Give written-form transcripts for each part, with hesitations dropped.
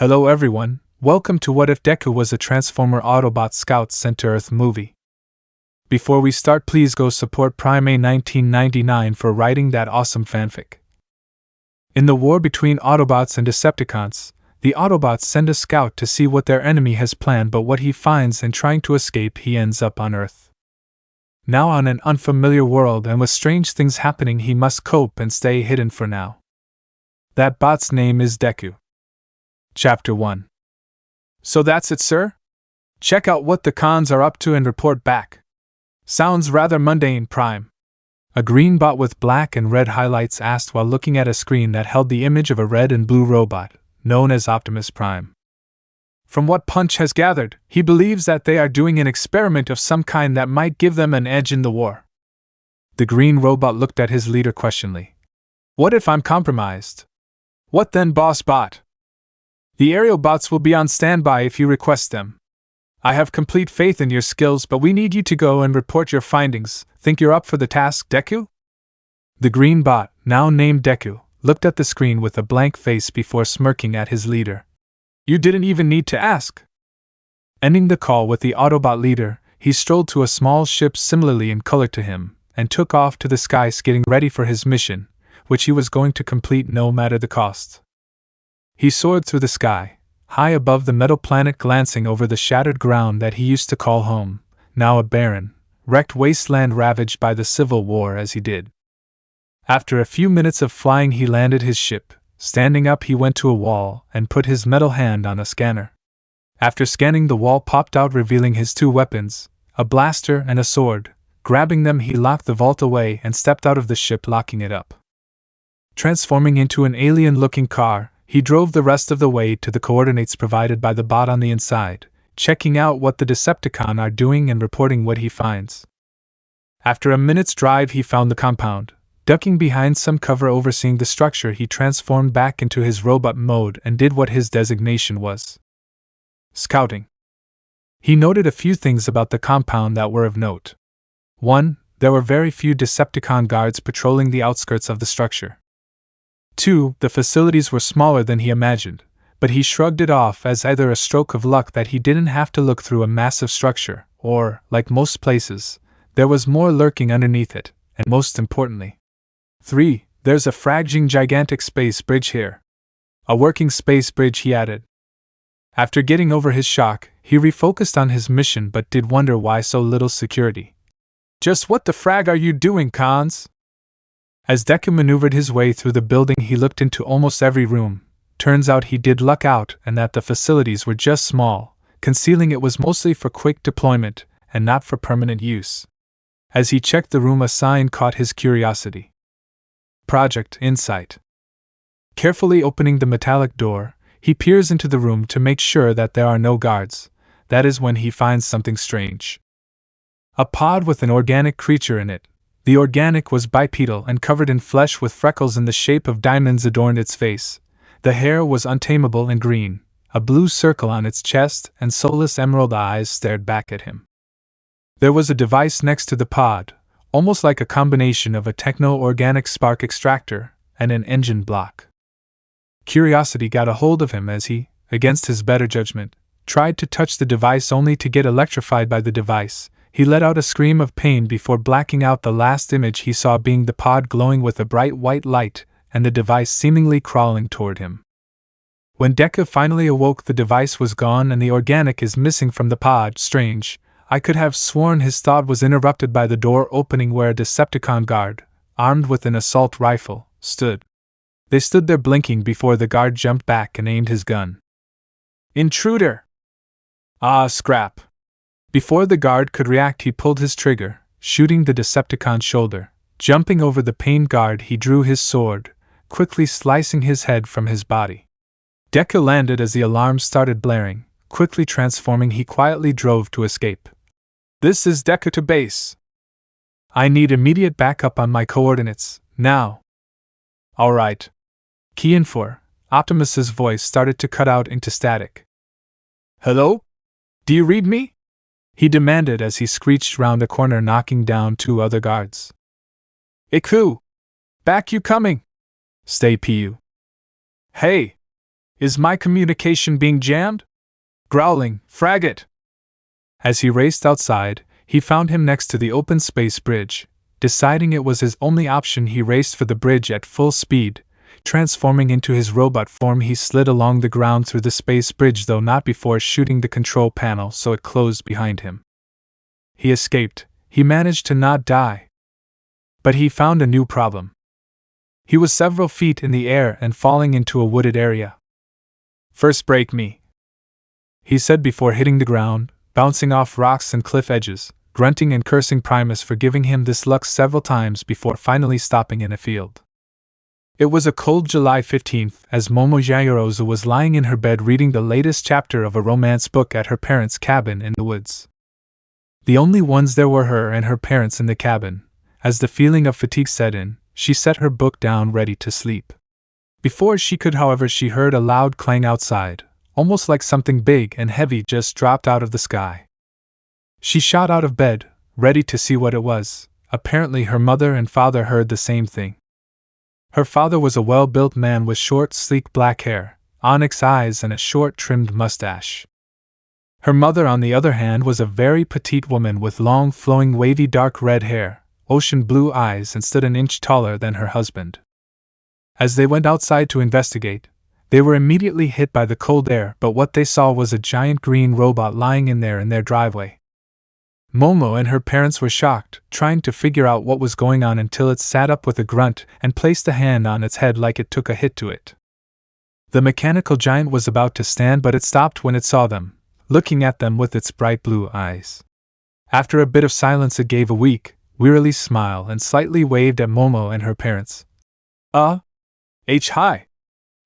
Hello everyone, welcome to What If Deku Was a Transformer Autobot Scout Sent to Earth movie. Before we start, please go support Prime A 1999 for writing that awesome fanfic. In the war between Autobots and Decepticons, the Autobots send a scout to see what their enemy has planned, but what he finds in trying to escape, he ends up on Earth. Now on an unfamiliar world and with strange things happening, he must cope and stay hidden for now. That bot's name is Deku. Chapter 1. So that's it, sir? Check out what the cons are up to and report back. Sounds rather mundane, Prime. A green bot with black and red highlights asked while looking at a screen that held the image of a red and blue robot, known as Optimus Prime. From what Punch has gathered, he believes that they are doing an experiment of some kind that might give them an edge in the war. The green robot looked at his leader questioningly. What if I'm compromised? What then, Boss Bot? The aerial bots will be on standby if you request them. I have complete faith in your skills, but we need you to go and report your findings. Think you're up for the task, Deku? The green bot, now named Deku, looked at the screen with a blank face before smirking at his leader. You didn't even need to ask. Ending the call with the Autobot leader, he strolled to a small ship similarly in color to him, and took off to the skies, getting ready for his mission, which he was going to complete no matter the cost. He soared through the sky, high above the metal planet, glancing over the shattered ground that he used to call home, now a barren, wrecked wasteland ravaged by the Civil War as he did. After a few minutes of flying, he landed his ship. Standing up, he went to a wall and put his metal hand on a scanner. After scanning, the wall popped out, revealing his two weapons, a blaster and a sword. Grabbing them, he locked the vault away and stepped out of the ship, locking it up. Transforming into an alien-looking car, he drove the rest of the way to the coordinates provided by the bot on the inside, checking out what the Decepticon are doing and reporting what he finds. After a minute's drive, he found the compound. Ducking behind some cover overseeing the structure, he transformed back into his robot mode and did what his designation was: scouting. He noted a few things about the compound that were of note. 1. There were very few Decepticon guards patrolling the outskirts of the structure. 2. The facilities were smaller than he imagined, but he shrugged it off as either a stroke of luck that he didn't have to look through a massive structure, or, like most places, there was more lurking underneath it, and most importantly. 3. There's a fragile gigantic space bridge here. A working space bridge, he added. After getting over his shock, he refocused on his mission but did wonder why so little security. Just what the frag are you doing, Cons? As Deku maneuvered his way through the building, he looked into almost every room. Turns out he did luck out and that the facilities were just small, concealing it was mostly for quick deployment and not for permanent use. As he checked the room, a sign caught his curiosity. Project Insight. Carefully opening the metallic door, he peers into the room to make sure that there are no guards. That is when he finds something strange. A pod with an organic creature in it. The organic was bipedal and covered in flesh with freckles in the shape of diamonds adorned its face. The hair was untamable and green. A blue circle on its chest and soulless emerald eyes stared back at him. There was a device next to the pod, almost like a combination of a techno-organic spark extractor and an engine block. Curiosity got a hold of him as he, against his better judgment, tried to touch the device only to get electrified by the device. He let out a scream of pain before blacking out, the last image he saw being the pod glowing with a bright white light and the device seemingly crawling toward him. When Deku finally awoke, the device was gone and the organic is missing from the pod. Strange. I could have sworn his thought was interrupted by the door opening where a Decepticon guard, armed with an assault rifle, stood. They stood there blinking before the guard jumped back and aimed his gun. Intruder! Ah, scrap! Before the guard could react, he pulled his trigger, shooting the Decepticon's shoulder. Jumping over the pained guard, he drew his sword, quickly slicing his head from his body. Deku landed as the alarms started blaring. Quickly transforming, he quietly drove to escape. This is Deku to base. I need immediate backup on my coordinates, now. Alright. Key in for. Optimus's voice started to cut out into static. Hello? Do you read me? He demanded as he screeched round a corner, knocking down two other guards. Iku! Back you coming! Stay pu. Hey! Is my communication being jammed? Growling, "Frag it!" As he raced outside, he found him next to the open space bridge. Deciding it was his only option, he raced for the bridge at full speed. Transforming into his robot form, he slid along the ground through the space bridge, though not before shooting the control panel so it closed behind him. He escaped. He managed to not die. But he found a new problem. He was several feet in the air and falling into a wooded area. "First break me," he said before hitting the ground, bouncing off rocks and cliff edges, grunting and cursing Primus for giving him this luck several times before finally stopping in a field. It was a cold July 15th as Momo Yaoyorozu was lying in her bed reading the latest chapter of a romance book at her parents' cabin in the woods. The only ones there were her and her parents in the cabin. As the feeling of fatigue set in, she set her book down ready to sleep. Before she could, however, she heard a loud clang outside, almost like something big and heavy just dropped out of the sky. She shot out of bed, ready to see what it was. Apparently her mother and father heard the same thing. Her father was a well-built man with short, sleek black hair, onyx eyes and a short, trimmed mustache. Her mother, on the other hand, was a very petite woman with long, flowing, wavy dark red hair, ocean blue eyes, and stood an inch taller than her husband. As they went outside to investigate, they were immediately hit by the cold air, but what they saw was a giant green robot lying in their driveway. Momo and her parents were shocked, trying to figure out what was going on until it sat up with a grunt and placed a hand on its head like it took a hit to it. The mechanical giant was about to stand, but it stopped when it saw them, looking at them with its bright blue eyes. After a bit of silence, it gave a weak, wearily smile and slightly waved at Momo and her parents. Hi!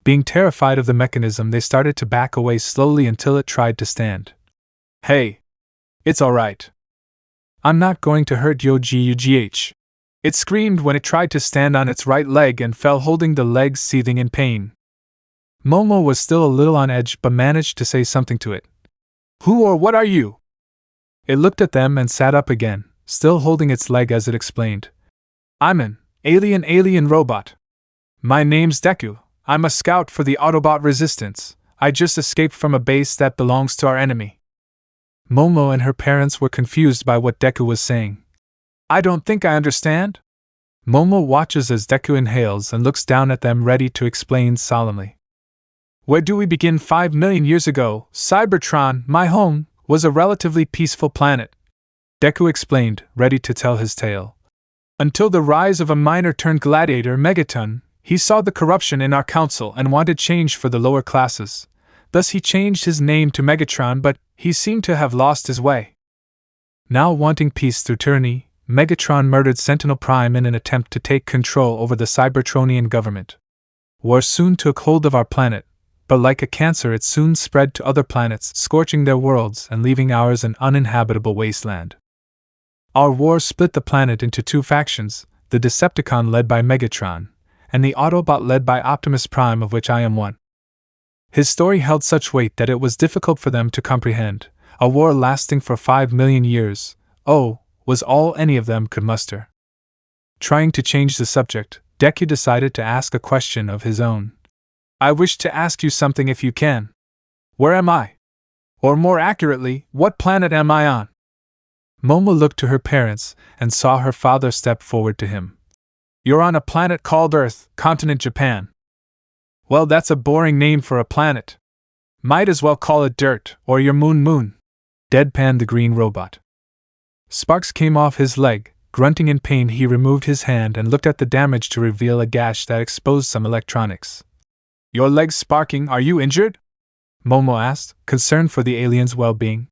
Being terrified of the mechanism, they started to back away slowly until it tried to stand. "Hey! It's alright. I'm not going to hurt you." It screamed when it tried to stand on its right leg and fell, holding the legs seething in pain. Momo was still a little on edge but managed to say something to it. "Who or what are you?" It looked at them and sat up again, still holding its leg as it explained. "I'm an alien robot. My name's Deku. I'm a scout for the Autobot resistance. I just escaped from a base that belongs to our enemy." Momo and her parents were confused by what Deku was saying. "I don't think I understand." Momo watches as Deku inhales and looks down at them, ready to explain solemnly. "Where do we begin? 5 million years ago, Cybertron, my home, was a relatively peaceful planet," Deku explained, ready to tell his tale. "Until the rise of a miner-turned-gladiator, Megaton, he saw the corruption in our council and wanted change for the lower classes. Thus he changed his name to Megatron, but he seemed to have lost his way. Now wanting peace through tyranny, Megatron murdered Sentinel Prime in an attempt to take control over the Cybertronian government. War soon took hold of our planet, but like a cancer it soon spread to other planets, scorching their worlds and leaving ours an uninhabitable wasteland. Our war split the planet into two factions, the Decepticon led by Megatron, and the Autobot led by Optimus Prime, of which I am one." His story held such weight that it was difficult for them to comprehend. A war lasting for 5 million years, was all any of them could muster. Trying to change the subject, Deku decided to ask a question of his own. "I wish to ask you something if you can. Where am I? Or more accurately, what planet am I on?" Momo looked to her parents and saw her father step forward to him. "You're on a planet called Earth, continent Japan." "Well, that's a boring name for a planet. Might as well call it Dirt, or your moon," deadpanned the green robot. Sparks came off his leg. Grunting in pain, he removed his hand and looked at the damage to reveal a gash that exposed some electronics. "Your leg's sparking, are you injured?" Momo asked, concerned for the alien's well-being.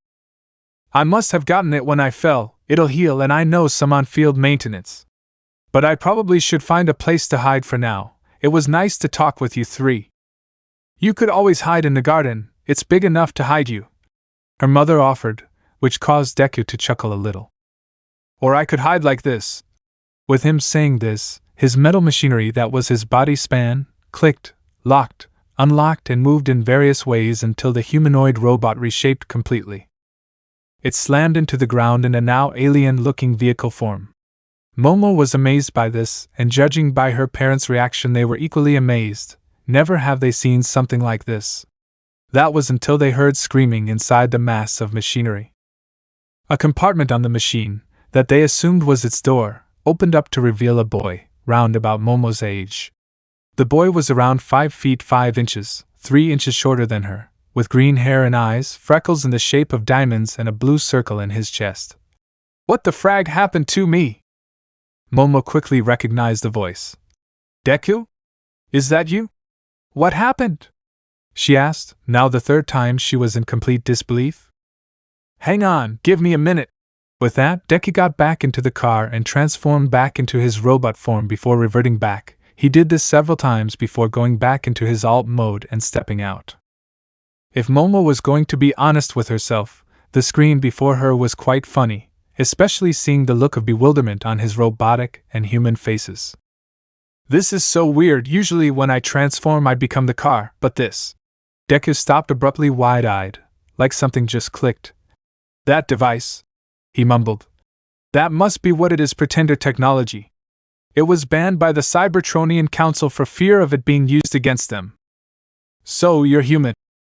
"I must have gotten it when I fell. It'll heal, and I know some on-field maintenance. But I probably should find a place to hide for now. It was nice to talk with you three. You could always hide in the garden, it's big enough to hide you," her mother offered, which caused Deku to chuckle a little. "Or I could hide like this." With him saying this, his metal machinery that was his body span, clicked, locked, unlocked and moved in various ways until the humanoid robot reshaped completely. It slammed into the ground in a now alien-looking vehicle form. Momo was amazed by this, and judging by her parents' reaction they were equally amazed. never have they seen something like this. That was until they heard screaming inside the mass of machinery. A compartment on the machine, that they assumed was its door, opened up to reveal a boy, round about Momo's age. The boy was around 5 feet 5 inches, 3 inches shorter than her, with green hair and eyes, freckles in the shape of diamonds, and a blue circle in his chest. "What the frag happened to me?" Momo quickly recognized the voice. "Deku? Is that you? What happened?" she asked, now the third time she was in complete disbelief. "Hang on, give me a minute." With that, Deku got back into the car and transformed back into his robot form before reverting back. He did this several times before going back into his alt mode and stepping out. If Momo was going to be honest with herself, the screen before her was quite funny, especially seeing the look of bewilderment on his robotic and human faces. "This is so weird. Usually when I transform I become the car, but this..." Deku stopped abruptly, wide-eyed, like something just clicked. "That device," he mumbled. "That must be what it is, pretender technology. It was banned by the Cybertronian Council for fear of it being used against them." "So you're human?"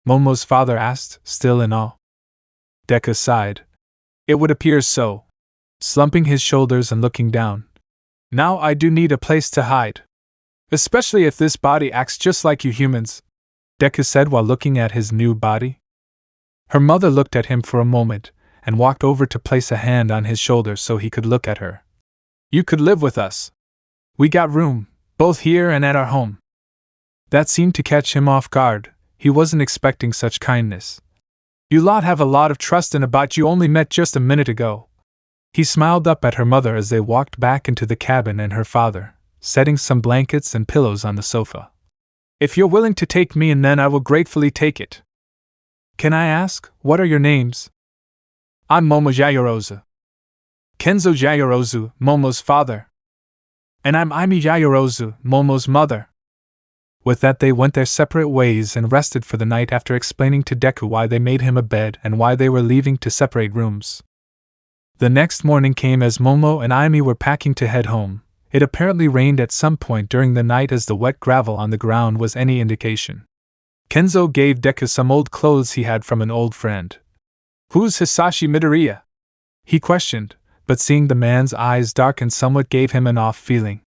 Momo's father asked, still in awe. Deku sighed. "It would appear so," slumping his shoulders and looking down. "Now I do need a place to hide. Especially if this body acts just like you humans," Deku said while looking at his new body. Her mother looked at him for a moment, and walked over to place a hand on his shoulder so he could look at her. "You could live with us. We got room, both here and at our home." That seemed to catch him off guard. He wasn't expecting such kindness. "You lot have a lot of trust in a bot you only met just a minute ago." He smiled up at her mother as they walked back into the cabin and her father, setting some blankets and pillows on the sofa. "If you're willing to take me in, then I will gratefully take it. Can I ask, what are your names?" "I'm Momo Yayorozu." "Kenzo Yayorozu, Momo's father." "And I'm Aimi Yayorozu, Momo's mother." With that they went their separate ways and rested for the night after explaining to Deku why they made him a bed and why they were leaving to separate rooms. The next morning came as Momo and Aimi were packing to head home. It apparently rained at some point during the night, as the wet gravel on the ground was any indication. Kenzo gave Deku some old clothes he had from an old friend. "Who's Hisashi Midoriya?" he questioned, but seeing the man's eyes darken somewhat gave him an off feeling.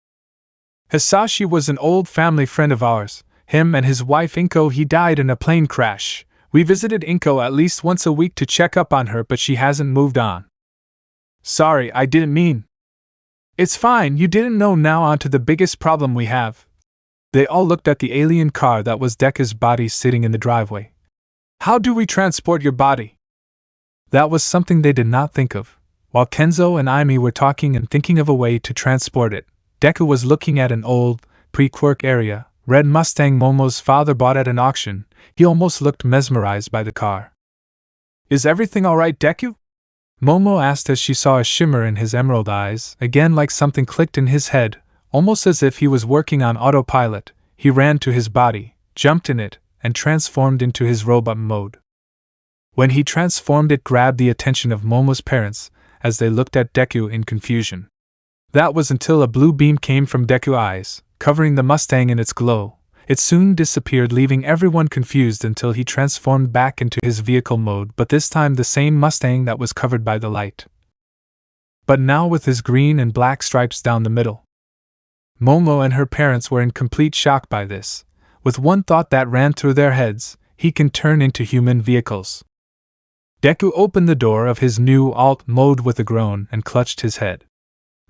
"Hisashi was an old family friend of ours. Him and his wife Inko, he died in a plane crash. We visited Inko at least once a week to check up on her, but she hasn't moved on." "Sorry, I didn't mean." "It's fine, you didn't know. Now on to the biggest problem we have." They all looked at the alien car that was Deku's body sitting in the driveway. "How do we transport your body?" That was something they did not think of. While Kenzo and Aimi were talking and thinking of a way to transport it, Deku was looking at an old, pre-Quirk area, red Mustang Momo's father bought at an auction. He almost looked mesmerized by the car. "Is everything alright, Deku?" Momo asked as she saw a shimmer in his emerald eyes. Again, like something clicked in his head, almost as if he was working on autopilot. He ran to his body, jumped in it, and transformed into his robot mode. When he transformed, it grabbed the attention of Momo's parents, as they looked at Deku in confusion. That was until a blue beam came from Deku's eyes, covering the Mustang in its glow. It soon disappeared, leaving everyone confused until he transformed back into his vehicle mode, but this time the same Mustang that was covered by the light. But now with his green and black stripes down the middle. Momo and her parents were in complete shock by this. With one thought that ran through their heads: he can turn into human vehicles. Deku opened the door of his new alt mode with a groan and clutched his head.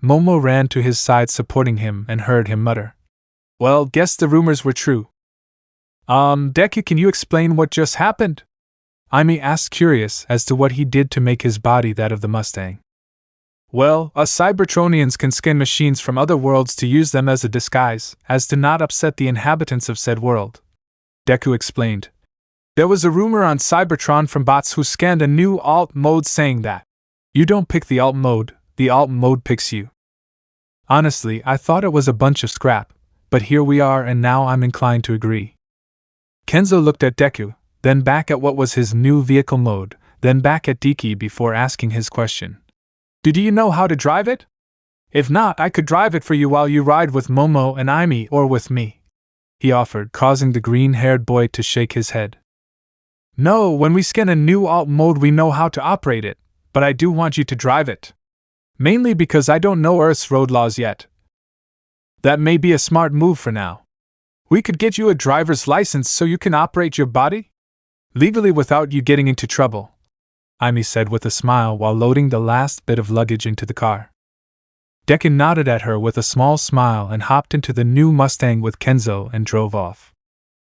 Momo ran to his side, supporting him, and heard him mutter, "Well, guess the rumors were true." Deku, can you explain what just happened?" Aimi asked, curious as to what he did to make his body that of the Mustang. "Well, us Cybertronians can skin machines from other worlds to use them as a disguise, as to not upset the inhabitants of said world," Deku explained. "There was a rumor on Cybertron from bots who scanned a new alt mode saying that you don't pick the alt mode picks you. Honestly, I thought it was a bunch of scrap, but here we are, and now I'm inclined to agree." Kenzo looked at Deku, then back at what was his new vehicle mode, then back at Deki before asking his question. "Do you know how to drive it? If not, I could drive it for you while you ride with Momo and Aimi, or with me." he offered, causing the green-haired boy to shake his head. No, when we scan a new alt mode we know how to operate it, but I do want you to drive it. Mainly because I don't know Earth's road laws yet. That may be a smart move for now. We could get you a driver's license so you can operate your body? Legally without you getting into trouble, Amy said with a smile while loading the last bit of luggage into the car. Deku nodded at her with a small smile and hopped into the new Mustang with Kenzo and drove off.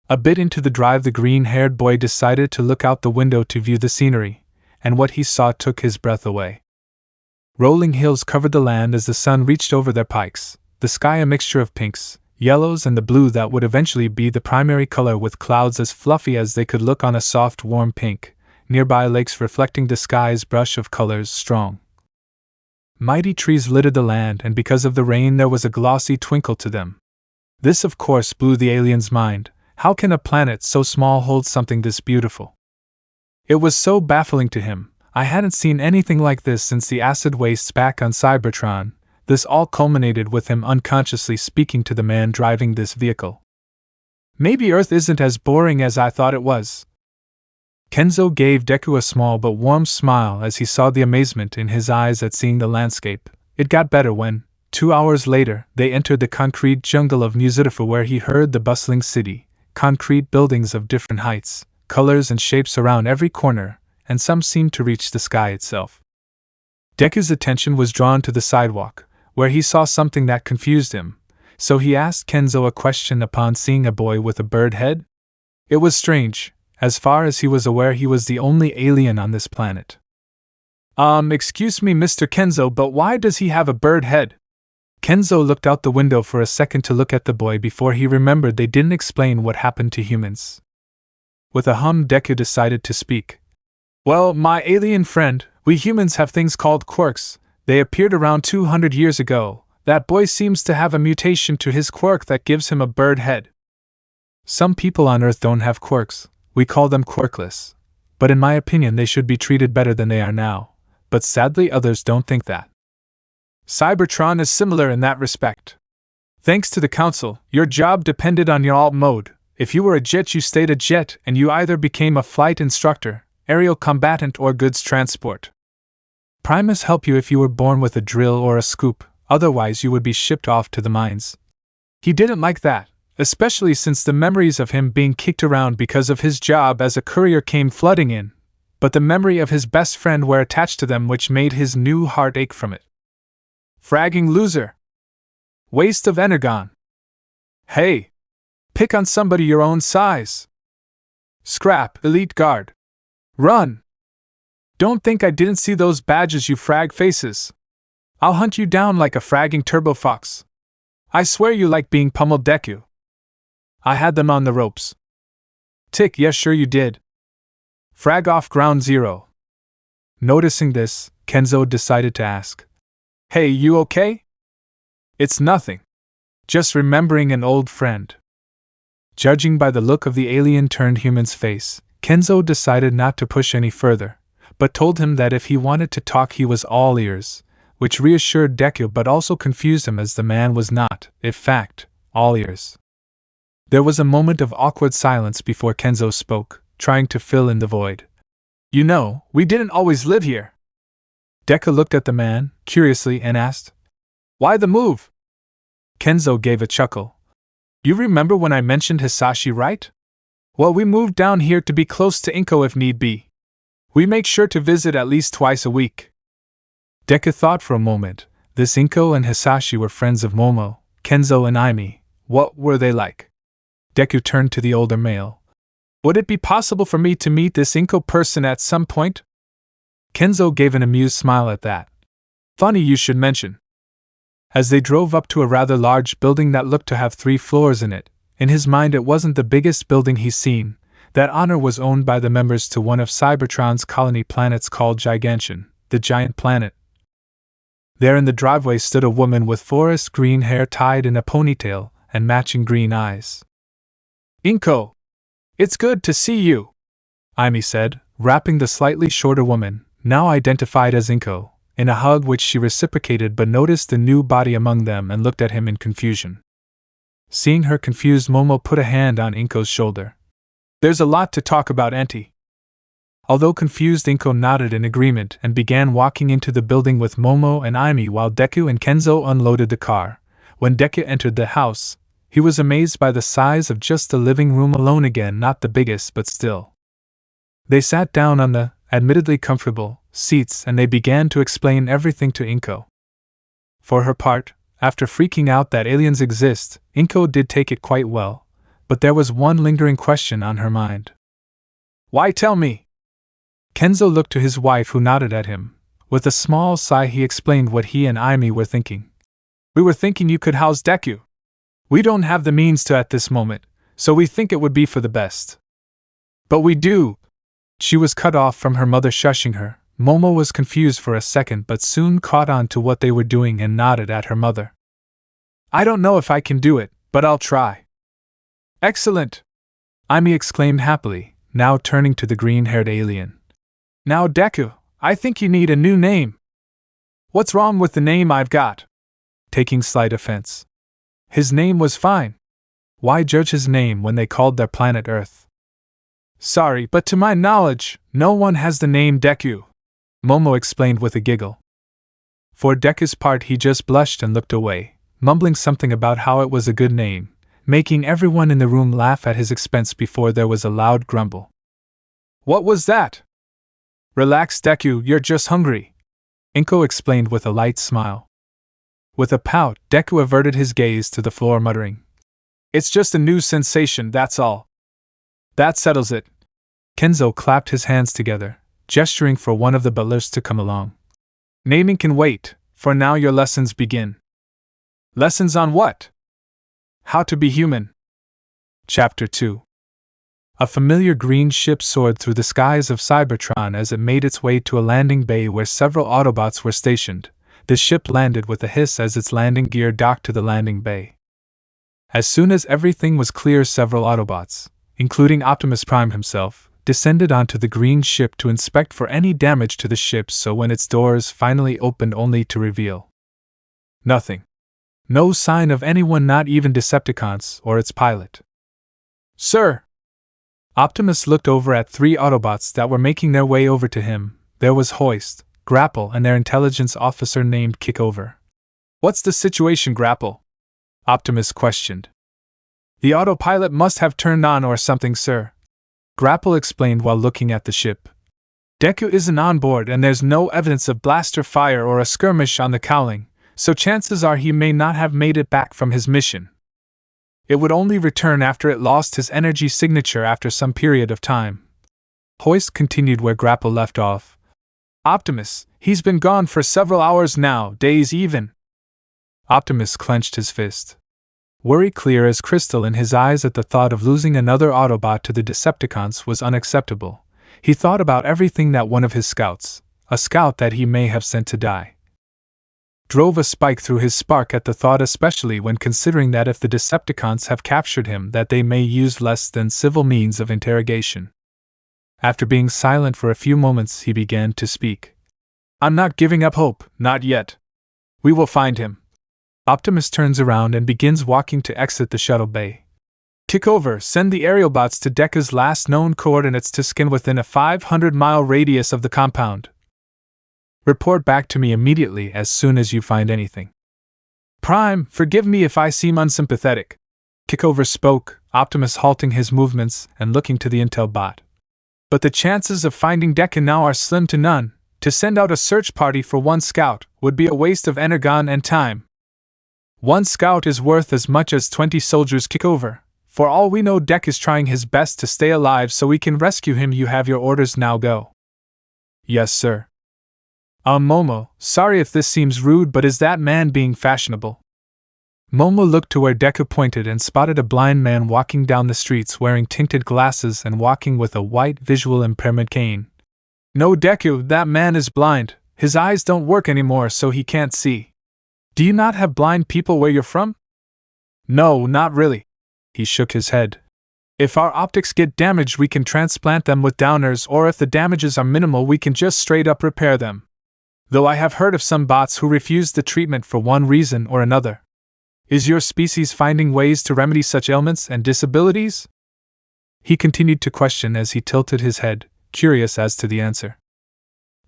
A bit into the drive, the green-haired boy decided to look out the window to view the scenery, and what he saw took his breath away. Rolling hills covered the land as the sun reached over their pikes, the sky a mixture of pinks, yellows and the blue that would eventually be the primary color, with clouds as fluffy as they could look on a soft warm pink, nearby lakes reflecting the sky's brush of colors strong. Mighty trees littered the land, and because of the rain there was a glossy twinkle to them. This of course blew the alien's mind. How can a planet so small hold something this beautiful? It was so baffling to him. I hadn't seen anything like this since the acid wastes back on Cybertron. This all culminated with him unconsciously speaking to the man driving this vehicle. Maybe Earth isn't as boring as I thought it was. Kenzo gave Deku a small but warm smile as he saw the amazement in his eyes at seeing the landscape. It got better when, 2 hours later, they entered the concrete jungle of Mistreated, where he heard the bustling city, concrete buildings of different heights, colors and shapes around every corner, and some seemed to reach the sky itself. Deku's attention was drawn to the sidewalk, where he saw something that confused him, so he asked Kenzo a question upon seeing a boy with a bird head. It was strange. As far as he was aware, he was the only alien on this planet. Excuse me, Mr. Kenzo, but why does he have a bird head? Kenzo looked out the window for a second to look at the boy before he remembered they didn't explain what happened to humans. With a hum, Deku decided to speak. Well, my alien friend, we humans have things called quirks. They appeared around 200 years ago. That boy seems to have a mutation to his quirk that gives him a bird head. Some people on Earth don't have quirks. We call them Quirkless. But in my opinion they should be treated better than they are now. But sadly others don't think that. Cybertron is similar in that respect. Thanks to the Council, your job depended on your alt mode. If you were a jet you stayed a jet and you either became a flight instructor, aerial combatant or goods transport. Primus helped you if you were born with a drill or a scoop, otherwise you would be shipped off to the mines. He didn't like that. Especially since the memories of him being kicked around because of his job as a courier came flooding in, but the memory of his best friend were attached to them, which made his new heart ache from it. Fragging loser. Waste of energon. Hey! Pick on somebody your own size. Scrap, elite guard. Run! Don't think I didn't see those badges, you frag faces. I'll hunt you down like a fragging turbo fox. I swear you like being pummeled, Deku. I had them on the ropes. Tick, yes, sure you did. Frag off ground zero. Noticing this, Kenzo decided to ask. Hey, you okay? It's nothing. Just remembering an old friend. Judging by the look of the alien-turned human's face, Kenzo decided not to push any further, but told him that if he wanted to talk he was all ears, which reassured Deku but also confused him as the man was not, in fact, all ears. There was a moment of awkward silence before Kenzo spoke, trying to fill in the void. You know, we didn't always live here. Deku looked at the man, curiously, and asked, Why the move? Kenzo gave a chuckle. You remember when I mentioned Hisashi, right? Well, we moved down here to be close to Inko if need be. We make sure to visit at least twice a week. Deku thought for a moment. This Inko and Hisashi were friends of Momo, Kenzo and Aimi. What were they like? Deku turned to the older male. Would it be possible for me to meet this Inko person at some point? Kenzo gave an amused smile at that. Funny you should mention. As they drove up to a rather large building that looked to have 3 floors in it, in his mind it wasn't the biggest building he's seen. That honor was owned by the members to one of Cybertron's colony planets called Gigantian, the giant planet. There in the driveway stood a woman with forest green hair tied in a ponytail and matching green eyes. Inko! It's good to see you, Aimi said, wrapping the slightly shorter woman, now identified as Inko, in a hug which she reciprocated but noticed the new body among them and looked at him in confusion. Seeing her confused, Momo put a hand on Inko's shoulder. There's a lot to talk about, Auntie. Although confused, Inko nodded in agreement and began walking into the building with Momo and Aimi while Deku and Kenzo unloaded the car. When Deku entered the house, he was amazed by the size of just the living room alone again, not the biggest but still. They sat down on the, admittedly comfortable, seats and they began to explain everything to Inko. For her part, after freaking out that aliens exist, Inko did take it quite well, but there was one lingering question on her mind. Why tell me? Kenzo looked to his wife who nodded at him. With a small sigh he explained what he and Aimi were thinking. We were thinking you could house Deku. We don't have the means to at this moment, so we think it would be for the best. But we do. She was cut off from her mother shushing her. Momo was confused for a second but soon caught on to what they were doing and nodded at her mother. I don't know if I can do it, but I'll try. Excellent! Aimi exclaimed happily, now turning to the green-haired alien. Now Deku, I think you need a new name. What's wrong with the name I've got? Taking slight offense. His name was fine. Why judge his name when they called their planet Earth? Sorry, but to my knowledge, no one has the name Deku, Momo explained with a giggle. For Deku's part he just blushed and looked away, mumbling something about how it was a good name, making everyone in the room laugh at his expense before there was a loud grumble. What was that? Relax, Deku, you're just hungry, Inko explained with a light smile. With a pout, Deku averted his gaze to the floor, muttering, It's just a new sensation, that's all. That settles it. Kenzo clapped his hands together, gesturing for one of the butlers to come along. Naming can wait, for now your lessons begin. Lessons on what? How to be human. Chapter 2. A familiar green ship soared through the skies of Cybertron as it made its way to a landing bay where several Autobots were stationed. The ship landed with a hiss as its landing gear docked to the landing bay. As soon as everything was clear, several Autobots, including Optimus Prime himself, descended onto the green ship to inspect for any damage to the ship, so when its doors finally opened only to reveal nothing. No sign of anyone, not even Decepticons or its pilot. Sir! Optimus looked over at three Autobots that were making their way over to him. There was Hoist, Grapple, and their intelligence officer named Kickover. What's the situation, Grapple? Optimus questioned. The autopilot must have turned on or something, sir, Grapple explained while looking at the ship. Deku isn't on board and there's no evidence of blaster fire or a skirmish on the cowling, so chances are he may not have made it back from his mission. It would only return after it lost his energy signature after some period of time. Hoist continued where Grapple left off. Optimus, he's been gone for several hours now, days even. Optimus clenched his fist. Worry clear as crystal in his eyes at the thought of losing another Autobot to the Decepticons was unacceptable. He thought about everything that one of his scouts, a scout that he may have sent to die, drove a spike through his spark at the thought, especially when considering that if the Decepticons have captured him, that they may use less than civil means of interrogation. After being silent for a few moments, he began to speak. I'm not giving up hope, not yet. We will find him. Optimus turns around and begins walking to exit the shuttle bay. Kickover, send the aerial bots to Deku's last known coordinates to scan within a 500-mile radius of the compound. Report back to me immediately as soon as you find anything. Prime, forgive me if I seem unsympathetic, Kickover spoke, Optimus halting his movements and looking to the intel bot. But the chances of finding Deku now are slim to none. To send out a search party for one scout would be a waste of energon and time. One scout is worth as much as 20 soldiers, Kickover. For all we know, Deku is trying his best to stay alive so we can rescue him. You have your orders, now go. Yes, sir. Momo, sorry if this seems rude, but is that man being fashionable? Momo looked to where Deku pointed and spotted a blind man walking down the streets wearing tinted glasses and walking with a white visual impairment cane. No, Deku, that man is blind. His eyes don't work anymore, so he can't see. Do you not have blind people where you're from? No, not really. He shook his head. If our optics get damaged, we can transplant them with downers, or if the damages are minimal, we can just straight up repair them. Though I have heard of some bots who refuse the treatment for one reason or another. Is your species finding ways to remedy such ailments and disabilities? He continued to question as he tilted his head, curious as to the answer.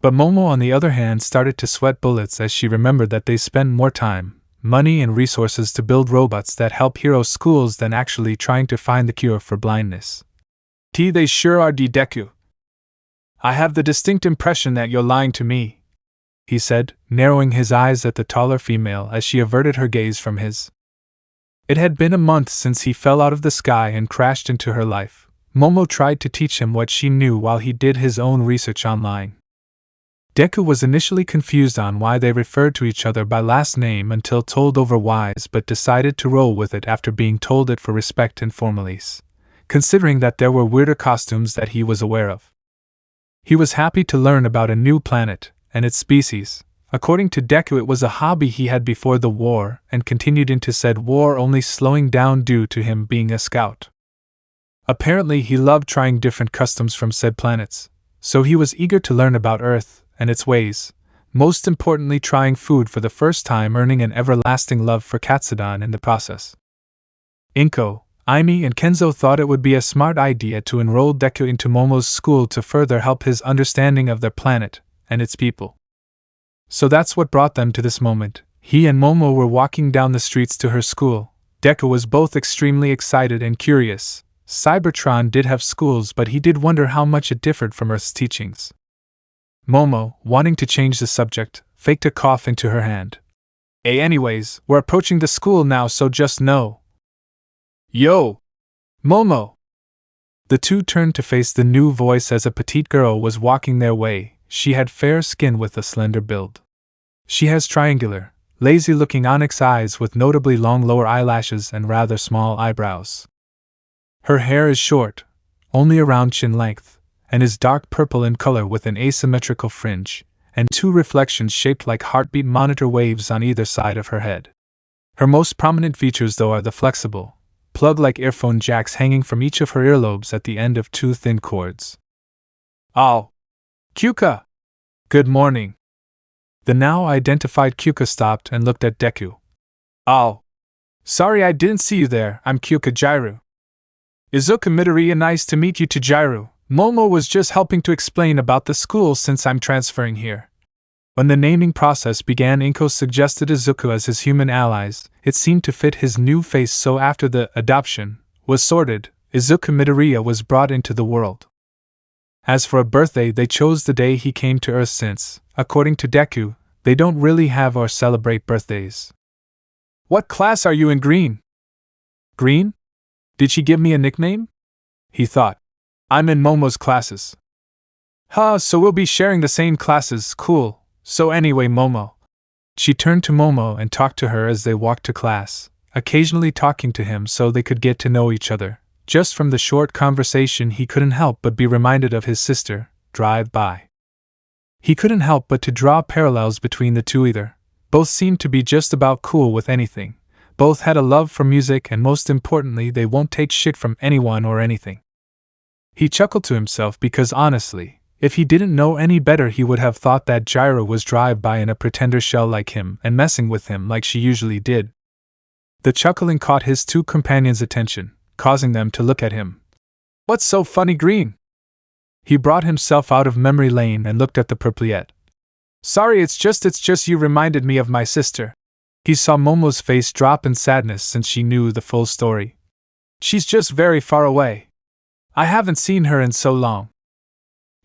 But Momo, on the other hand, started to sweat bullets as she remembered that they spend more time, money, and resources to build robots that help hero schools than actually trying to find the cure for blindness. They sure are, Deku. I have the distinct impression that you're lying to me, he said, narrowing his eyes at the taller female as she averted her gaze from his. It had been a month since he fell out of the sky and crashed into her life. Momo tried to teach him what she knew while he did his own research online. Deku was initially confused on why they referred to each other by last name until told otherwise, but decided to roll with it after being told it for respect and formalities, considering that there were weirder costumes that he was aware of. He was happy to learn about a new planet and its species. According to Deku, it was a hobby he had before the war and continued into said war, only slowing down due to him being a scout. Apparently he loved trying different customs from said planets, so he was eager to learn about Earth and its ways, most importantly trying food for the first time, earning an everlasting love for Katsudon in the process. Inko, Aimi, and Kenzo thought it would be a smart idea to enroll Deku into Momo's school to further help his understanding of their planet and its people. So that's what brought them to this moment. He and Momo were walking down the streets to her school. Deku was both extremely excited and curious. Cybertron did have schools, but he did wonder how much it differed from Earth's teachings. Momo, wanting to change the subject, faked a cough into her hand. Anyways, we're approaching the school now, so just know. Yo! Momo! The two turned to face the new voice as a petite girl was walking their way. She had fair skin with a slender build. She has triangular, lazy-looking onyx eyes with notably long lower eyelashes and rather small eyebrows. Her hair is short, only around chin length, and is dark purple in color with an asymmetrical fringe, and two reflections shaped like heartbeat monitor waves on either side of her head. Her most prominent features, though, are the flexible, plug-like earphone jacks hanging from each of her earlobes at the end of two thin cords. Oh! Kyuka! Good morning. The now identified Kyuka stopped and looked at Deku. Oh! Sorry I didn't see you there, I'm Kyuka Jairu. Izuku Midoriya, nice to meet you to Jairu. Momo was just helping to explain about the school since I'm transferring here. When the naming process began, Inko suggested Izuku as his human allies. It seemed to fit his new face, so after the adoption was sorted, Izuku Midoriya was brought into the world. As for a birthday, they chose the day he came to Earth since, according to Deku, they don't really have or celebrate birthdays. What class are you in, Green? Green? Did she give me a nickname? He thought. I'm in Momo's classes. So we'll be sharing the same classes, cool. So anyway, Momo. She turned to Momo and talked to her as they walked to class, occasionally talking to him so they could get to know each other. Just from the short conversation, he couldn't help but be reminded of his sister, Drive By. He couldn't help but to draw parallels between the two either. Both seemed to be just about cool with anything. Both had a love for music, and most importantly, they won't take shit from anyone or anything. He chuckled to himself because honestly, if he didn't know any better, he would have thought that Jairu was Drive By in a pretender shell like him and messing with him like she usually did. The chuckling caught his two companions' attention, causing them to look at him. What's so funny, Green? He brought himself out of memory lane and looked at the purpliette. Sorry, it's just you reminded me of my sister. He saw Momo's face drop in sadness since she knew the full story. She's just very far away. I haven't seen her in so long.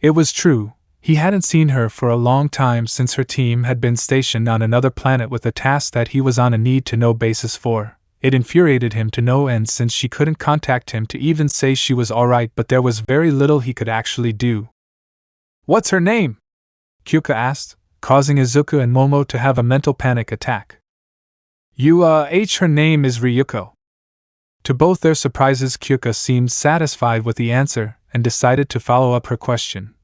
It was true, he hadn't seen her for a long time since her team had been stationed on another planet with a task that he was on a need-to-know basis for. It infuriated him to no end since she couldn't contact him to even say she was alright, but there was very little he could actually do. What's her name? Kyuka asked, causing Izuku and Momo to have a mental panic attack. Her name is Ryuko. To both their surprises, Kyuka seemed satisfied with the answer and decided to follow up her question.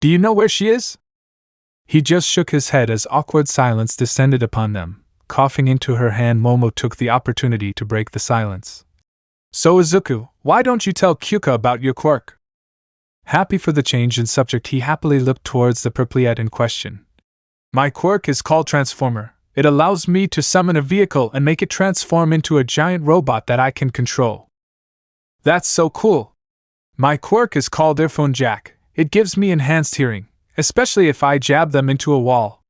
Do you know where she is? He just shook his head as awkward silence descended upon them. Coughing into her hand, Momo took the opportunity to break the silence. So Izuku, why don't you tell Kyuka about your quirk? Happy for the change in subject, he happily looked towards the purpliette in question. My quirk is called Transformer. It allows me to summon a vehicle and make it transform into a giant robot that I can control. That's so cool. My quirk is called Earphone Jack. It gives me enhanced hearing, especially if I jab them into a wall.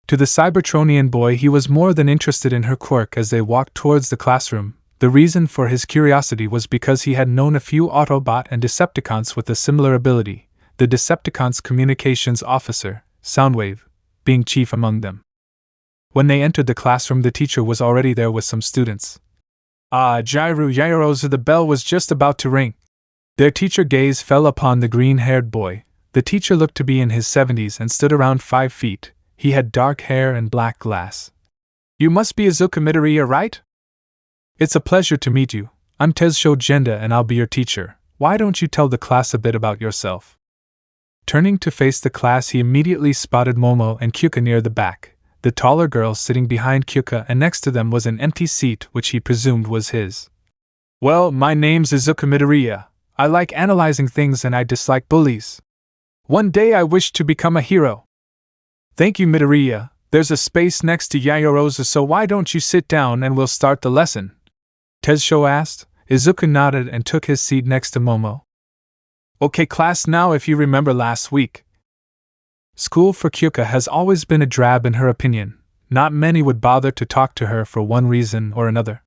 To the Cybertronian boy, he was more than interested in her quirk as they walked towards the classroom. The reason for his curiosity was because he had known a few Autobot and Decepticons with a similar ability, the Decepticons' communications officer, Soundwave, being chief among them. When they entered the classroom, the teacher was already there with some students. Jairosa, the bell was just about to ring. Their teacher gaze fell upon the green-haired boy. The teacher looked to be in his 70s and stood around 5 feet. He had dark hair and black glass. You must be Izuku Midoriya, right? It's a pleasure to meet you. I'm Tezsho Genda and I'll be your teacher. Why don't you tell the class a bit about yourself? Turning to face the class, he immediately spotted Momo and Kyuka near the back. The taller girl sitting behind Kyuka, and next to them was an empty seat which he presumed was his. Well, my name's Izuku Midoriya. I like analyzing things and I dislike bullies. One day I wish to become a hero. Thank you, Midoriya. There's a space next to Yayorosa, so why don't you sit down and we'll start the lesson? Tezsho asked. Izuku nodded and took his seat next to Momo. Okay class, now if you remember last week. School for Kyuka has always been a drab in her opinion. Not many would bother to talk to her for one reason or another.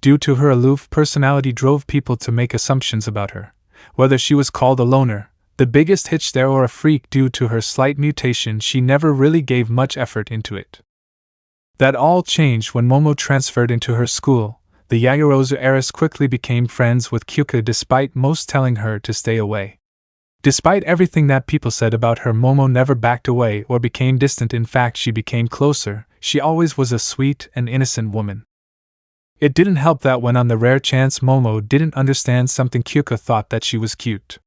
Due to her aloof personality drove people to make assumptions about her, whether she was called a loner, the biggest hitch there, or a freak due to her slight mutation. She never really gave much effort into it. That all changed when Momo transferred into her school. The Yayorozu heiress quickly became friends with Kyuka despite most telling her to stay away. Despite everything that people said about her, Momo never backed away or became distant. In fact, she became closer. She always was a sweet and innocent woman. It didn't help that when on the rare chance Momo didn't understand something, Kyuka thought that she was cute.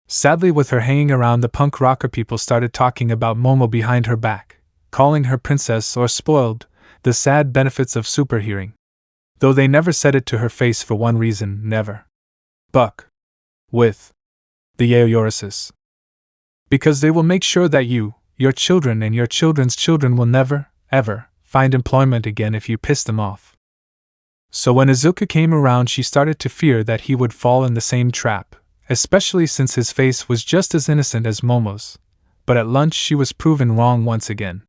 Sadly, with her hanging around, the punk rocker people started talking about Momo behind her back, calling her princess or spoiled, the sad benefits of superhearing. Though they never said it to her face for one reason: never buck with the Yaoyorosis. Because they will make sure that you, your children, and your children's children will never, ever, find employment again if you piss them off. So when Izuku came around, she started to fear that he would fall in the same trap, especially since his face was just as innocent as Momo's. But at lunch she was proven wrong once again.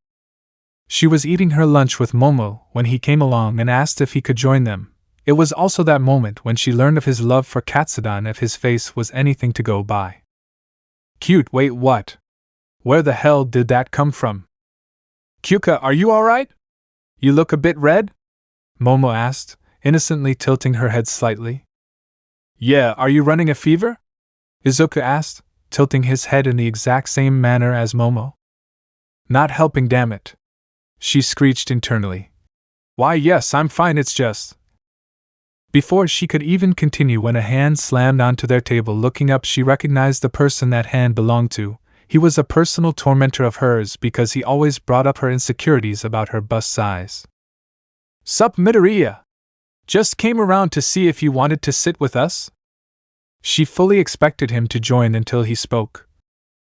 She was eating her lunch with Momo when he came along and asked if he could join them. It was also that moment when she learned of his love for Katsudan, if his face was anything to go by. Cute, wait, what? Where the hell did that come from? Kyuka, are you alright? You look a bit red? Momo asked, innocently tilting her head slightly. Yeah, are you running a fever? Izuku asked, tilting his head in the exact same manner as Momo. Not helping, damn it. She screeched internally. Why, yes, I'm fine, it's just... Before she could even continue, when a hand slammed onto their table. Looking up, she recognized the person that hand belonged to. He was a personal tormentor of hers because he always brought up her insecurities about her bust size. Sup, Midoriya? Just came around to see if you wanted to sit with us? She fully expected him to join until he spoke.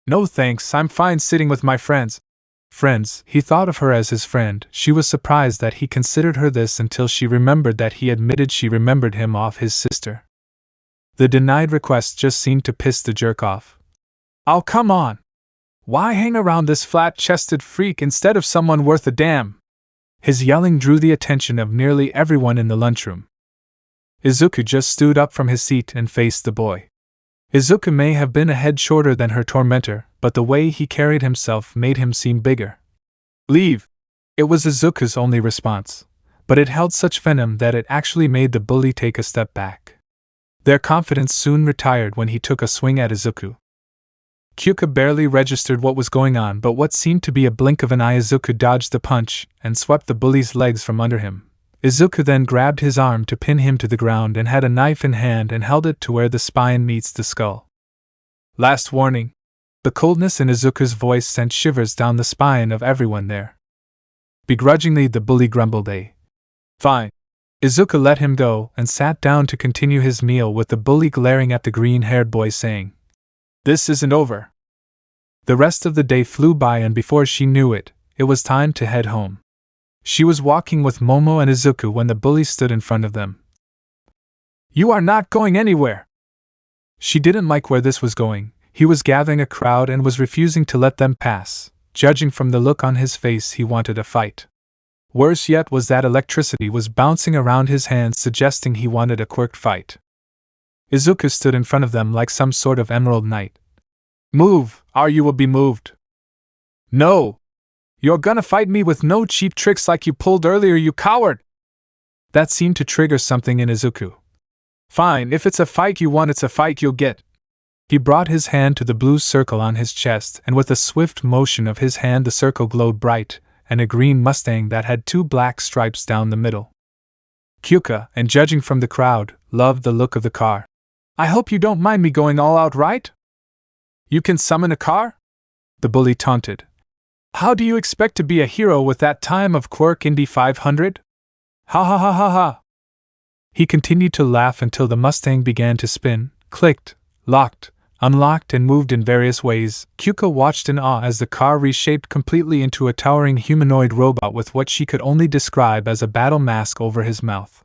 No thanks, I'm fine sitting with my friends. Friends, he thought of her as his friend. She was surprised that he considered her this until she remembered that he admitted she remembered him off his sister. The denied request just seemed to piss the jerk off. Oh, come on! Why hang around this flat-chested freak instead of someone worth a damn? His yelling drew the attention of nearly everyone in the lunchroom. Izuku just stood up from his seat and faced the boy. Izuku may have been a head shorter than her tormentor, but the way he carried himself made him seem bigger. Leave! It was Izuku's only response, but it held such venom that it actually made the bully take a step back. Their confidence soon retired when he took a swing at Izuku. Kyuka barely registered what was going on, but what seemed to be a blink of an eye, Izuku dodged the punch and swept the bully's legs from under him. Izuku then grabbed his arm to pin him to the ground and had a knife in hand and held it to where the spine meets the skull. Last warning. The coldness in Izuku's voice sent shivers down the spine of everyone there. Begrudgingly, the bully grumbled fine. Izuku let him go and sat down to continue his meal, with the bully glaring at the green-haired boy saying, "This isn't over." The rest of the day flew by, and before she knew it, it was time to head home. She was walking with Momo and Izuku when the bully stood in front of them. "You are not going anywhere!" She didn't like where this was going. He was gathering a crowd and was refusing to let them pass. Judging from the look on his face, he wanted a fight. Worse yet was that electricity was bouncing around his hands, suggesting he wanted a Quirk fight. Izuku stood in front of them like some sort of emerald knight. "Move, or you will be moved." "No! You're gonna fight me with no cheap tricks like you pulled earlier, you coward!" That seemed to trigger something in Izuku. "Fine, if it's a fight you want, it's a fight you'll get." He brought his hand to the blue circle on his chest, and with a swift motion of his hand the circle glowed bright, and a green Mustang that had 2 black stripes down the middle. Kyuka, and judging from the crowd, loved the look of the car. "I hope you don't mind me going all out, right? You can summon a car?" the bully taunted. "How do you expect to be a hero with that time of Quirk Indy 500? Ha ha ha ha ha!" He continued to laugh until the Mustang began to spin, clicked, locked, unlocked, and moved in various ways. Kyuka watched in awe as the car reshaped completely into a towering humanoid robot with what she could only describe as a battle mask over his mouth.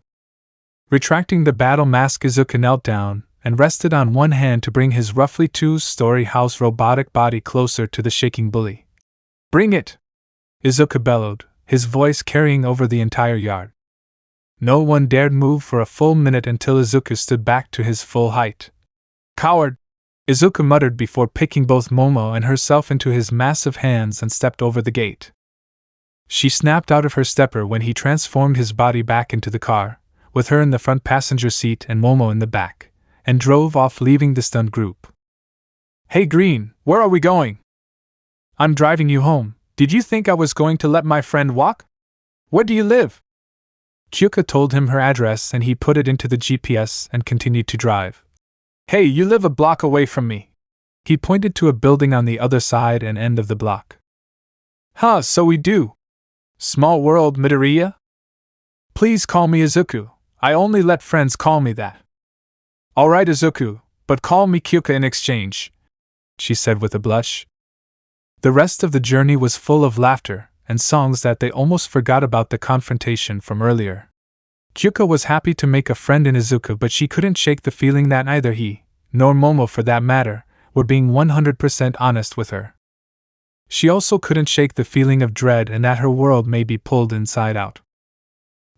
Retracting the battle mask, Izuku knelt down and rested on one hand to bring his roughly 2-story house robotic body closer to the shaking bully. "Bring it!" Izuku bellowed, his voice carrying over the entire yard. No one dared move for a full minute until Izuku stood back to his full height. "Coward!" Izuku muttered before picking both Momo and herself into his massive hands and stepped over the gate. She snapped out of her stepper when he transformed his body back into the car, with her in the front passenger seat and Momo in the back, and drove off, leaving the stunned group. "Hey Green, where are we going?" "I'm driving you home. Did you think I was going to let my friend walk? Where do you live?" Kyuka told him her address and he put it into the GPS and continued to drive. "Hey, you live a block away from me." He pointed to a building on the other side and end of the block. "Huh, so we do. Small world, Midoriya? Please call me Izuku. I only let friends call me that." "Alright Izuku, but call me Kyuka in exchange," she said with a blush. The rest of the journey was full of laughter and songs that they almost forgot about the confrontation from earlier. Kyuka was happy to make a friend in Izuku, but she couldn't shake the feeling that neither he, nor Momo for that matter, were being 100% honest with her. She also couldn't shake the feeling of dread and that her world may be pulled inside out.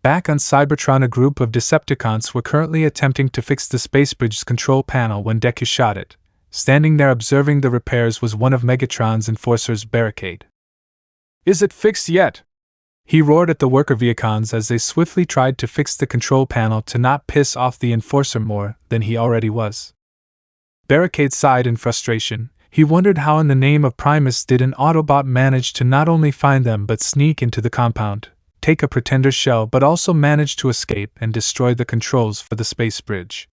Back on Cybertron, a group of Decepticons were currently attempting to fix the space bridge's control panel when Deku shot it. Standing there observing the repairs was one of Megatron's enforcers, Barricade. "Is it fixed yet?" he roared at the worker vehicons as they swiftly tried to fix the control panel to not piss off the enforcer more than he already was. Barricade sighed in frustration. He wondered how in the name of Primus did an Autobot manage to not only find them but sneak into the compound, take a pretender shell, but also manage to escape and destroy the controls for the space bridge.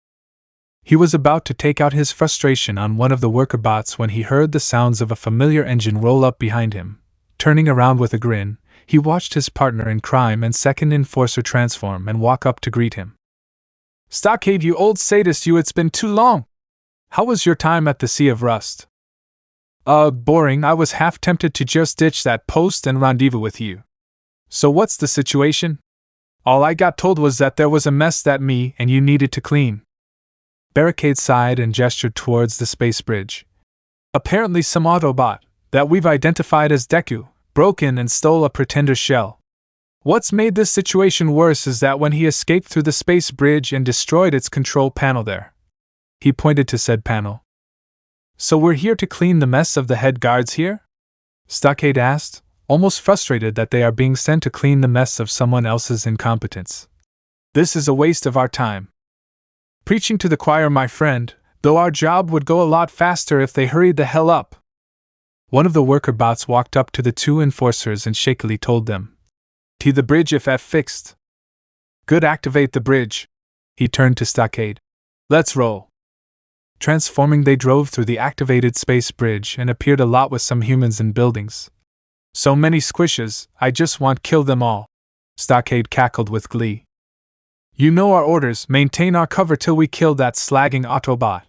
He was about to take out his frustration on one of the worker bots when he heard the sounds of a familiar engine roll up behind him. Turning around with a grin, he watched his partner in crime and second enforcer transform and walk up to greet him. "Stockade, you old sadist, you, it's been too long! How was your time at the Sea of Rust?" Boring. I was half tempted to just ditch that post and rendezvous with you." "So what's the situation?" "All I got told was that there was a mess that me and you needed to clean." Barricade sighed and gestured towards the space bridge. "Apparently some Autobot, that we've identified as Deku, broke in and stole a pretender shell. What's made this situation worse is that when he escaped through the space bridge and destroyed its control panel there." He pointed to said panel. "So we're here to clean the mess of the head guards here?" Stockade asked, almost frustrated that they are being sent to clean the mess of someone else's incompetence. "This is a waste of our time." "Preaching to the choir, my friend, though our job would go a lot faster if they hurried the hell up." One of the worker bots walked up to the two enforcers and shakily told them. "T the bridge if F fixed." "Good, activate the bridge." He turned to Stockade. "Let's roll." Transforming, they drove through the activated space bridge and appeared a lot with some humans and buildings. "So many squishes, I just want kill them all." Stockade cackled with glee. "You know our orders, maintain our cover till we kill that slagging Autobot."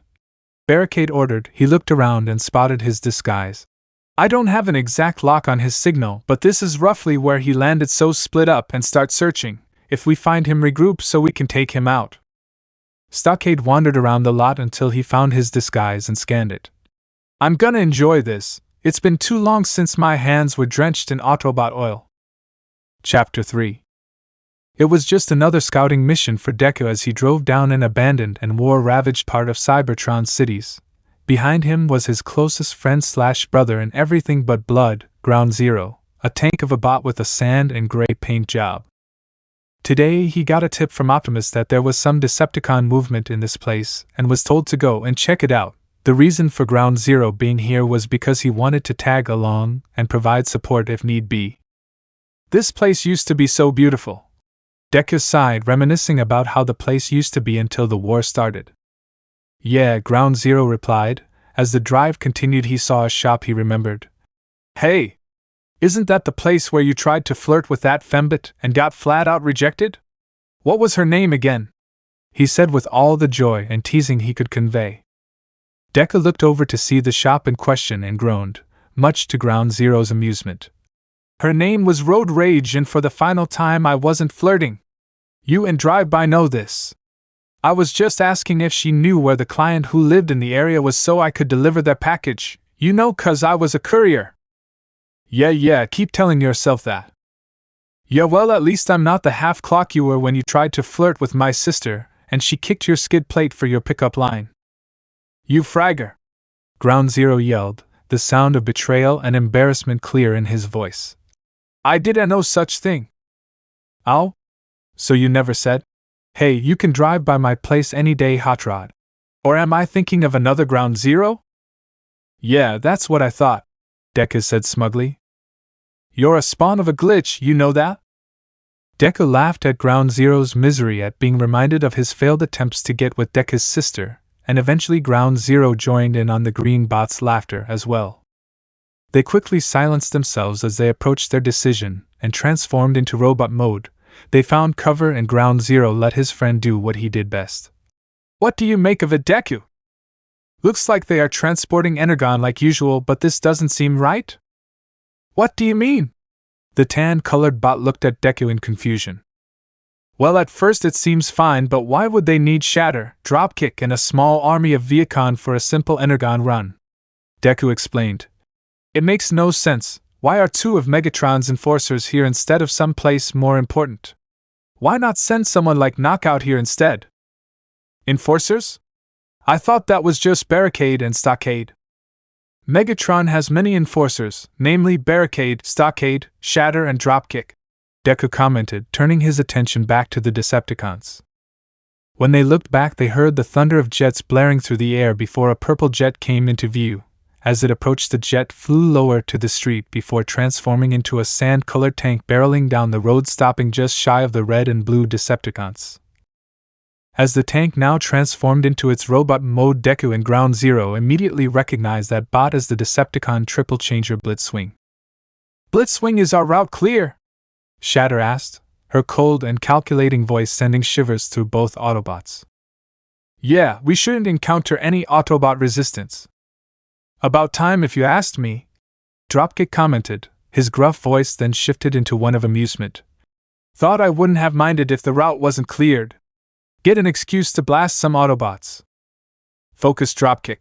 Barricade ordered. He looked around and spotted his disguise. I don't have an exact lock on his signal, but this is roughly where he landed, so split up and start searching. If we find him, regroup so we can take him out. Stockade wandered around the lot until he found his disguise and scanned it. I'm gonna enjoy this. It's been too long since my hands were drenched in Autobot oil. Chapter 3. It was just another scouting mission for Deku as he drove down an abandoned and war-ravaged part of Cybertron's cities. Behind him was his closest friend/brother in everything but blood, Ground Zero, a tank of a bot with a sand and gray paint job. Today he got a tip from Optimus that there was some Decepticon movement in this place and was told to go and check it out. The reason for Ground Zero being here was because he wanted to tag along and provide support if need be. This place used to be so beautiful. Deku sighed, reminiscing about how the place used to be until the war started. Yeah, Ground Zero replied. As the drive continued, he saw a shop he remembered. Hey! Isn't that the place where you tried to flirt with that fembot and got flat out rejected? What was her name again? He said with all the joy and teasing he could convey. Deku looked over to see the shop in question and groaned, much to Ground Zero's amusement. Her name was Road Rage, and for the final time I wasn't flirting. You and Drive-By know this. I was just asking if she knew where the client who lived in the area was so I could deliver their package, 'cause I was a courier. Yeah, keep telling yourself that. Yeah, well, at least I'm not the half-clock you were when you tried to flirt with my sister, and she kicked your skid plate for your pickup line. You fragger! Ground Zero yelled, the sound of betrayal and embarrassment clear in his voice. I did no such thing. Oh? So you never said? Hey, you can drive by my place any day, Hot Rod. Or am I thinking of another Ground Zero? Yeah, that's what I thought, Deku said smugly. You're a spawn of a glitch, you know that? Deku laughed at Ground Zero's misery at being reminded of his failed attempts to get with Deku's sister, and eventually Ground Zero joined in on the green bot's laughter as well. They quickly silenced themselves as they approached their decision and transformed into robot mode. They found cover and Ground Zero let his friend do what he did best. What do you make of it, Deku? Looks like they are transporting Energon like usual, but this doesn't seem right? What do you mean? The tan-colored bot looked at Deku in confusion. Well, at first it seems fine, but why would they need Shatter, Dropkick, and a small army of Viacon for a simple Energon run? Deku explained. It makes no sense. Why are two of Megatron's enforcers here instead of someplace more important? Why not send someone like Knockout here instead? Enforcers? I thought that was just Barricade and Stockade. Megatron has many enforcers, namely Barricade, Stockade, Shatter, and Dropkick, Deku commented, turning his attention back to the Decepticons. When they looked back, they heard the thunder of jets blaring through the air before a purple jet came into view. As it approached, the jet flew lower to the street before transforming into a sand-colored tank barreling down the road, stopping just shy of the red and blue Decepticons. As the tank now transformed into its robot mode, Deku and Ground Zero immediately recognized that bot as the Decepticon triple-changer Blitzwing. Blitzwing, is our route clear? Shatter asked, her cold and calculating voice sending shivers through both Autobots. Yeah, we shouldn't encounter any Autobot resistance. About time if you asked me, Dropkick commented, his gruff voice then shifted into one of amusement. Thought I wouldn't have minded if the route wasn't cleared. Get an excuse to blast some Autobots. Focus, Dropkick,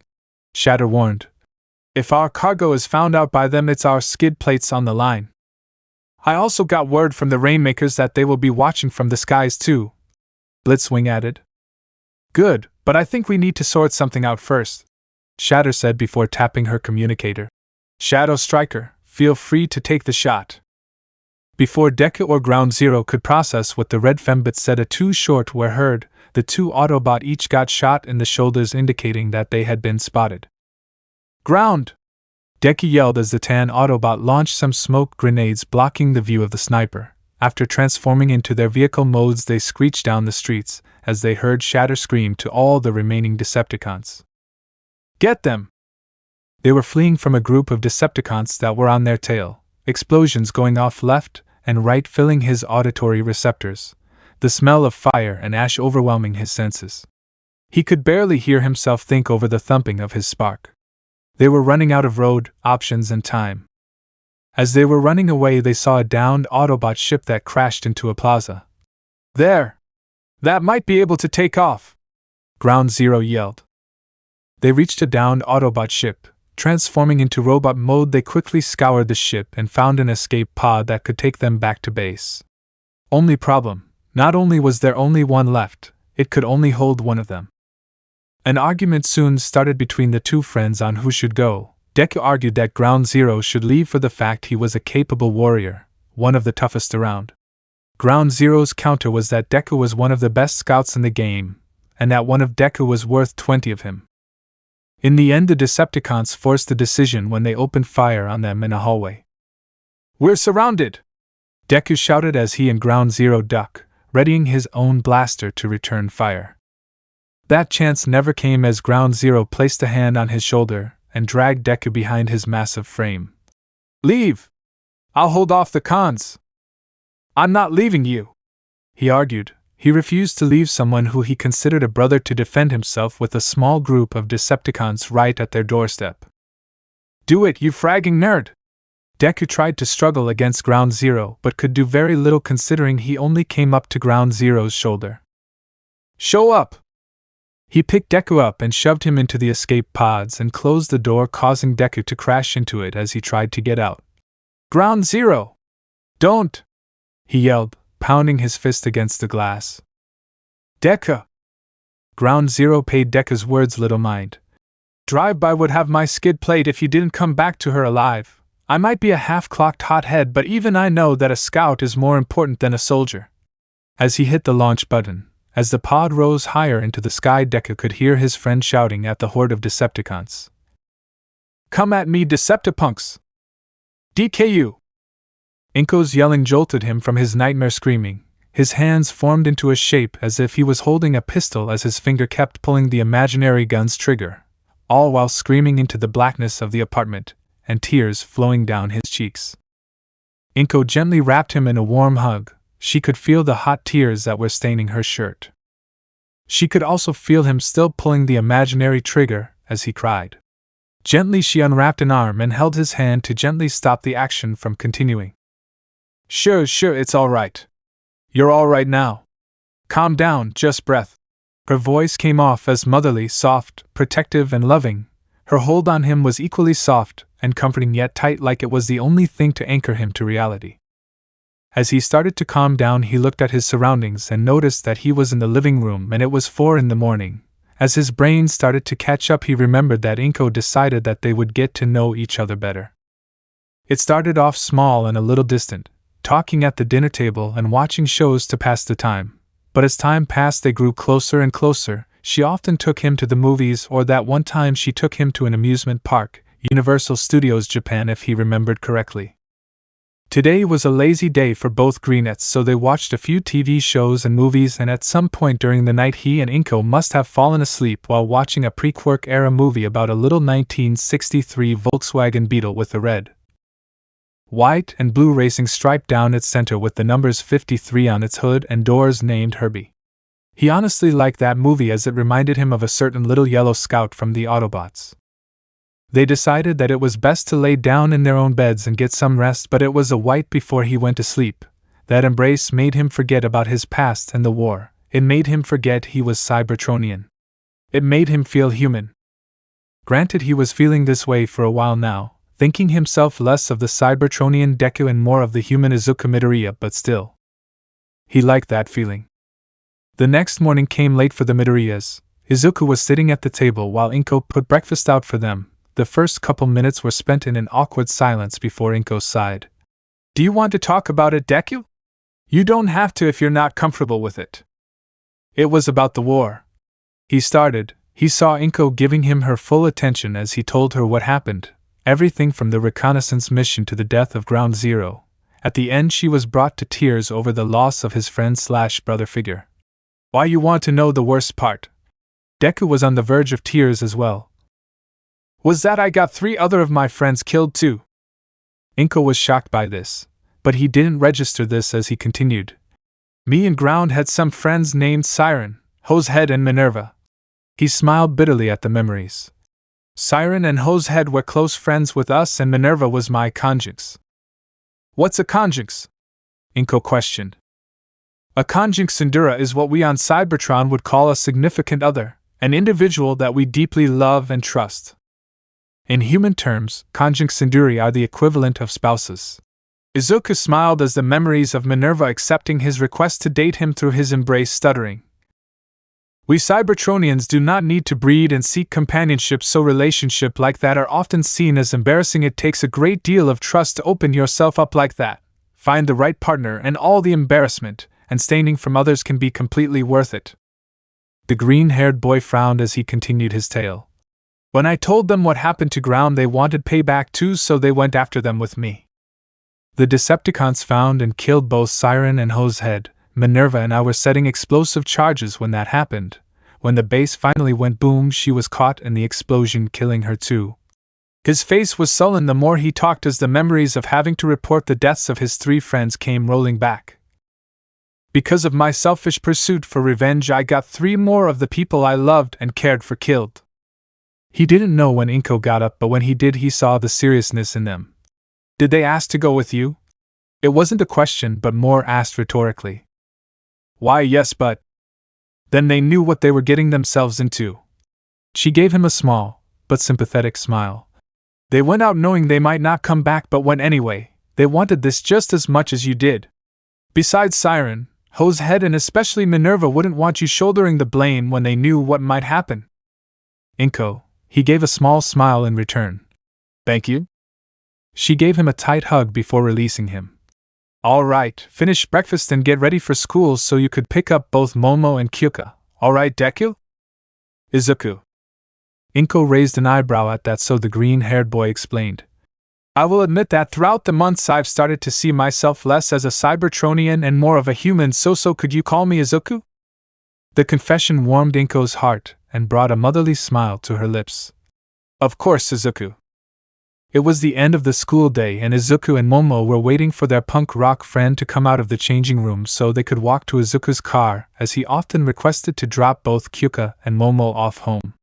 Shatter warned. If our cargo is found out by them, it's our skid plates on the line. I also got word from the Rainmakers that they will be watching from the skies too, Blitzwing added. Good, but I think we need to sort something out first, Shatter said before tapping her communicator. Shadow Striker, feel free to take the shot. Before Deku or Ground Zero could process what the red fembot said, a too short were heard. The two Autobot each got shot in the shoulders, indicating that they had been spotted. Ground! Deku yelled as the tan Autobot launched some smoke grenades blocking the view of the sniper. After transforming into their vehicle modes, they screeched down the streets as they heard Shatter scream to all the remaining Decepticons. Get them! They were fleeing from a group of Decepticons that were on their tail, explosions going off left and right filling his auditory receptors, the smell of fire and ash overwhelming his senses. He could barely hear himself think over the thumping of his spark. They were running out of road, options, and time. As they were running away, they saw a downed Autobot ship that crashed into a plaza. There! That might be able to take off! Ground Zero yelled. They reached a downed Autobot ship. Transforming into robot mode, they quickly scoured the ship and found an escape pod that could take them back to base. Only problem, not only was there only one left, it could only hold one of them. An argument soon started between the two friends on who should go. Deku argued that Ground Zero should leave for the fact he was a capable warrior, one of the toughest around. Ground Zero's counter was that Deku was one of the best scouts in the game, and that one of Deku was worth 20 of him. In the end, the Decepticons forced the decision when they opened fire on them in a hallway. "We're surrounded!" Deku shouted as he and Ground Zero ducked, readying his own blaster to return fire. That chance never came as Ground Zero placed a hand on his shoulder and dragged Deku behind his massive frame. "Leave! I'll hold off the cons." "I'm not leaving you," he argued. He refused to leave someone who he considered a brother to defend himself with a small group of Decepticons right at their doorstep. "Do it, you fragging nerd!" Deku tried to struggle against Ground Zero but could do very little considering he only came up to Ground Zero's shoulder. "Show up!" He picked Deku up and shoved him into the escape pods and closed the door, causing Deku to crash into it as he tried to get out. "Ground Zero! Don't!" he yelled, pounding his fist against the glass. "Deku!" Ground Zero paid Deku's words little mind. "Drive-by would have my skid plate if you didn't come back to her alive. I might be a half-clocked hothead, but even I know that a scout is more important than a soldier." As he hit the launch button, as the pod rose higher into the sky, Deku could hear his friend shouting at the horde of Decepticons. "Come at me, Deceptipunks! DKU!" Inko's yelling jolted him from his nightmare screaming. His hands formed into a shape as if he was holding a pistol as his finger kept pulling the imaginary gun's trigger, all while screaming into the blackness of the apartment, and tears flowing down his cheeks. Inko gently wrapped him in a warm hug. She could feel the hot tears that were staining her shirt. She could also feel him still pulling the imaginary trigger as he cried. Gently she unwrapped an arm and held his hand to gently stop the action from continuing. Sure, it's all right. You're all right now. Calm down, just breath." Her voice came off as motherly, soft, protective, and loving. Her hold on him was equally soft and comforting, yet tight, like it was the only thing to anchor him to reality. As he started to calm down, he looked at his surroundings and noticed that he was in the living room and it was 4 a.m. As his brain started to catch up, he remembered that Inko decided that they would get to know each other better. It started off small and a little distant, talking at the dinner table and watching shows to pass the time. But as time passed, they grew closer and closer. She often took him to the movies, or that one time she took him to an amusement park, Universal Studios Japan if he remembered correctly. Today was a lazy day for both greenettes, so they watched a few TV shows and movies, and at some point during the night he and Inko must have fallen asleep while watching a pre-Quirk era movie about a little 1963 Volkswagen Beetle with a red, white, and blue racing stripe down its center with the numbers 53 on its hood and doors named Herbie. He honestly liked that movie as it reminded him of a certain little yellow scout from the Autobots. They decided that it was best to lay down in their own beds and get some rest, but it was a white before he went to sleep. That embrace made him forget about his past and the war. It made him forget he was Cybertronian. It made him feel human. Granted, he was feeling this way for a while now, thinking himself less of the Cybertronian Deku and more of the human Izuku Midoriya, but still, he liked that feeling. The next morning came late for the Midoriyas. Izuku was sitting at the table while Inko put breakfast out for them. The first couple minutes were spent in an awkward silence before Inko sighed. "Do you want to talk about it, Deku? You don't have to if you're not comfortable with it." "It was about the war." He started. He saw Inko giving him her full attention as he told her what happened, everything from the reconnaissance mission to the death of Ground Zero. At the end she was brought to tears over the loss of his friend/brother figure. "Why, you want to know the worst part?" Deku was on the verge of tears as well. "Was that I got 3 other of my friends killed too." Inko was shocked by this, but he didn't register this as he continued. "Me and Ground had some friends named Siren, Hosehead, and Minerva." He smiled bitterly at the memories. Siren and Hosehead were close friends with us and Minerva was my conjunx. What's a conjunx? Inko questioned. A conjunx Sindura is what we on Cybertron would call a significant other, an individual that we deeply love and trust. In human terms, conjunx Sinduri are the equivalent of spouses. Izuku smiled as the memories of Minerva accepting his request to date him through his embrace stuttering. We Cybertronians do not need to breed and seek companionship, so relationships like that are often seen as embarrassing. It takes a great deal of trust to open yourself up like that, find the right partner, and all the embarrassment and staining from others can be completely worth it. The green-haired boy frowned as he continued his tale. When I told them what happened to Ground, they wanted payback too, so they went after them with me. The Decepticons found and killed both Siren and Hosehead. Minerva and I were setting explosive charges when that happened. When the base finally went boom, she was caught in the explosion, killing her too. His face was sullen the more he talked as the memories of having to report the deaths of his 3 friends came rolling back. Because of my selfish pursuit for revenge, I got 3 more of the people I loved and cared for killed. He didn't know when Inko got up, but when he did, he saw the seriousness in them. Did they ask to go with you? It wasn't a question, but more asked rhetorically. Why, yes, but... Then they knew what they were getting themselves into. She gave him a small, but sympathetic smile. They went out knowing they might not come back, but went anyway. They wanted this just as much as you did. Besides, Siren, Hosehead, and especially Minerva wouldn't want you shouldering the blame when they knew what might happen. Inko, he gave a small smile in return. Thank you. She gave him a tight hug before releasing him. All right, finish breakfast and get ready for school so you could pick up both Momo and Kyuka. All right, Deku? Izuku. Inko raised an eyebrow at that, so the green-haired boy explained. I will admit that throughout the months I've started to see myself less as a Cybertronian and more of a human, so could you call me Izuku? The confession warmed Inko's heart and brought a motherly smile to her lips. Of course, Izuku. It was the end of the school day and Izuku and Momo were waiting for their punk rock friend to come out of the changing room so they could walk to Izuku's car, as he often requested to drop both Kyuka and Momo off home.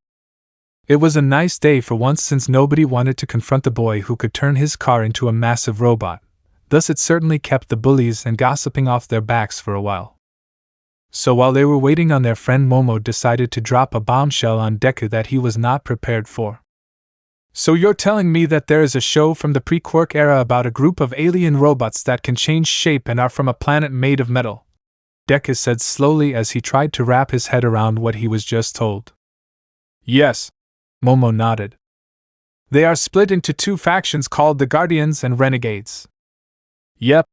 It was a nice day for once, since nobody wanted to confront the boy who could turn his car into a massive robot. Thus it certainly kept the bullies and gossiping off their backs for a while. So while they were waiting on their friend, Momo decided to drop a bombshell on Deku that he was not prepared for. So you're telling me that there is a show from the pre-Quirk era about a group of alien robots that can change shape and are from a planet made of metal? Deku said slowly as he tried to wrap his head around what he was just told. Yes. Momo nodded. They are split into 2 factions called the Guardians and Renegades. Yep,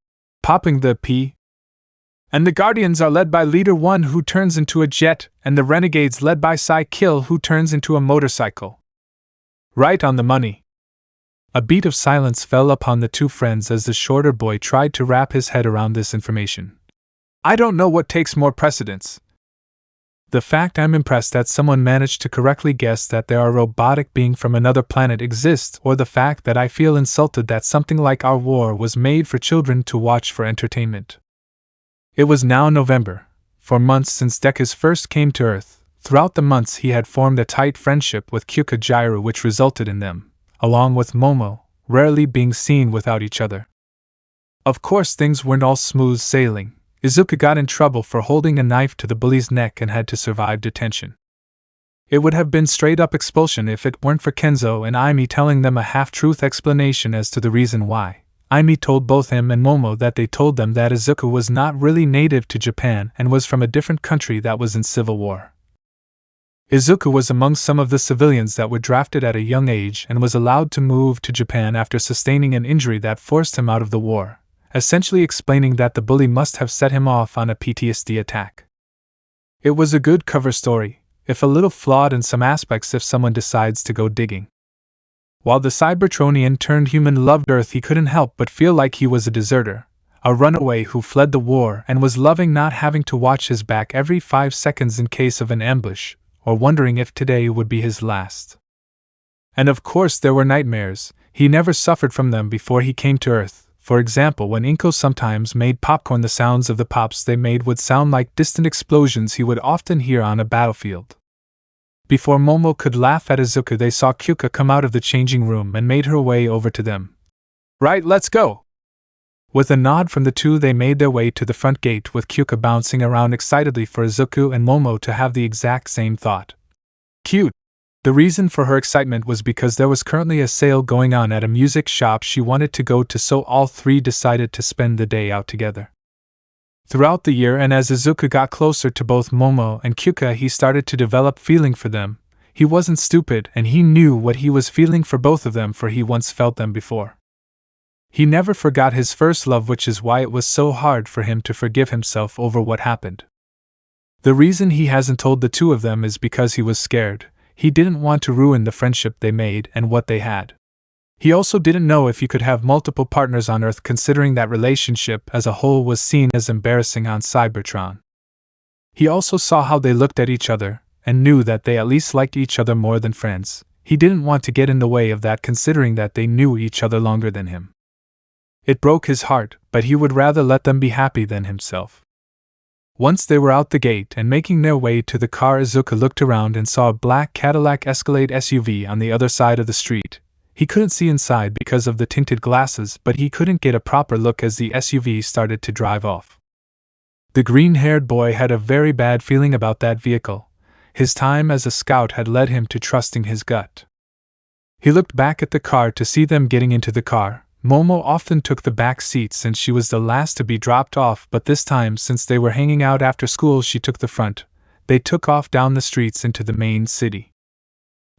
popping the P. And the Guardians are led by Leader 1, who turns into a jet, and the Renegades led by Psy-Kill, who turns into a motorcycle. Right on the money. A beat of silence fell upon the 2 friends as the shorter boy tried to wrap his head around this information. I don't know what takes more precedence. The fact I'm impressed that someone managed to correctly guess that there are robotic beings from another planet exist, or the fact that I feel insulted that something like our war was made for children to watch for entertainment. It was now November, for months since Deku first came to Earth. Throughout the months he had formed a tight friendship with Kyuka Jiru, which resulted in them, along with Momo, rarely being seen without each other. Of course things weren't all smooth sailing. Izuku got in trouble for holding a knife to the bully's neck and had to survive detention. It would have been straight-up expulsion if it weren't for Kenzo and Aimi telling them a half-truth explanation as to the reason why. Aimi told both him and Momo that they told them that Izuku was not really native to Japan and was from a different country that was in civil war. Izuku was among some of the civilians that were drafted at a young age and was allowed to move to Japan after sustaining an injury that forced him out of the war, essentially explaining that the bully must have set him off on a PTSD attack. It was a good cover story, if a little flawed in some aspects if someone decides to go digging. While the Cybertronian turned human loved Earth, he couldn't help but feel like he was a deserter, a runaway who fled the war and was loving not having to watch his back every 5 seconds in case of an ambush, or wondering if today would be his last. And of course there were nightmares. He never suffered from them before he came to Earth. For example, when Inko sometimes made popcorn, the sounds of the pops they made would sound like distant explosions he would often hear on a battlefield. Before Momo could laugh at Izuku, they saw Kyuka come out of the changing room and made her way over to them. Right, let's go! With a nod from the two, they made their way to the front gate, with Kyuka bouncing around excitedly for Izuku and Momo to have the exact same thought. Cute! The reason for her excitement was because there was currently a sale going on at a music shop she wanted to go to, so all three decided to spend the day out together. Throughout the year, and as Izuku got closer to both Momo and Kyuka, he started to develop feeling for them. He wasn't stupid, and he knew what he was feeling for both of them, for he once felt them before. He never forgot his first love, which is why it was so hard for him to forgive himself over what happened. The reason he hasn't told the two of them is because he was scared. He didn't want to ruin the friendship they made and what they had. He also didn't know if he could have multiple partners on Earth, considering that relationship as a whole was seen as embarrassing on Cybertron. He also saw how they looked at each other, and knew that they at least liked each other more than friends. He didn't want to get in the way of that, considering that they knew each other longer than him. It broke his heart, but he would rather let them be happy than himself. Once they were out the gate and making their way to the car, Izuku looked around and saw a black Cadillac Escalade SUV on the other side of the street. He couldn't see inside because of the tinted glasses, but he couldn't get a proper look as the SUV started to drive off. The green-haired boy had a very bad feeling about that vehicle. His time as a scout had led him to trusting his gut. He looked back at the car to see them getting into the car. Momo often took the back seat since she was the last to be dropped off, but this time, since they were hanging out after school, she took the front. They took off down the streets into the main city.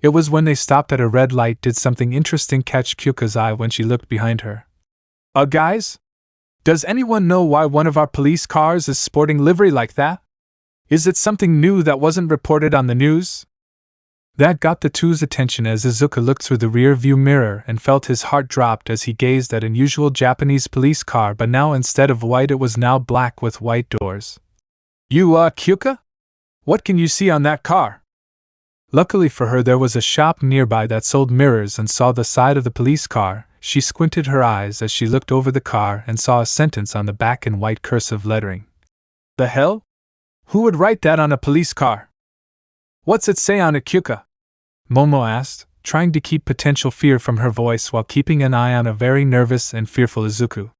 It was when they stopped at a red light did something interesting catch Kyuka's eye when she looked behind her. Guys? Does anyone know why one of our police cars is sporting livery like that? Is it something new that wasn't reported on the news? That got the two's attention as Izuku looked through the rear view mirror and felt his heart dropped as he gazed at an unusual Japanese police car, but now instead of white it was now black with white doors. Kyuka? What can you see on that car? Luckily for her, there was a shop nearby that sold mirrors and saw the side of the police car. She squinted her eyes as she looked over the car and saw a sentence on the back in white cursive lettering. The hell? Who would write that on a police car? What's it say on it, Kyuka? Momo asked, trying to keep potential fear from her voice while keeping an eye on a very nervous and fearful Izuku.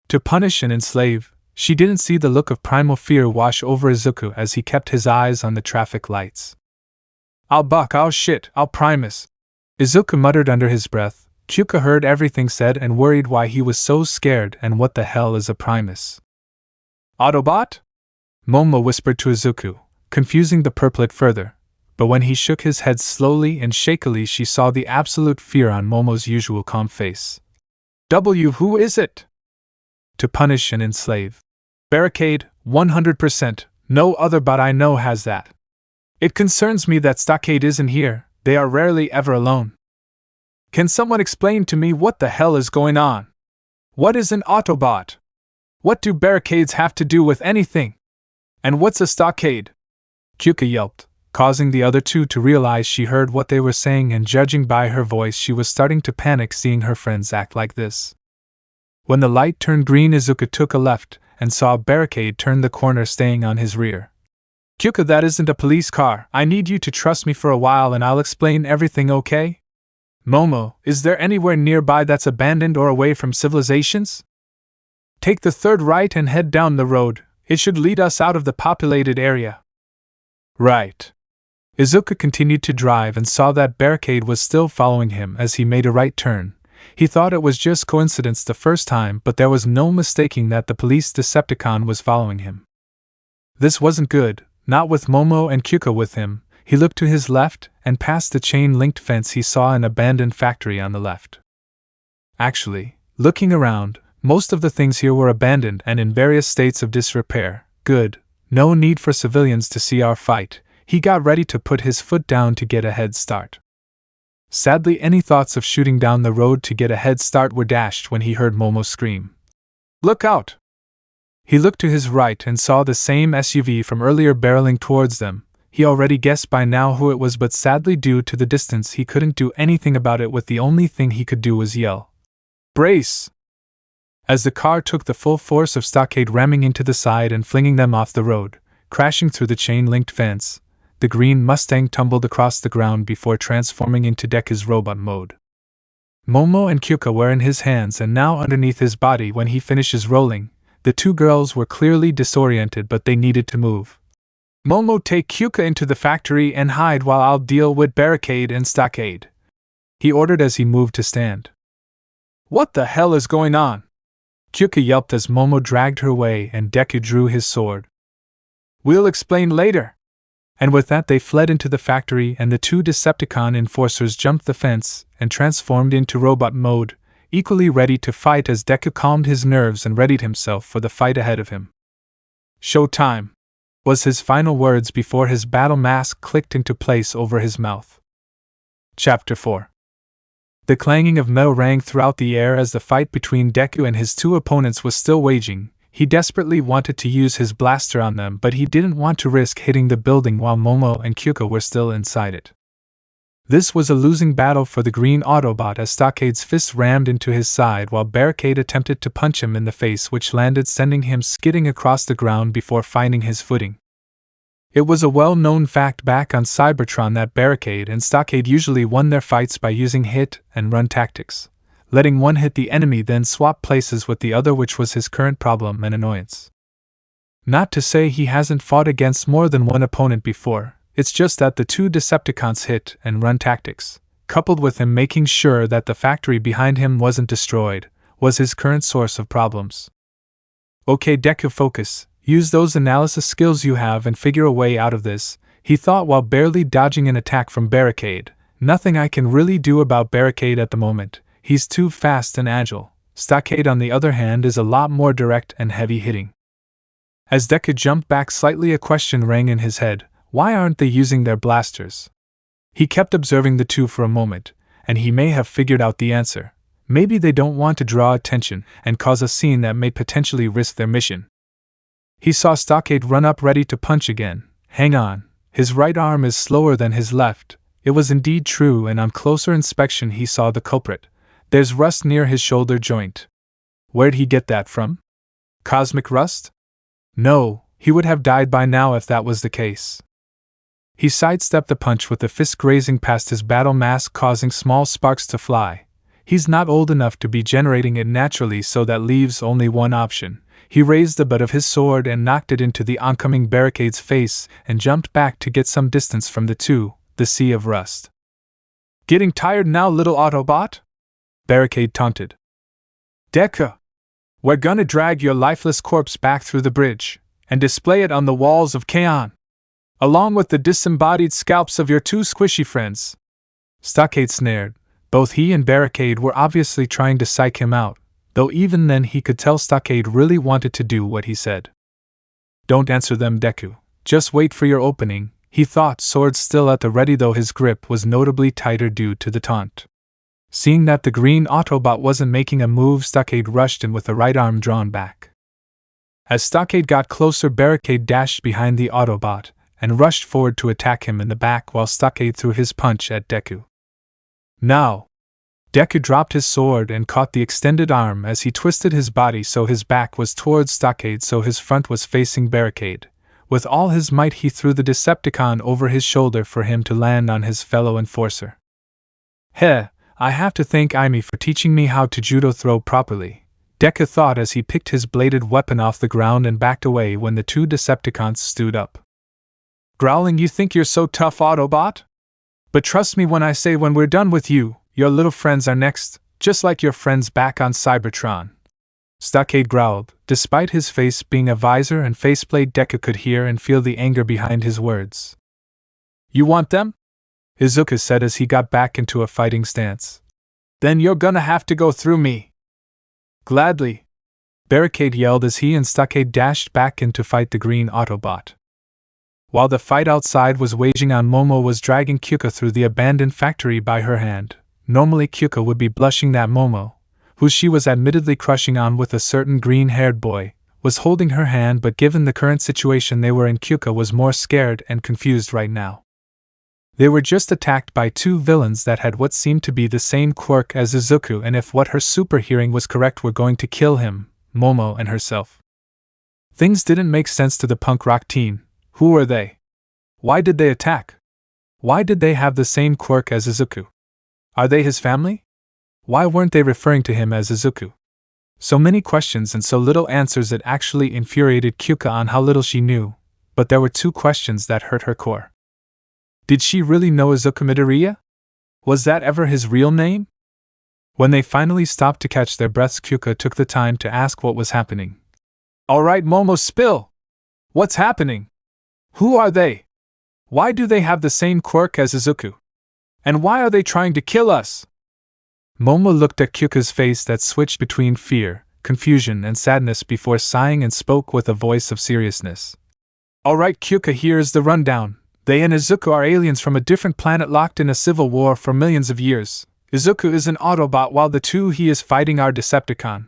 To punish and enslave. She didn't see the look of primal fear wash over Izuku as he kept his eyes on the traffic lights. I'll shit, I'll Primus. Izuku muttered under his breath. Kyuka heard everything said and worried why he was so scared, and what the hell is a Primus? Autobot? Momo whispered to Izuku, confusing the purplet further, but when he shook his head slowly and shakily she saw the absolute fear on Momo's usual calm face. Who is it? To punish and enslave. Barricade, 100%, no other bot I know has that. It concerns me that Stockade isn't here, they are rarely ever alone. Can someone explain to me what the hell is going on? What is an Autobot? What do barricades have to do with anything? And what's a stockade? Kyuka yelped, causing the other two to realize she heard what they were saying, and judging by her voice she was starting to panic seeing her friends act like this. When the light turned green, Izuku took a left and saw a barricade turn the corner, staying on his rear. Kyuka, that isn't a police car. I need you to trust me for a while and I'll explain everything, okay? Momo, is there anywhere nearby that's abandoned or away from civilizations? Take the third right and head down the road. It should lead us out of the populated area. Right. Izuku continued to drive and saw that barricade was still following him as he made a right turn. He thought it was just coincidence the first time, but there was no mistaking that the police Decepticon was following him. This wasn't good, not with Momo and Kyuka with him. He looked to his left, and past the chain-linked fence he saw an abandoned factory on the left. Actually, looking around, most of the things here were abandoned and in various states of disrepair. Good, no need for civilians to see our fight. He got ready to put his foot down to get a head start. Sadly, any thoughts of shooting down the road to get a head start were dashed when he heard Momo scream. Look out! He looked to his right and saw the same SUV from earlier barreling towards them. He already guessed by now who it was, but sadly due to the distance he couldn't do anything about it. With the only thing he could do was yell, "Brace!" As the car took the full force of Stockade, ramming into the side and flinging them off the road, crashing through the chain-linked fence. the green Mustang tumbled across the ground before transforming into Deku's robot mode. Momo and Kyuka were in his hands and now underneath his body when he finishes rolling. The two girls were clearly disoriented, but they needed to move. Momo, take Kyuka into the factory and hide while I'll deal with Barricade and Stockade, he ordered as he moved to stand. What the hell is going on? Kyuka yelped as Momo dragged her away and Deku drew his sword. We'll explain later. And with that they fled into the factory, and the two Decepticon enforcers jumped the fence and transformed into robot mode, equally ready to fight as Deku calmed his nerves and readied himself for the fight ahead of him. Showtime, was his final words before his battle mask clicked into place over his mouth. Chapter 4. The clanging of metal rang throughout the air as the fight between Deku and his two opponents was still waging. He desperately wanted to use his blaster on them, but he didn't want to risk hitting the building while Momo and Kyuka were still inside it. This was a losing battle for the green Autobot as Stockade's fist rammed into his side while Barricade attempted to punch him in the face, which landed, sending him skidding across the ground before finding his footing. It was a well-known fact back on Cybertron that Barricade and Stockade usually won their fights by using hit-and-run tactics, letting one hit the enemy then swap places with the other, which was his current problem and annoyance. Not to say he hasn't fought against more than one opponent before, it's just that the two Decepticons' hit-and-run tactics, coupled with him making sure that the factory behind him wasn't destroyed, was his current source of problems. Okay, Deku, focus. Use those analysis skills you have and figure a way out of this, he thought while barely dodging an attack from Barricade. Nothing I can really do about Barricade at the moment. He's too fast and agile. Stockade, on the other hand, is a lot more direct and heavy-hitting. As Deku jumped back slightly, a question rang in his head. Why aren't they using their blasters? He kept observing the two for a moment, and he may have figured out the answer. Maybe they don't want to draw attention and cause a scene that may potentially risk their mission. He saw Stockade run up ready to punch again. Hang on, his right arm is slower than his left. It was indeed true, and on closer inspection he saw the culprit. There's rust near his shoulder joint. Where'd he get that from? Cosmic rust? No, he would have died by now if that was the case. He sidestepped the punch with the fist grazing past his battle mask, causing small sparks to fly. He's not old enough to be generating it naturally, so that leaves only one option. He raised the butt of his sword and knocked it into the oncoming Barricade's face and jumped back to get some distance from the two, the sea of rust. Getting tired now, little Autobot? Barricade taunted. Deku, we're gonna drag your lifeless corpse back through the bridge and display it on the walls of Kaon, along with the disembodied scalps of your two squishy friends. Stockade snared. Both he and Barricade were obviously trying to psych him out, though even then he could tell Stockade really wanted to do what he said. Don't answer them, Deku. Just wait for your opening, he thought, sword still at the ready, though his grip was notably tighter due to the taunt. Seeing that the green Autobot wasn't making a move, Stockade rushed in with the right arm drawn back. As Stockade got closer, Barricade dashed behind the Autobot and rushed forward to attack him in the back while Stockade threw his punch at Deku. Now! Deku dropped his sword and caught the extended arm as he twisted his body so his back was towards Stockade, so his front was facing Barricade. With all his might he threw the Decepticon over his shoulder for him to land on his fellow enforcer. Heh, I have to thank Aimi for teaching me how to judo throw properly, Deku thought as he picked his bladed weapon off the ground and backed away when the two Decepticons stood up. Growling, you think you're so tough, Autobot? But trust me when I say when we're done with you, your little friends are next, just like your friends back on Cybertron. Stockade growled. Despite his face being a visor and faceplate, Deku could hear and feel the anger behind his words. You want them? Izuku said as he got back into a fighting stance. Then you're gonna have to go through me. Gladly, Barricade yelled as he and Stockade dashed back in to fight the green Autobot. While the fight outside was waging on, Momo was dragging Kyuka through the abandoned factory by her hand. Normally Kyuka would be blushing that Momo, who she was admittedly crushing on with a certain green-haired boy, was holding her hand, but given the current situation they were in, Kyuka was more scared and confused right now. They were just attacked by two villains that had what seemed to be the same quirk as Izuku, and if what her super hearing was correct, were going to kill him, Momo and herself. Things didn't make sense to the punk rock teen. Who were they? Why did they attack? Why did they have the same quirk as Izuku? Are they his family? Why weren't they referring to him as Izuku? So many questions and so little answers it actually infuriated Kyuka on how little she knew, but there were two questions that hurt her core. Did she really know Izuku Midoriya? Was that ever his real name? When they finally stopped to catch their breaths, Kyuka took the time to ask what was happening. Alright, Momo, spill! What's happening? Who are they? Why do they have the same quirk as Izuku? And why are they trying to kill us? Momo looked at Kyuka's face that switched between fear, confusion, and sadness before sighing and spoke with a voice of seriousness. Alright, Kyuka, here's the rundown. They and Izuku are aliens from a different planet locked in a civil war for millions of years. Izuku is an Autobot while the two he is fighting are Decepticon.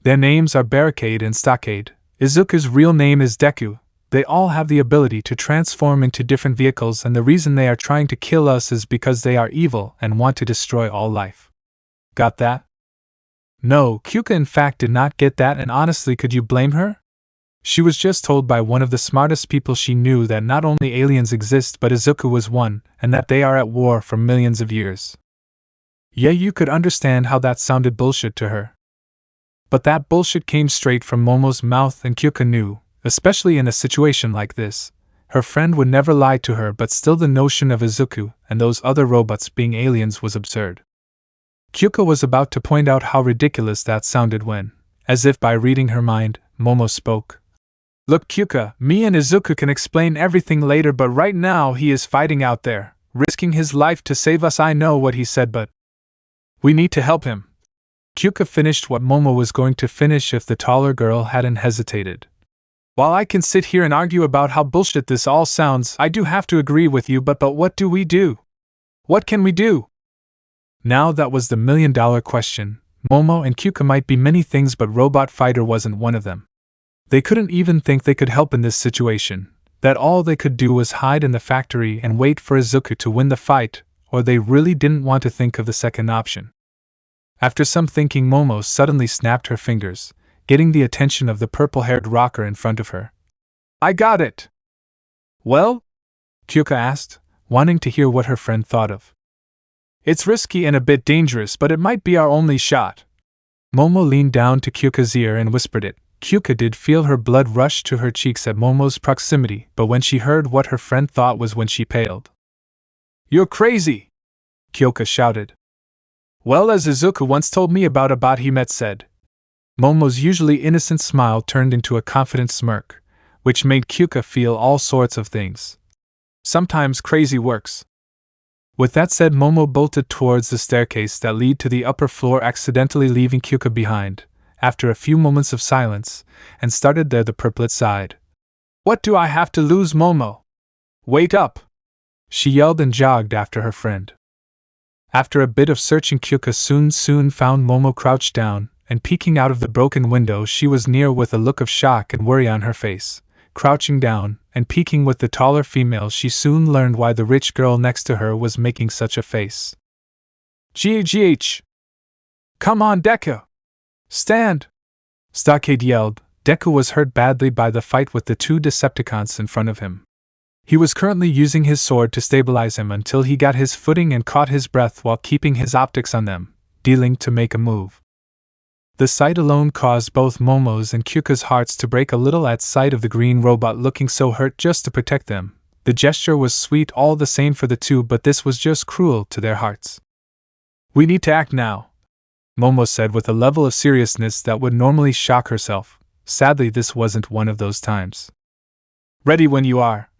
Their names are Barricade and Stockade. Izuku's real name is Deku. They all have the ability to transform into different vehicles, and the reason they are trying to kill us is because they are evil and want to destroy all life. Got that? No, Kyuka in fact did not get that, and honestly, could you blame her? She was just told by one of the smartest people she knew that not only aliens exist but Izuku was one, and that they are at war for millions of years. Yeah, you could understand how that sounded bullshit to her. But that bullshit came straight from Momo's mouth, and Kyuka knew, especially in a situation like this, her friend would never lie to her, but still the notion of Izuku and those other robots being aliens was absurd. Kyuka was about to point out how ridiculous that sounded when, as if by reading her mind, Momo spoke. Look, Kyuka, me and Izuku can explain everything later, but right now he is fighting out there, risking his life to save us. I know what he said, but we need to help him. Kyuka finished what Momo was going to finish if the taller girl hadn't hesitated. While I can sit here and argue about how bullshit this all sounds, I do have to agree with you, but what do we do? What can we do? Now that was the million-dollar question. Momo and Kyuka might be many things, but Robot Fighter wasn't one of them. They couldn't even think they could help in this situation, that all they could do was hide in the factory and wait for Izuku to win the fight, or they really didn't want to think of the second option. After some thinking, Momo suddenly snapped her fingers, getting the attention of the purple-haired rocker in front of her. I got it! Well? Kyuka asked, wanting to hear what her friend thought of. It's risky and a bit dangerous, but it might be our only shot. Momo leaned down to Kyuka's ear and whispered it. Kyuka did feel her blood rush to her cheeks at Momo's proximity, but when she heard what her friend thought was when she paled. You're crazy! Kyuka shouted. Well, as Izuku once told me about a bot he met said. Momo's usually innocent smile turned into a confident smirk, which made Kyuka feel all sorts of things. Sometimes crazy works. With that said, Momo bolted towards the staircase that led to the upper floor, accidentally leaving Kyuka behind, after a few moments of silence, and started there the purplet sighed. What do I have to lose, Momo? Wait up! She yelled and jogged after her friend. After a bit of searching, Kyuka soon found Momo crouched down, and peeking out of the broken window she was near with a look of shock and worry on her face. Crouching down, and peeking with the taller female, she soon learned why the rich girl next to her was making such a face. GH! Come on, Deku! Stand! Stockade yelled. Deku was hurt badly by the fight with the two Decepticons in front of him. He was currently using his sword to stabilize him until he got his footing and caught his breath while keeping his optics on them, dealing to make a move. The sight alone caused both Momo's and Kyuka's hearts to break a little at sight of the green robot looking so hurt just to protect them. The gesture was sweet all the same for the two, but this was just cruel to their hearts. We need to act now, Momo said with a level of seriousness that would normally shock herself. Sadly, this wasn't one of those times. Ready when you are,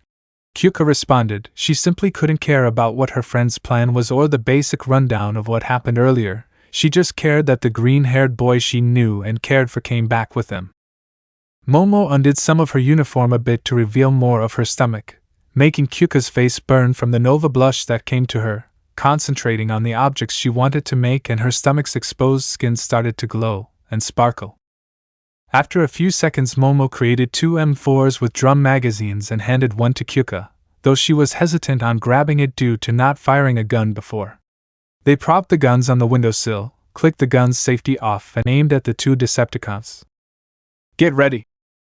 Kyuka responded. She simply couldn't care about what her friend's plan was or the basic rundown of what happened earlier. She just cared that the green-haired boy she knew and cared for came back with them. Momo undid some of her uniform a bit to reveal more of her stomach, making Kyuka's face burn from the Nova blush that came to her. Concentrating on the objects she wanted to make, and her stomach's exposed skin started to glow and sparkle. After a few seconds, Momo created two M4s with drum magazines and handed one to Kyuka, though she was hesitant on grabbing it due to not firing a gun before. They propped the guns on the windowsill, clicked the gun's safety off, and aimed at the two Decepticons. Get ready,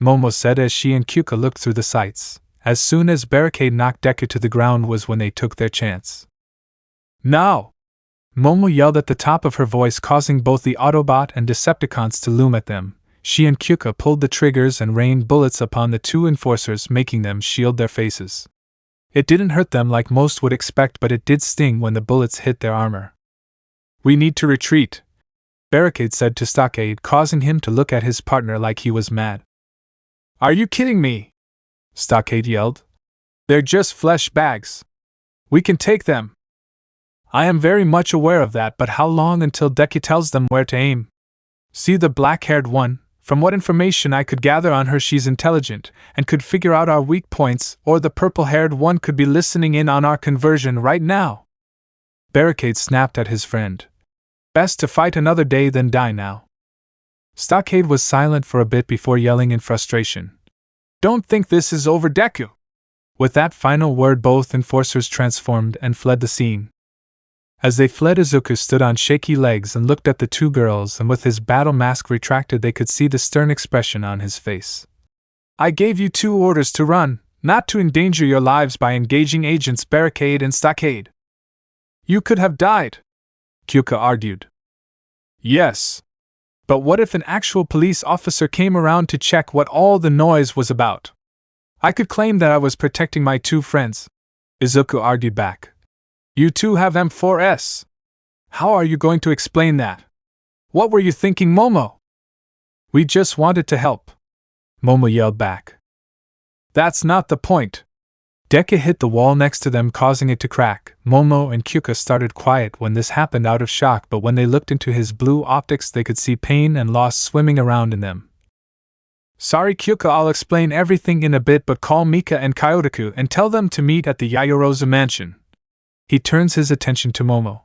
Momo said as she and Kyuka looked through the sights. As soon as Barricade knocked Deku to the ground was when they took their chance. Now! Momo yelled at the top of her voice, causing both the Autobot and Decepticons to loom at them. She and Kyuka pulled the triggers and rained bullets upon the two enforcers, making them shield their faces. It didn't hurt them like most would expect, but it did sting when the bullets hit their armor. We need to retreat, Barricade said to Stockade, causing him to look at his partner like he was mad. Are you kidding me? Stockade yelled. They're just flesh bags. We can take them. I am very much aware of that, but how long until Deku tells them where to aim? See the black-haired one? From what information I could gather on her, she's intelligent and could figure out our weak points, or the purple-haired one could be listening in on our conversion right now. Barricade snapped at his friend. Best to fight another day than die now. Stockade was silent for a bit before yelling in frustration. Don't think this is over, Deku! With that final word, both enforcers transformed and fled the scene. As they fled, Izuku stood on shaky legs and looked at the two girls, and with his battle mask retracted they could see the stern expression on his face. I gave you 2 orders to run, not to endanger your lives by engaging agents Barricade and Stockade. You could have died, Kyuka argued. Yes. But what if an actual police officer came around to check what all the noise was about? I could claim that I was protecting my 2 friends, Izuku argued back. You 2 have M4S. How are you going to explain that? What were you thinking, Momo? We just wanted to help, Momo yelled back. That's not the point. Deku hit the wall next to them, causing it to crack. Momo and Kyuka started quiet when this happened out of shock, but when they looked into his blue optics they could see pain and loss swimming around in them. Sorry, Kyuka, I'll explain everything in a bit, but call Mika and Kyotoku and tell them to meet at the Yayorozu mansion. He turns his attention to Momo.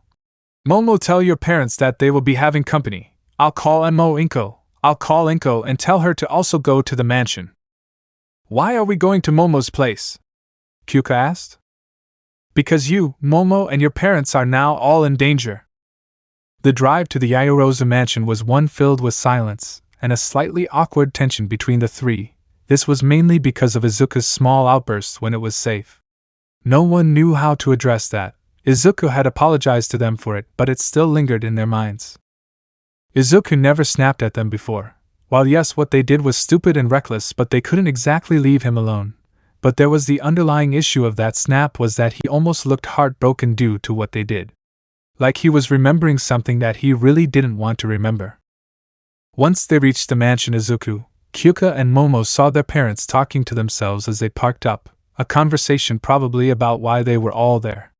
Momo, tell your parents that they will be having company. I'll call Inko and tell her to also go to the mansion. Why are we going to Momo's place? Kyuka asked. Because you, Momo, and your parents are now all in danger. The drive to the Yayorozu mansion was one filled with silence and a slightly awkward tension between the 3. This was mainly because of Izuku's small outbursts when it was safe. No one knew how to address that. Izuku had apologized to them for it, but it still lingered in their minds. Izuku never snapped at them before. While yes, what they did was stupid and reckless, but they couldn't exactly leave him alone. But there was the underlying issue of that snap was that he almost looked heartbroken due to what they did. Like he was remembering something that he really didn't want to remember. Once they reached the mansion, Izuku, Kyuka and Momo saw their parents talking to themselves as they parked up. A conversation probably about why they were all there.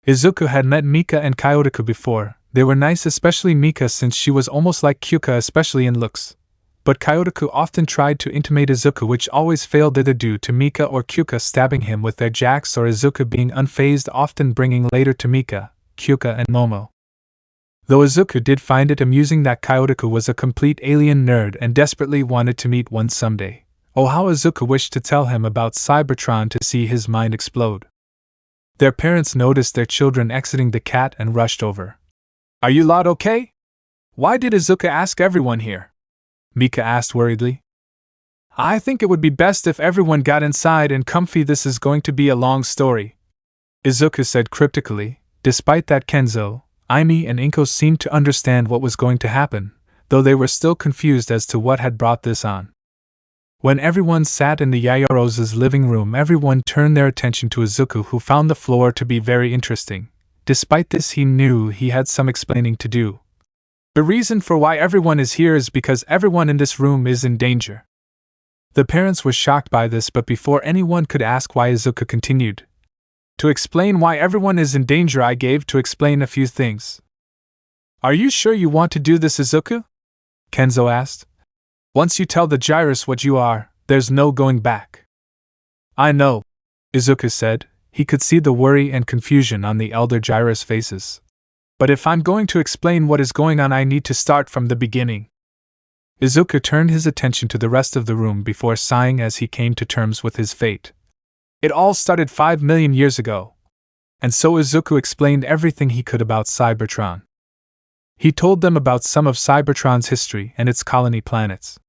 Izuku had met Mika and Kyotoku before. They were nice, especially Mika, since she was almost like Kyuka, especially in looks. But Kyotoku often tried to intimidate Izuku, which always failed, either due to Mika or Kyuka stabbing him with their jacks, or Izuku being unfazed, often bringing later to Mika, Kyuka and Momo. Though Izuku did find it amusing that Kyotoku was a complete alien nerd and desperately wanted to meet one someday. Oh, how Izuku wished to tell him about Cybertron to see his mind explode. Their parents noticed their children exiting the cat and rushed over. Are you lot okay? Why did Izuku ask everyone here? Mika asked worriedly. I think it would be best if everyone got inside and comfy. This is going to be a long story, Izuku said cryptically. Despite that, Kenzo, Aimi and Inko seemed to understand what was going to happen, though they were still confused as to what had brought this on. When everyone sat in the Yayorozu's living room, everyone turned their attention to Izuku, who found the floor to be very interesting. Despite this, he knew he had some explaining to do. The reason for why everyone is here is because everyone in this room is in danger. The parents were shocked by this, but before anyone could ask why, Izuku continued. To explain why everyone is in danger, I gave to explain a few things. Are you sure you want to do this, Izuku? Kenzo asked. Once you tell the Gyrus what you are, there's no going back. I know, Izuku said. He could see the worry and confusion on the elder Gyrus faces. But if I'm going to explain what is going on, I need to start from the beginning. Izuku turned his attention to the rest of the room before sighing as he came to terms with his fate. It all started 5 million years ago. And so Izuku explained everything he could about Cybertron. He told them about some of Cybertron's history and its colony planets.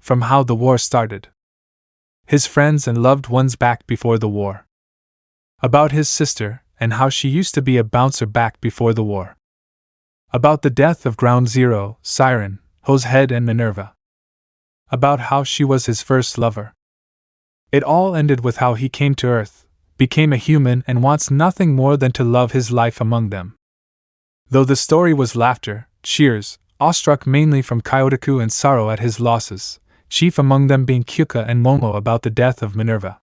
From how the war started. his friends and loved ones back before the war. About his sister, and how she used to be a bouncer back before the war. About the death of Ground Zero, Siren, Hosehead and Minerva. About how she was his first lover. It all ended with how he came to Earth, became a human and wants nothing more than to love his life among them. Though the story was laughter, cheers, awestruck mainly from Kyotoku and sorrow at his losses, chief among them being Kyuka and Momo about the death of Minerva.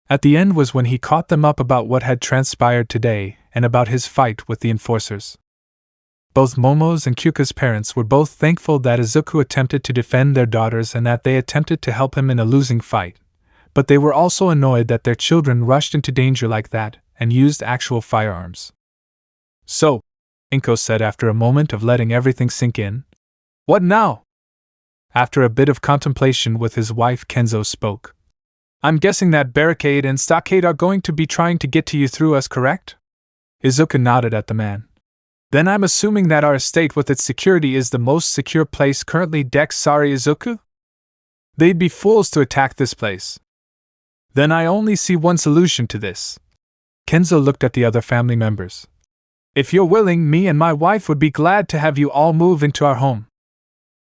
At the end was when he caught them up about what had transpired today and about his fight with the enforcers. Both Momo's and Kyuka's parents were both thankful that Izuku attempted to defend their daughters and that they attempted to help him in a losing fight, but they were also annoyed that their children rushed into danger like that and used actual firearms. So, Inko said after a moment of letting everything sink in. What now? After a bit of contemplation with his wife, Kenzo spoke. I'm guessing that barricade and stockade are going to be trying to get to you through us, correct? Izuku nodded at the man. Then I'm assuming that our estate with its security is the most secure place currently. Sorry, Izuku? They'd be fools to attack this place. Then I only see one solution to this. Kenzo looked at the other family members. If you're willing, me and my wife would be glad to have you all move into our home.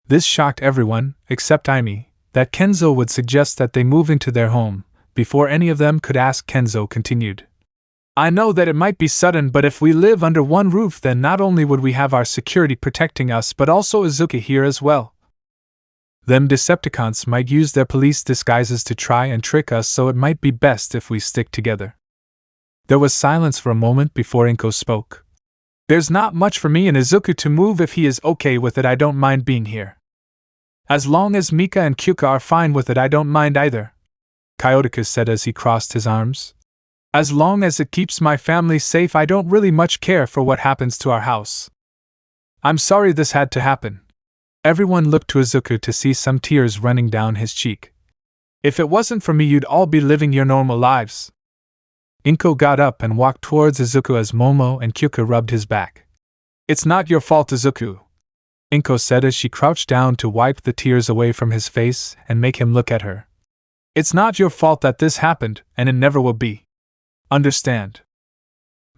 This shocked everyone, except Aimi, that Kenzo would suggest that they move into their home. Before any of them could ask, Kenzo continued. I know that it might be sudden, but if we live under one roof, then not only would we have our security protecting us, but also Izuku here as well. Them Decepticons might use their police disguises to try and trick us, so it might be best if we stick together. There was silence for a moment before Inko spoke. There's not much for me and Izuku to move. If he is okay with it, I don't mind being here. As long as Mika and Kyuka are fine with it, I don't mind either, Kyotoku said as he crossed his arms. As long as it keeps my family safe, I don't really much care for what happens to our house. I'm sorry this had to happen. Everyone looked to Izuku to see some tears running down his cheek. If it wasn't for me, you'd all be living your normal lives. Inko got up and walked towards Izuku as Momo and Kyuka rubbed his back. It's not your fault, Izuku, Inko said as she crouched down to wipe the tears away from his face and make him look at her. It's not your fault that this happened, and it never will be. Understand?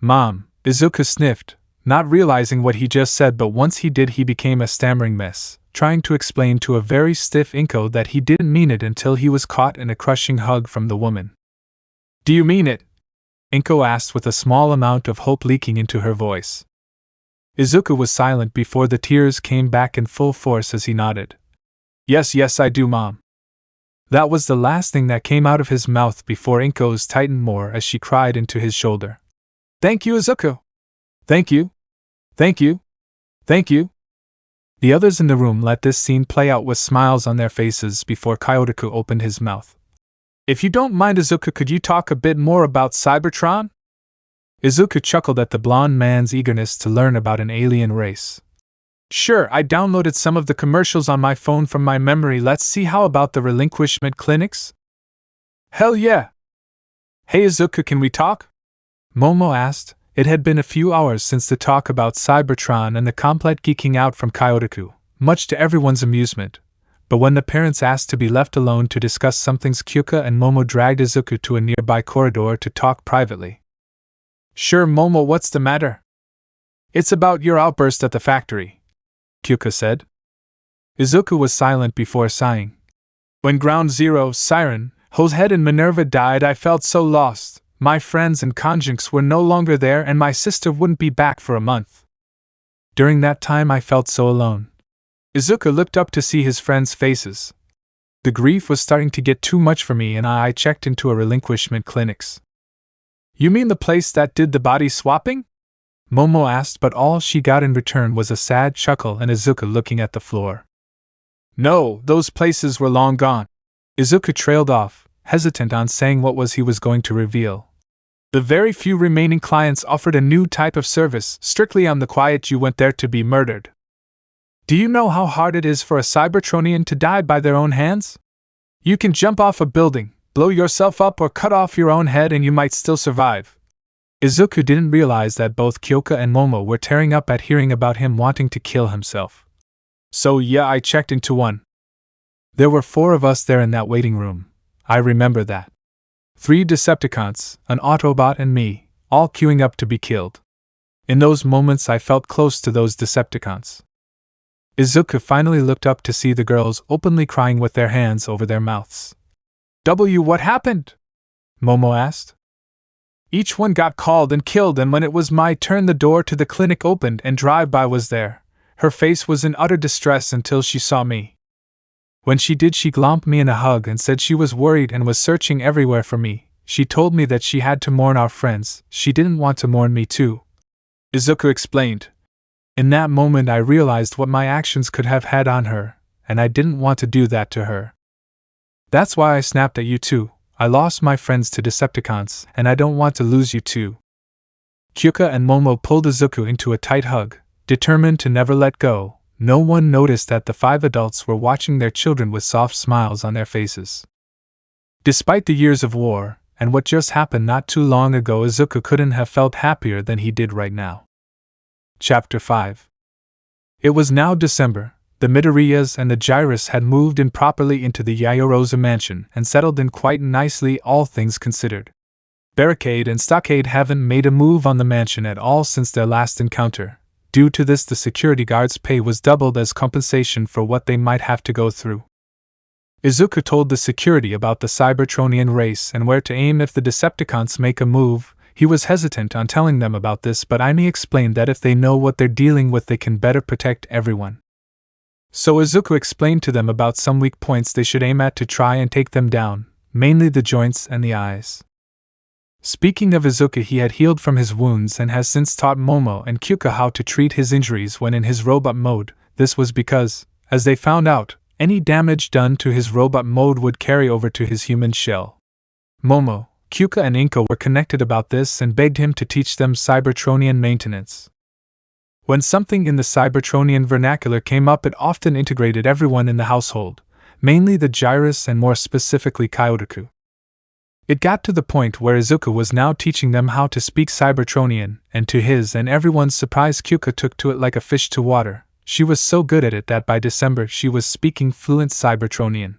Mom, Izuku sniffed, not realizing what he just said, but once he did, he became a stammering mess, trying to explain to a very stiff Inko that he didn't mean it until he was caught in a crushing hug from the woman. Do you mean it? Inko asked with a small amount of hope leaking into her voice. Izuku was silent before the tears came back in full force as he nodded. Yes, I do, Mom. That was the last thing that came out of his mouth before Inko's tightened more as she cried into his shoulder. Thank you, Izuku. Thank you. Thank you. Thank you. The others in the room let this scene play out with smiles on their faces before Kyotoku opened his mouth. If you don't mind, Izuku, could you talk a bit more about Cybertron? Izuku chuckled at the blonde man's eagerness to learn about an alien race. Sure, I downloaded some of the commercials on my phone from my memory. Let's see, how about the relinquishment clinics? Hell yeah! Hey Izuku, can we talk? Momo asked. It had been a few hours since the talk about Cybertron and the complete geeking out from Kyotoku, much to everyone's amusement. But when the parents asked to be left alone to discuss some things, Kyuka and Momo dragged Izuku to a nearby corridor to talk privately. Sure, Momo, what's the matter? It's about your outburst at the factory, Kyuka said. Izuku was silent before sighing. When Ground Zero, Siren, Hosehead and Minerva died, I felt so lost. My friends and conjuncts were no longer there, and my sister wouldn't be back for a month. During that time I felt so alone. Izuku looked up to see his friends' faces. The grief was starting to get too much for me, and I checked into a relinquishment clinics. You mean the place that did the body swapping? Momo asked, but all she got in return was a sad chuckle and Izuku looking at the floor. No, those places were long gone. Izuku trailed off, hesitant on saying what he was going to reveal. The very few remaining clients offered a new type of service, strictly on the quiet. You went there to be murdered. Do you know how hard it is for a Cybertronian to die by their own hands? You can jump off a building, blow yourself up, or cut off your own head and you might still survive. Izuku didn't realize that both Kyuka and Momo were tearing up at hearing about him wanting to kill himself. So yeah, I checked into one. There were 4 of us there in that waiting room. I remember that. 3 Decepticons, an Autobot and me, all queuing up to be killed. In those moments I felt close to those Decepticons. Izuku finally looked up to see the girls openly crying with their hands over their mouths. What happened? Momo asked. Each one got called and killed, and when it was my turn the door to the clinic opened and Drive-By was there. Her face was in utter distress until she saw me. When she did, she glomped me in a hug and said she was worried and was searching everywhere for me. She told me that she had to mourn our friends, she didn't want to mourn me too. Izuku explained. In that moment I realized what my actions could have had on her, and I didn't want to do that to her. That's why I snapped at you too. I lost my friends to Decepticons, and I don't want to lose you too. Kyuka and Momo pulled Izuku into a tight hug, determined to never let go. No one noticed that the 5 adults were watching their children with soft smiles on their faces. Despite the years of war, and what just happened not too long ago, Izuku couldn't have felt happier than he did right now. Chapter 5. It was now December. The Midoriyas and the Gyrus had moved in properly into the Yayorosa mansion and settled in quite nicely, all things considered. Barricade and Stockade haven't made a move on the mansion at all since their last encounter. Due to this, the security guards' pay was doubled as compensation for what they might have to go through. Izuku told the security about the Cybertronian race and where to aim if the Decepticons make a move. He was hesitant on telling them about this, but Aimee explained that if they know what they're dealing with, they can better protect everyone. So Izuku explained to them about some weak points they should aim at to try and take them down, mainly the joints and the eyes. Speaking of Izuku, he had healed from his wounds and has since taught Momo and Kyuka how to treat his injuries when in his robot mode. This was because, as they found out, any damage done to his robot mode would carry over to his human shell. Momo, Kyuka and Inko were connected about this and begged him to teach them Cybertronian maintenance. When something in the Cybertronian vernacular came up, it often integrated everyone in the household, mainly the Gyrus and more specifically Kyotoku. It got to the point where Izuku was now teaching them how to speak Cybertronian, and to his and everyone's surprise, Kyuka took to it like a fish to water. She was so good at it that by December she was speaking fluent Cybertronian.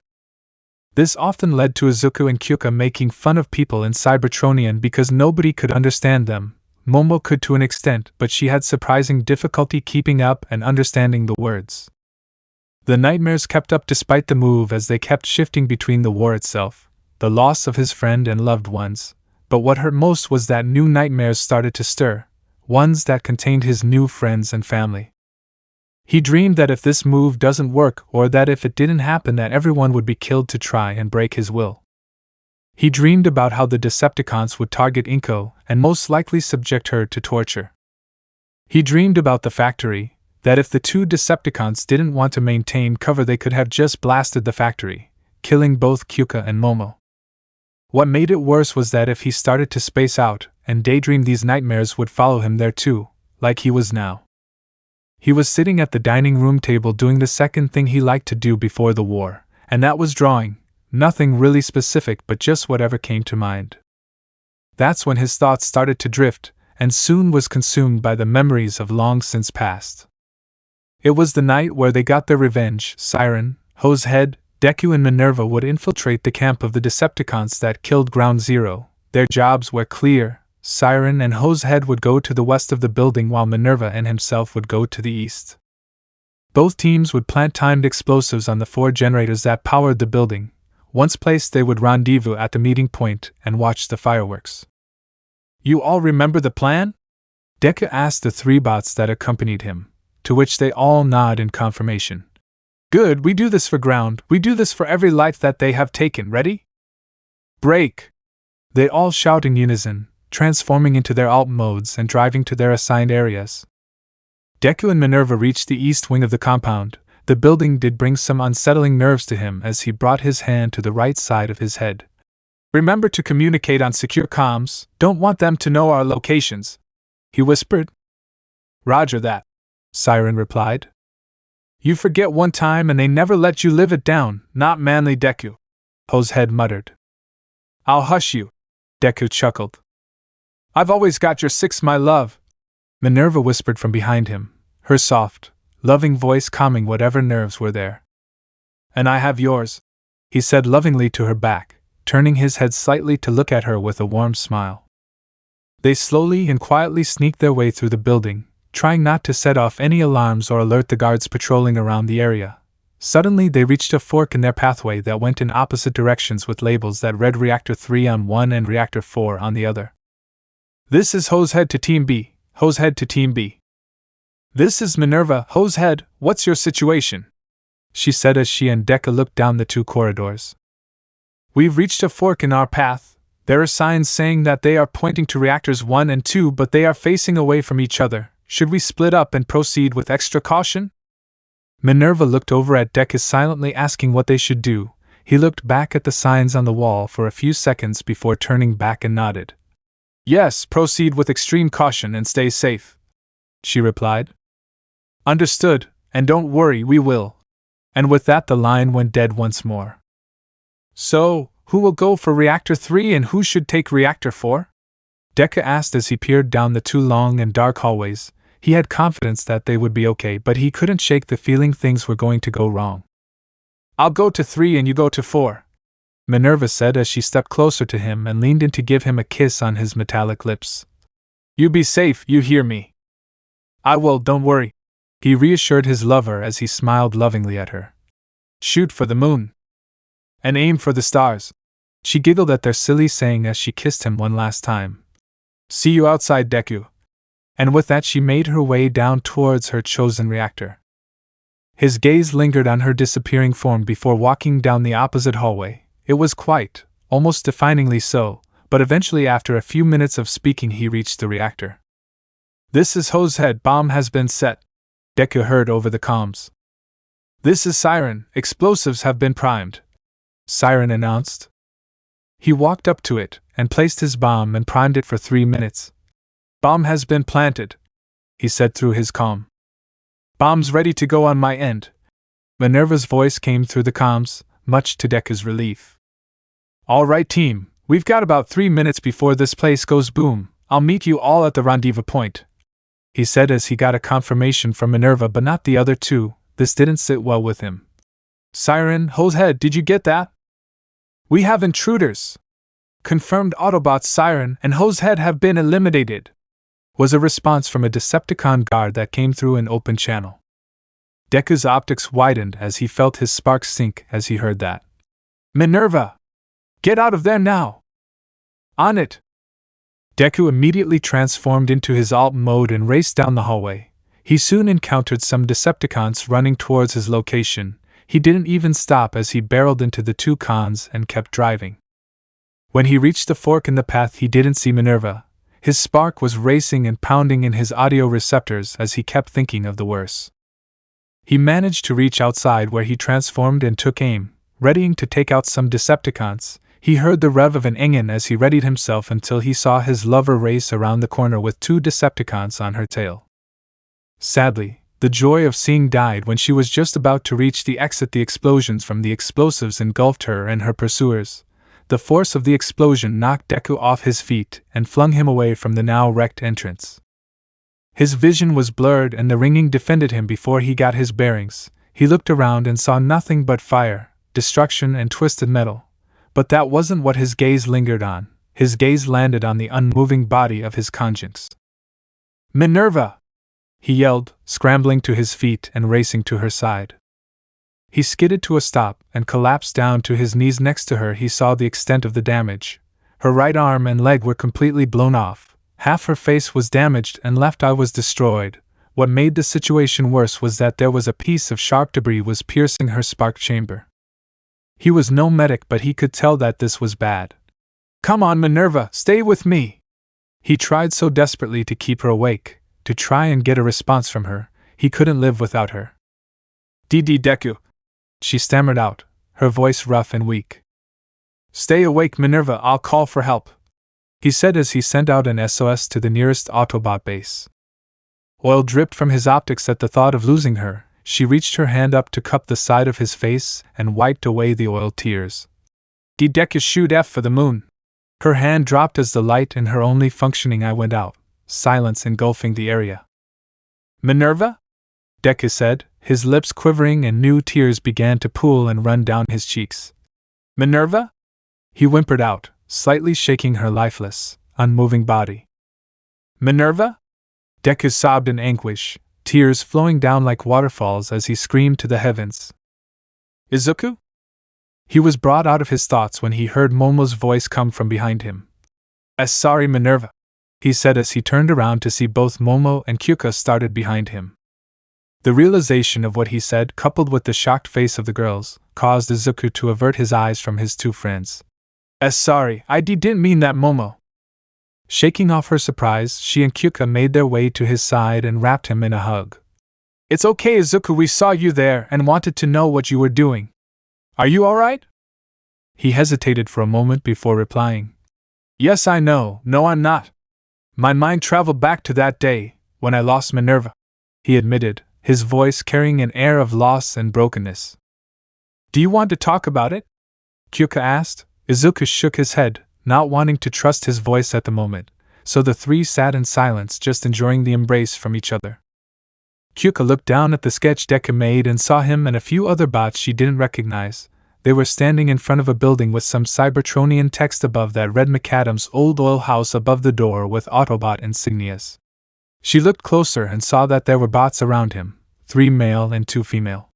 This often led to Izuku and Kyuka making fun of people in Cybertronian because nobody could understand them. Momo could to an extent, but she had surprising difficulty keeping up and understanding the words. The nightmares kept up despite the move, as they kept shifting between the war itself, the loss of his friend and loved ones, but what hurt most was that new nightmares started to stir, ones that contained his new friends and family. He dreamed that if this move doesn't work, or that if it didn't happen, that everyone would be killed to try and break his will. He dreamed about how the Decepticons would target Inko and most likely subject her to torture. He dreamed about the factory, that if the 2 Decepticons didn't want to maintain cover, they could have just blasted the factory, killing both Kyuka and Momo. What made it worse was that if he started to space out and daydream, these nightmares would follow him there too, like he was now. He was sitting at the dining room table doing the second thing he liked to do before the war, and that was drawing. Nothing really specific, but just whatever came to mind. That's when his thoughts started to drift, and soon was consumed by the memories of long since past. It was the night where they got their revenge. Siren, Hosehead, Deku and Minerva would infiltrate the camp of the Decepticons that killed Ground Zero. Their jobs were clear. Siren and Hosehead would go to the west of the building, while Minerva and himself would go to the east. Both teams would plant timed explosives on the 4 generators that powered the building. Once placed, they would rendezvous at the meeting point and watch the fireworks. You all remember the plan? Deku asked the 3 bots that accompanied him, to which they all nod in confirmation. Good, we do this for ground, we do this for every life that they have taken. Ready? Break! They all shout in unison, transforming into their alt modes and driving to their assigned areas. Deku and Minerva reached the east wing of the compound. The building did bring some unsettling nerves to him as he brought his hand to the right side of his head. Remember to communicate on secure comms, don't want them to know our locations, he whispered. Roger that, Siren replied. You forget one time and they never let you live it down, not manly Deku, Hosehead muttered. I'll hush you, Deku chuckled. I've always got your 6, my love, Minerva whispered from behind him, her soft, loving voice calming whatever nerves were there. And I have yours, he said lovingly to her back, turning his head slightly to look at her with a warm smile. They slowly and quietly sneaked their way through the building, trying not to set off any alarms or alert the guards patrolling around the area. Suddenly they reached a fork in their pathway that went in opposite directions with labels that read Reactor 3 on one and Reactor 4 on the other. "This is Hosehead to Team B, Hosehead to Team B. This is Minerva, Hosehead, what's your situation?" she said as she and Deku looked down the two corridors. "We've reached a fork in our path. There are signs saying that they are pointing to Reactors 1 and 2, but they are facing away from each other. Should we split up and proceed with extra caution?" Minerva looked over at Deku, silently asking what they should do. He looked back at the signs on the wall for a few seconds before turning back and nodded. "Yes, proceed with extreme caution and stay safe," she replied. "Understood, and don't worry, we will." And with that the line went dead once more. "So, who will go for Reactor 3 and who should take Reactor 4? Deku asked as he peered down the two long and dark hallways. He had confidence that they would be okay, but he couldn't shake the feeling things were going to go wrong. "I'll go to 3 and you go to 4, Minerva said as she stepped closer to him and leaned in to give him a kiss on his metallic lips. "You be safe, you hear me?" "I will, don't worry," he reassured his lover as he smiled lovingly at her. "Shoot for the moon. And aim for the stars," she giggled at their silly saying as she kissed him one last time. "See you outside, Deku." And with that she made her way down towards her chosen reactor. His gaze lingered on her disappearing form before walking down the opposite hallway. It was quiet, almost definingly so, but eventually after a few minutes of speaking he reached the reactor. "This is Hosehead, bomb has been set," Deku heard over the comms. "This is Siren, explosives have been primed," Siren announced. He walked up to it and placed his bomb and primed it for 3 minutes. "Bomb has been planted," he said through his comm. "Bomb's ready to go on my end." Minerva's voice came through the comms, much to Deku's relief. "All right, team, we've got about 3 minutes before this place goes boom. I'll meet you all at the rendezvous point," he said as he got a confirmation from Minerva but not the other two. This didn't sit well with him. "Siren, Hosehead, did you get that?" "We have intruders," confirmed Autobots. "Siren and Hosehead have been eliminated," was a response from a Decepticon guard that came through an open channel. Deku's optics widened as he felt his sparks sink as he heard that. "Minerva! Get out of there now!" "On it!" Deku immediately transformed into his alt mode and raced down the hallway. He soon encountered some Decepticons running towards his location. He didn't even stop as he barreled into the two cons and kept driving. When he reached the fork in the path he didn't see Minerva. His spark was racing and pounding in his audio receptors as he kept thinking of the worst. He managed to reach outside where he transformed and took aim, readying to take out some Decepticons. He heard the rev of an engine as he readied himself until he saw his lover race around the corner with 2 Decepticons on her tail. Sadly, the joy of seeing died when she was just about to reach the exit. The explosions from the explosives engulfed her and her pursuers. The force of the explosion knocked Deku off his feet and flung him away from the now wrecked entrance. His vision was blurred and the ringing defended him before he got his bearings. He looked around and saw nothing but fire, destruction and twisted metal. But that wasn't what his gaze lingered on. His gaze landed on the unmoving body of his conjunct. "Minerva!" he yelled, scrambling to his feet and racing to her side. He skidded to a stop and collapsed down to his knees next to her. He saw the extent of the damage. Her right arm and leg were completely blown off. Half her face was damaged and left eye was destroyed. What made the situation worse was that there was a piece of sharp debris was piercing her spark chamber. He was no medic, but he could tell that this was bad. "Come on, Minerva, stay with me!" He tried so desperately to keep her awake, to try and get a response from her. He couldn't live without her. "DD Deku," she stammered out, her voice rough and weak. "Stay awake, Minerva, I'll call for help," he said as he sent out an SOS to the nearest Autobot base. Oil dripped from his optics at the thought of losing her. She reached her hand up to cup the side of his face and wiped away the oil tears. "Deku, shoot F for the moon." Her hand dropped as the light in her only functioning eye went out, silence engulfing the area. "Minerva?" Deku said, his lips quivering and new tears began to pool and run down his cheeks. "Minerva?" he whimpered out, slightly shaking her lifeless, unmoving body. Minerva? Deku sobbed in anguish, tears flowing down like waterfalls as he screamed to the heavens. Izuku? He was brought out of his thoughts when he heard Momo's voice come from behind him. Sorry, Minerva, he said as he turned around to see both Momo and Kyuka started behind him. The realization of what he said, coupled with the shocked face of the girls, caused Izuku to avert his eyes from his two friends. Sorry, I didn't mean that, Momo. Shaking off her surprise, she and Kyuka made their way to his side and wrapped him in a hug. It's okay, Izuku, we saw you there and wanted to know what you were doing. Are you alright? He hesitated for a moment before replying. Yes, I know. No, I'm not. My mind traveled back to that day, when I lost Minerva, he admitted, his voice carrying an air of loss and brokenness. Do you want to talk about it? Kyuka asked. Izuku shook his head, not wanting to trust his voice at the moment, so the three sat in silence, just enjoying the embrace from each other. Kyuka looked down at the sketch Deku made and saw him and a few other bots she didn't recognize. They were standing in front of a building with some Cybertronian text above that read McAdam's old oil house above the door with Autobot insignias. She looked closer and saw that there were bots around him, 3 male and 2 female.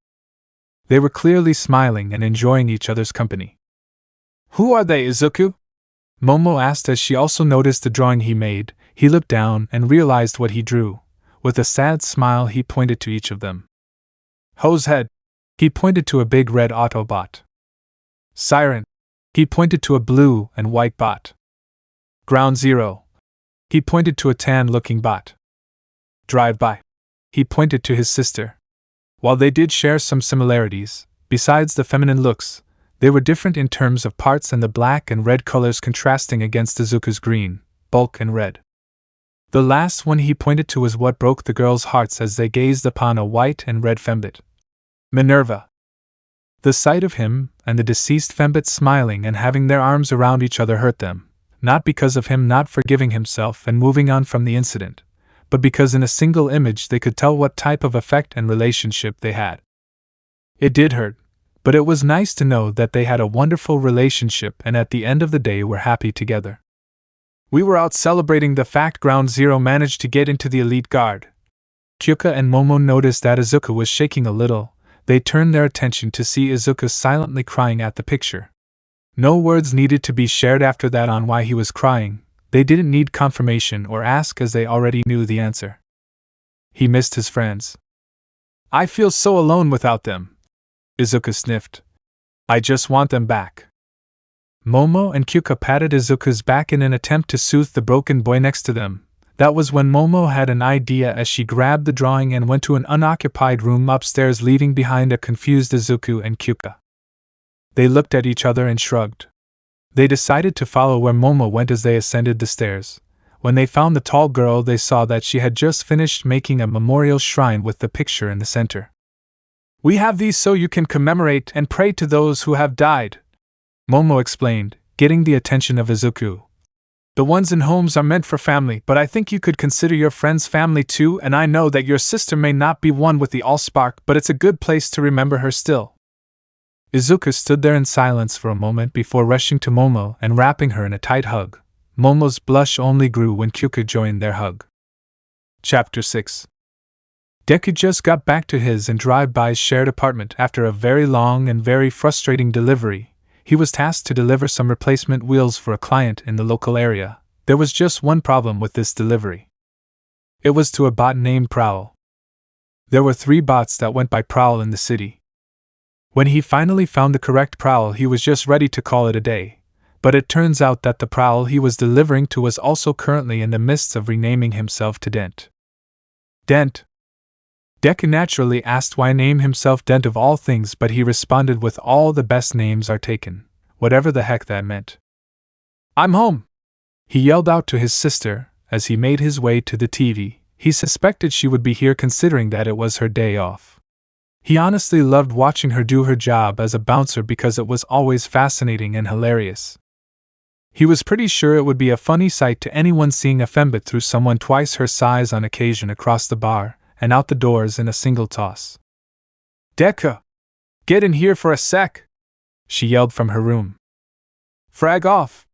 They were clearly smiling and enjoying each other's company. Who are they, Izuku? Momo asked as she also noticed the drawing he made. He looked down and realized what he drew. With a sad smile he pointed to each of them. Hose Head. He pointed to a big red Autobot. Siren. He pointed to a blue and white bot. Ground Zero. He pointed to a tan-looking bot. Drive-By. He pointed to his sister. While they did share some similarities, besides the feminine looks, they were different in terms of parts and the black and red colors contrasting against Izuku's green, bulk and red. The last one he pointed to was what broke the girls' hearts as they gazed upon a white and red fembot. Minerva. The sight of him and the deceased fembot smiling and having their arms around each other hurt them, not because of him not forgiving himself and moving on from the incident, but because in a single image they could tell what type of affect and relationship they had. It did hurt, but it was nice to know that they had a wonderful relationship and at the end of the day were happy together. We were out celebrating the fact Ground Zero managed to get into the elite guard. Kyuka and Momo noticed that Izuku was shaking a little. They turned their attention to see Izuku silently crying at the picture. No words needed to be shared after that on why he was crying. They didn't need confirmation or ask as they already knew the answer. He missed his friends. I feel so alone without them. Izuku sniffed. I just want them back. Momo and Kyuka patted Izuku's back in an attempt to soothe the broken boy next to them. That was when Momo had an idea as she grabbed the drawing and went to an unoccupied room upstairs, leaving behind a confused Izuku and Kyuka. They looked at each other and shrugged. They decided to follow where Momo went as they ascended the stairs. When they found the tall girl, they saw that she had just finished making a memorial shrine with the picture in the center. We have these so you can commemorate and pray to those who have died, Momo explained, getting the attention of Izuku. The ones in homes are meant for family, but I think you could consider your friends family too, and I know that your sister may not be one with the Allspark, but it's a good place to remember her still. Izuku stood there in silence for a moment before rushing to Momo and wrapping her in a tight hug. Momo's blush only grew when Kyuka joined their hug. Chapter 6. Deku just got back to his and Drive-By's shared apartment after a very long and very frustrating delivery. He was tasked to deliver some replacement wheels for a client in the local area. There was just one problem with this delivery. It was to a bot named Prowl. There were 3 bots that went by Prowl in the city. When he finally found the correct Prowl, he was just ready to call it a day. But it turns out that the Prowl he was delivering to was also currently in the midst of renaming himself to Dent. Dent. Deku naturally asked why name himself Dent of all things, but he responded with all the best names are taken, whatever the heck that meant. I'm home! He yelled out to his sister as he made his way to the TV. He suspected she would be here considering that it was her day off. He honestly loved watching her do her job as a bouncer because it was always fascinating and hilarious. He was pretty sure it would be a funny sight to anyone seeing a fembot through someone twice her size on occasion across the bar and out the doors in a single toss. Deku! Get in here for a sec! She yelled from her room. Frag off!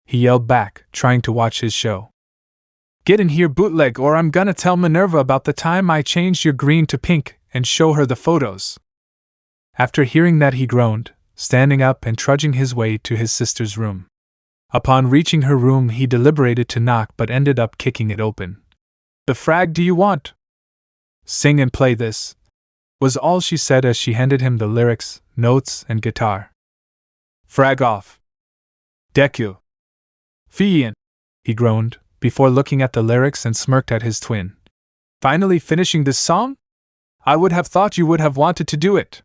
He yelled back, trying to watch his show. Get in here, bootleg, or I'm gonna tell Minerva about the time I changed your green to pink and show her the photos. After hearing that, he groaned, standing up and trudging his way to his sister's room. Upon reaching her room, he deliberated to knock but ended up kicking it open. The frag do you want? Sing and play this, was all she said as she handed him the lyrics, notes, and guitar. Frag off. Deku. Fian, he groaned, before looking at the lyrics and smirked at his twin. Finally finishing this song? I would have thought you would have wanted to do it.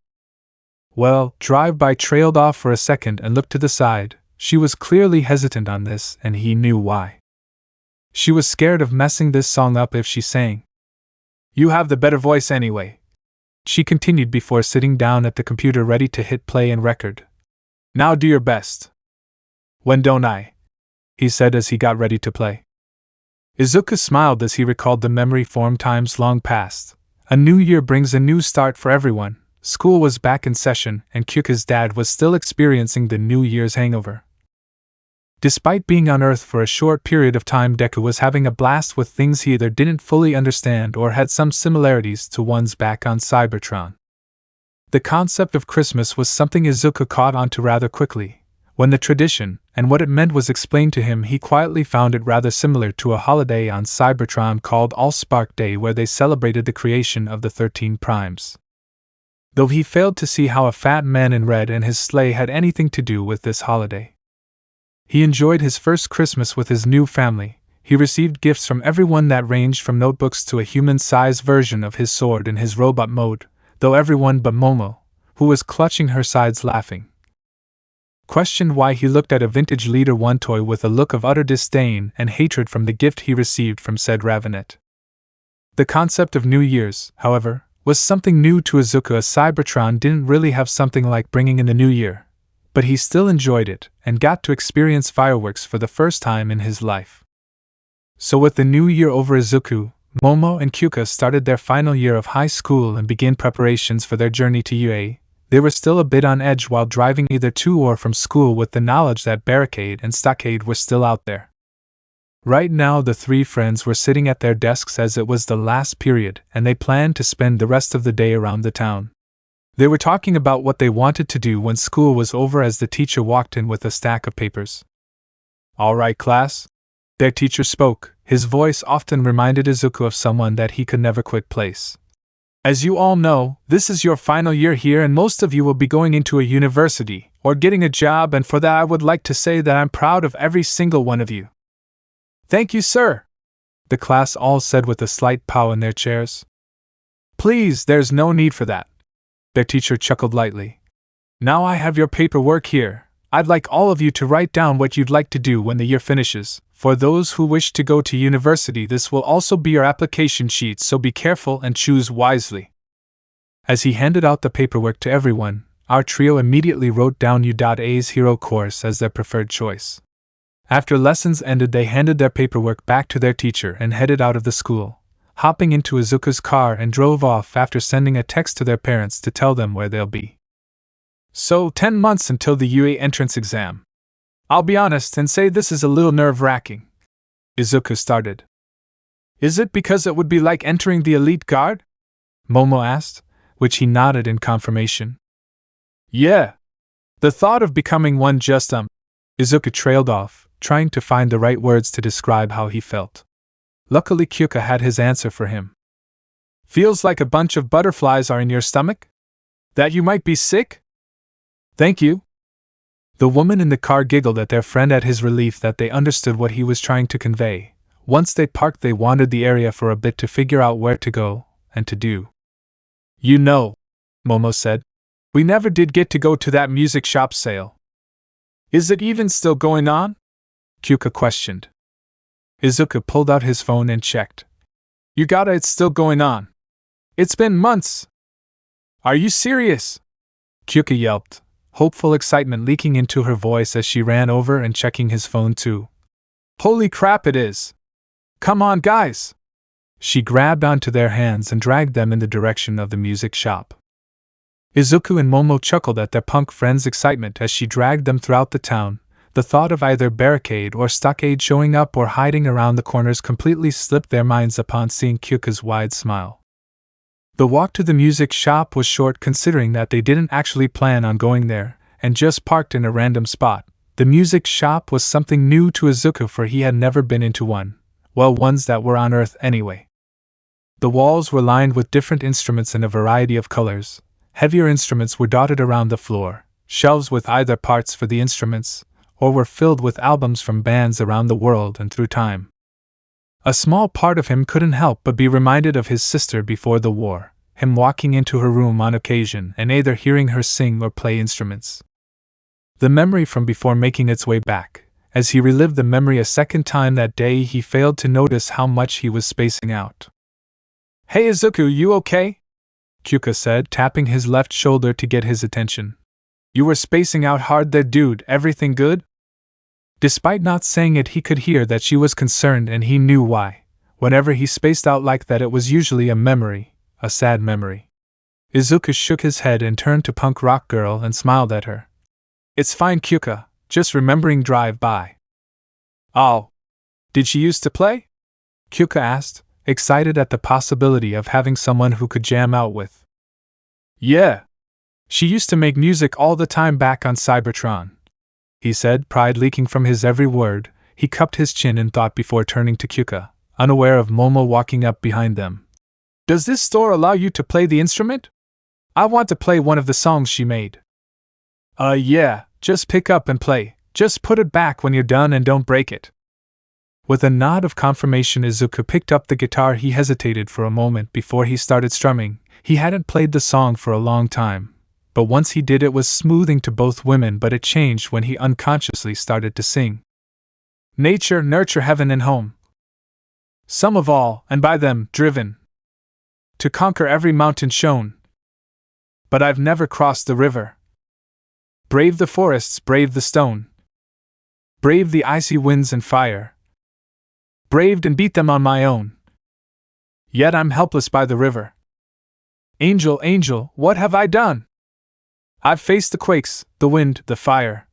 Well, Drive-By trailed off for a second and looked to the side. She was clearly hesitant on this, and he knew why. She was scared of messing this song up if she sang. You have the better voice anyway, she continued before sitting down at the computer ready to hit play and record. Now do your best. When don't I? He said as he got ready to play. Izuku smiled as he recalled the memory-formed times long past. A new year brings a new start for everyone. School was back in session, and Kyuka's dad was still experiencing the New Year's hangover. Despite being on Earth for a short period of time, Deku was having a blast with things he either didn't fully understand or had some similarities to ones back on Cybertron. The concept of Christmas was something Izuku caught on to rather quickly. When the tradition and what it meant was explained to him, he quietly found it rather similar to a holiday on Cybertron called Allspark Day, where they celebrated the creation of the 13 Primes. Though he failed to see how a fat man in red and his sleigh had anything to do with this holiday. He enjoyed his first Christmas with his new family. He received gifts from everyone that ranged from notebooks to a human-sized version of his sword in his robot mode, though everyone but Momo, who was clutching her sides laughing, questioned why he looked at a vintage Leader 1 toy with a look of utter disdain and hatred from the gift he received from said Ravenet. The concept of New Year's, however, was something new to Izuku, as Cybertron didn't really have something like bringing in the new year, but he still enjoyed it and got to experience fireworks for the first time in his life. So with the new year over, Izuku, Momo, and Kyuka started their final year of high school and began preparations for their journey to UA. They were still a bit on edge while driving either to or from school, with the knowledge that Barricade and Stockade were still out there. Right now the three friends were sitting at their desks as it was the last period, and they planned to spend the rest of the day around the town. They were talking about what they wanted to do when school was over as the teacher walked in with a stack of papers. All right, class? Their teacher spoke. His voice often reminded Izuku of someone that he could never quite place. As you all know, this is your final year here, and most of you will be going into a university or getting a job, and for that I would like to say that I'm proud of every single one of you. Thank you, sir, the class all said with a slight pow in their chairs. Please, there's no need for that. Their teacher chuckled lightly. Now I have your paperwork here. I'd like all of you to write down what you'd like to do when the year finishes. For those who wish to go to university, this will also be your application sheet, so be careful and choose wisely. As he handed out the paperwork to everyone, our trio immediately wrote down UA's hero course as their preferred choice. After lessons ended, they handed their paperwork back to their teacher and headed out of the school, hopping into Izuku's car and drove off after sending a text to their parents to tell them where they'll be. So, 10 months until the UA entrance exam. I'll be honest and say this is a little nerve-wracking. Izuku started. Is it because it would be like entering the elite guard? Momo asked, which he nodded in confirmation. Yeah. The thought of becoming one just Izuku trailed off, trying to find the right words to describe how he felt. Luckily Kyuka had his answer for him. Feels like a bunch of butterflies are in your stomach? That you might be sick? Thank you. The woman in the car giggled at their friend at his relief that they understood what he was trying to convey. Once they parked, they wandered the area for a bit to figure out where to go and to do. You know, Momo said, we never did get to go to that music shop sale. Is it even still going on? Kyuka questioned. Izuku pulled out his phone and checked. You gotta, it's still going on. It's been months. Are you serious? Kyuka yelped, hopeful excitement leaking into her voice as she ran over and checking his phone too. Holy crap, it is! Come on, guys! She grabbed onto their hands and dragged them in the direction of the music shop. Izuku and Momo chuckled at their punk friend's excitement as she dragged them throughout the town. The thought of either barricade or stockade showing up or hiding around the corners completely slipped their minds upon seeing Kyuka's wide smile. The walk to the music shop was short considering that they didn't actually plan on going there, and just parked in a random spot. The music shop was something new to Izuku, for he had never been into one, well, ones that were on Earth anyway. The walls were lined with different instruments in a variety of colors. Heavier instruments were dotted around the floor, shelves with either parts for the instruments, or were filled with albums from bands around the world and through time. A small part of him couldn't help but be reminded of his sister before the war, him walking into her room on occasion and either hearing her sing or play instruments. The memory from before making its way back. As he relived the memory a second time that day, he failed to notice how much he was spacing out. "Hey Izuku, you okay?" Kyuka said, tapping his left shoulder to get his attention. "You were spacing out hard there, dude. Everything good?" Despite not saying it, he could hear that she was concerned, and he knew why. Whenever he spaced out like that, it was usually a memory, a sad memory. Izuku shook his head and turned to Punk Rock Girl and smiled at her. "It's fine, Kyuka, just remembering Drive By." "Oh. Did she used to play?" Kyuka asked, excited at the possibility of having someone who could jam out with. "Yeah. She used to make music all the time back on Cybertron," he said, pride leaking from his every word. He cupped his chin in thought before turning to Kyuka, unaware of Momo walking up behind them. "Does this store allow you to play the instrument? I want to play one of the songs she made." Yeah, just pick up and play. Just put it back when you're done and don't break it." With a nod of confirmation, Izuku picked up the guitar. He hesitated for a moment before he started strumming. He hadn't played the song for a long time, but once he did, it was smoothing to both women, but it changed when he unconsciously started to sing. "Nature, nurture, heaven and home. Some of all, and by them, driven. To conquer every mountain shown. But I've never crossed the river. Brave the forests, brave the stone. Brave the icy winds and fire. Braved and beat them on my own. Yet I'm helpless by the river. Angel, angel, what have I done? I've faced the quakes, the wind, the fire.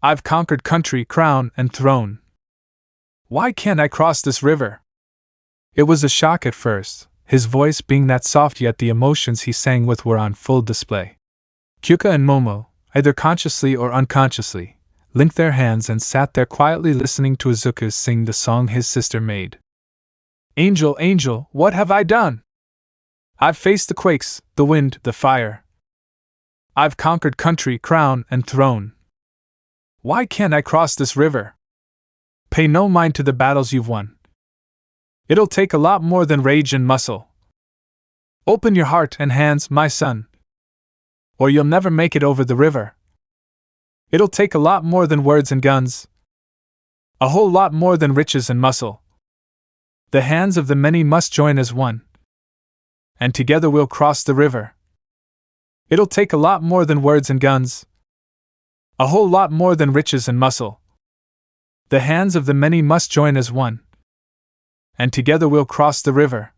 I've conquered country, crown, and throne. Why can't I cross this river?" It was a shock at first, his voice being that soft, yet the emotions he sang with were on full display. Kyuka and Momo, either consciously or unconsciously, linked their hands and sat there quietly listening to Izuku sing the song his sister made. "Angel, angel, what have I done? I've faced the quakes, the wind, the fire. I've conquered country, crown, and throne. Why can't I cross this river? Pay no mind to the battles you've won. It'll take a lot more than rage and muscle. Open your heart and hands, my son, or you'll never make it over the river. It'll take a lot more than words and guns. A whole lot more than riches and muscle. The hands of the many must join as one. And together we'll cross the river. It'll take a lot more than words and guns. A whole lot more than riches and muscle. The hands of the many must join as one. And together we'll cross the river."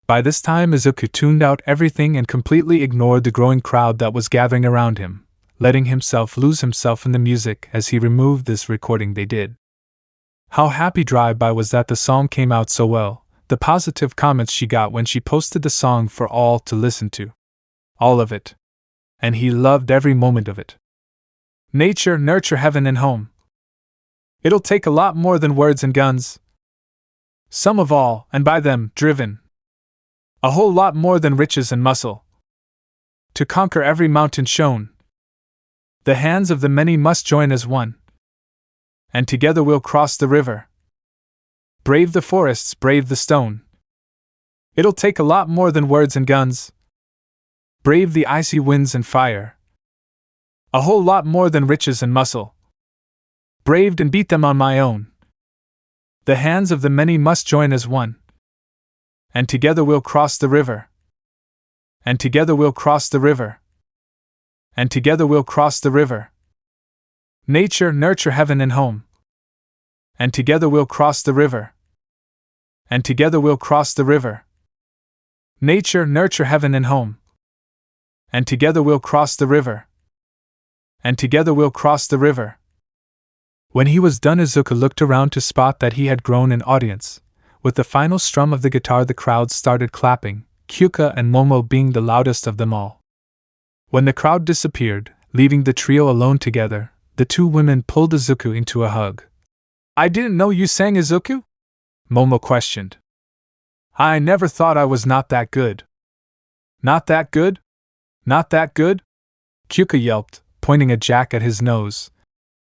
By this time, Izuku tuned out everything and completely ignored the growing crowd that was gathering around him, letting himself lose himself in the music as he removed this recording they did. How happy Drive By was that the song came out so well, the positive comments she got when she posted the song for all to listen to. All of it. And he loved every moment of it. Nature, nurture, heaven and home. It'll take a lot more than words and guns. Some of all, and by them, driven. A whole lot more than riches and muscle. To conquer every mountain shown. The hands of the many must join as one. And together we'll cross the river. Brave the forests, brave the stone. It'll take a lot more than words and guns. Brave the icy winds and fire. A whole lot more than riches and muscle. Braved and beat them on my own. The hands of the many must join as one. And together we'll cross the river. And together we'll cross the river. And together we'll cross the river. Nature, nurture, heaven and home. And together we'll cross the river. And together we'll cross the river. Nature, nurture, heaven and home. And together we'll cross the river. And together we'll cross the river. When he was done, Izuku looked around to spot that he had grown an audience. With the final strum of the guitar, the crowd started clapping, Kyuka and Momo being the loudest of them all. When the crowd disappeared, leaving the trio alone together, the two women pulled Izuku into a hug. "I didn't know you sang, Izuku?" Momo questioned. "I never thought I was not that good." "Not that good? Not that good?" Kyuka yelped, pointing a jack at his nose.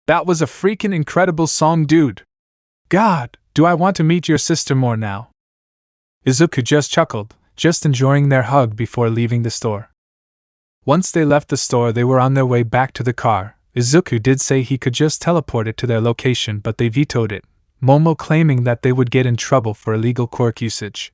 "That was a freaking incredible song, dude. God, do I want to meet your sister more now." Izuku just chuckled, just enjoying their hug before leaving the store. Once they left the store, they were on their way back to the car. Izuku did say he could just teleport it to their location, but they vetoed it, Momo claiming that they would get in trouble for illegal quirk usage.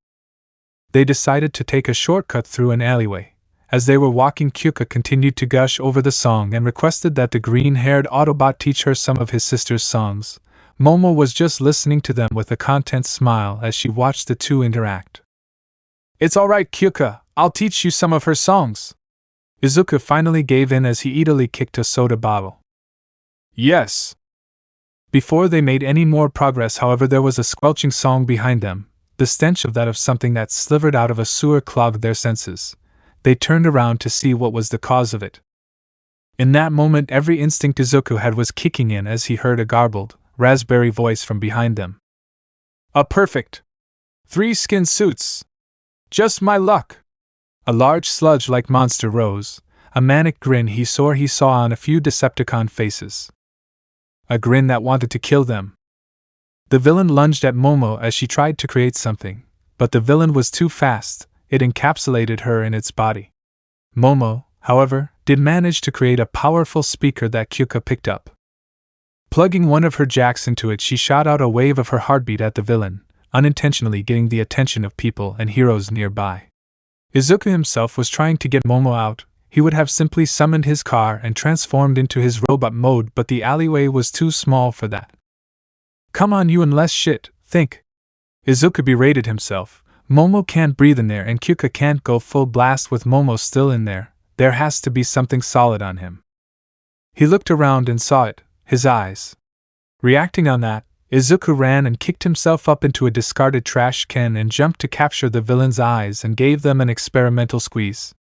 They decided to take a shortcut through an alleyway. As they were walking, Kyuka continued to gush over the song and requested that the green-haired Autobot teach her some of his sister's songs. Momo was just listening to them with a content smile as she watched the two interact. "It's alright, Kyuka, I'll teach you some of her songs." Izuku finally gave in as he eagerly kicked a soda bottle. "Yes." Before they made any more progress, however, there was a squelching song behind them. The stench of something that slivered out of a sewer clogged their senses. They turned around to see what was the cause of it. In that moment, every instinct Izuku had was kicking in as he heard a garbled, raspberry voice from behind them. "A perfect 3 skin suits! Just my luck!" A large sludge-like monster rose, a manic grin he saw on a few Decepticon faces. A grin that wanted to kill them. The villain lunged at Momo as she tried to create something, but the villain was too fast. It encapsulated her in its body. Momo, however, did manage to create a powerful speaker that Kyuka picked up. Plugging one of her jacks into it, she shot out a wave of her heartbeat at the villain, unintentionally getting the attention of people and heroes nearby. Izuku himself was trying to get Momo out. He would have simply summoned his car and transformed into his robot mode, but the alleyway was too small for that. "Come on, you and less shit, think." Izuku berated himself. Momo can't breathe in there and Kyuka can't go full blast with Momo still in there. There has to be something solid on him. He looked around and saw it, his eyes. Reacting on that, Izuku ran and kicked himself up into a discarded trash can and jumped to capture the villain's eyes and gave them an experimental squeeze.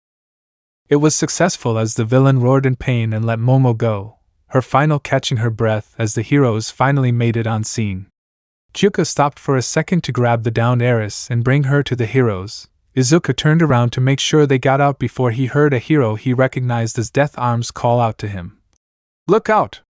It was successful as the villain roared in pain and let Momo go, her final catching her breath as the heroes finally made it on scene. Kyuka stopped for a second to grab the downed heiress and bring her to the heroes. Izuku turned around to make sure they got out before he heard a hero he recognized as Death Arms call out to him. "Look out!"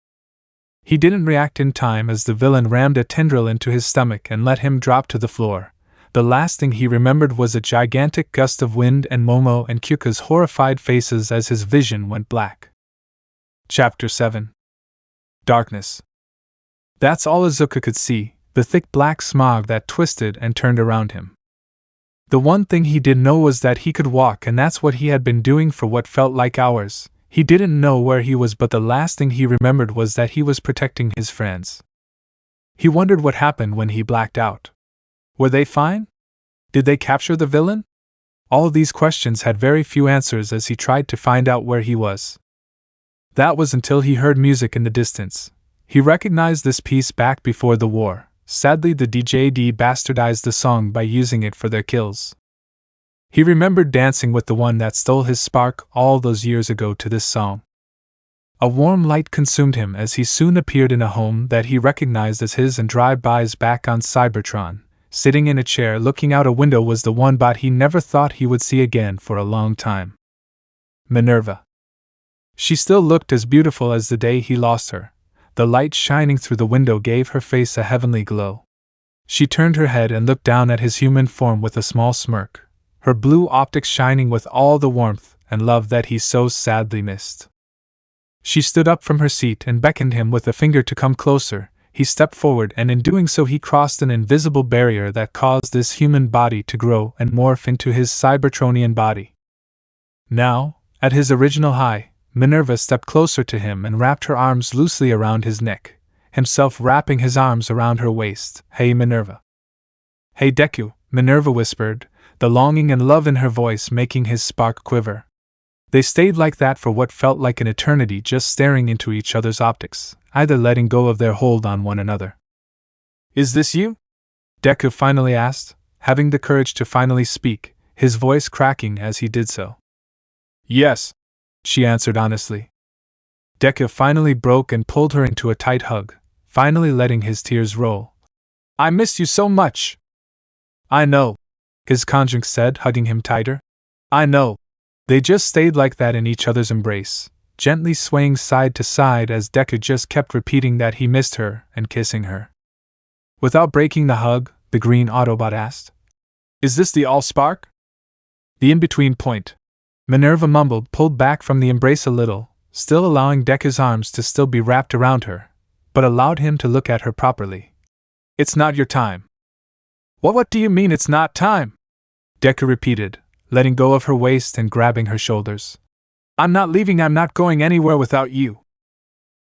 He didn't react in time as the villain rammed a tendril into his stomach and let him drop to the floor. The last thing he remembered was a gigantic gust of wind and Momo and Kyuka's horrified faces as his vision went black. Chapter 7. Darkness. That's all Izuku could see. The thick black smog that twisted and turned around him. The one thing he did know was that he could walk, and that's what he had been doing for what felt like hours. He didn't know where he was, but the last thing he remembered was that he was protecting his friends. He wondered what happened when he blacked out. Were they fine? Did they capture the villain? All these questions had very few answers as he tried to find out where he was. That was until he heard music in the distance. He recognized this piece back before the war. Sadly, the DJD bastardized the song by using it for their kills. He remembered dancing with the one that stole his spark all those years ago to this song. A warm light consumed him as he soon appeared in a home that he recognized as his, and drive-bys back on Cybertron. Sitting in a chair looking out a window was the one bot he never thought he would see again for a long time. Minerva. She still looked as beautiful as the day he lost her. The light shining through the window gave her face a heavenly glow. She turned her head and looked down at his human form with a small smirk, her blue optics shining with all the warmth and love that he so sadly missed. She stood up from her seat and beckoned him with a finger to come closer. He stepped forward, and in doing so he crossed an invisible barrier that caused this human body to grow and morph into his Cybertronian body. Now, at his original height, Minerva stepped closer to him and wrapped her arms loosely around his neck, himself wrapping his arms around her waist. "Hey, Minerva." "Hey, Deku," Minerva whispered, the longing and love in her voice making his spark quiver. They stayed like that for what felt like an eternity, just staring into each other's optics, either letting go of their hold on one another. "Is this you?" Deku finally asked, having the courage to finally speak, his voice cracking as he did so. "Yes," she answered honestly. Deku finally broke and pulled her into a tight hug, finally letting his tears roll. "I missed you so much." "I know," his conjunct said, hugging him tighter. "I know." They just stayed like that in each other's embrace, gently swaying side to side as Deku just kept repeating that he missed her and kissing her. Without breaking the hug, the green Autobot asked, "Is this the Allspark?" The in-between point. Minerva mumbled, pulled back from the embrace a little, still allowing Deku's arms to still be wrapped around her, but allowed him to look at her properly. "It's not your time." What do you mean it's not time?" Deku repeated, letting go of her waist and grabbing her shoulders. "I'm not leaving, I'm not going anywhere without you."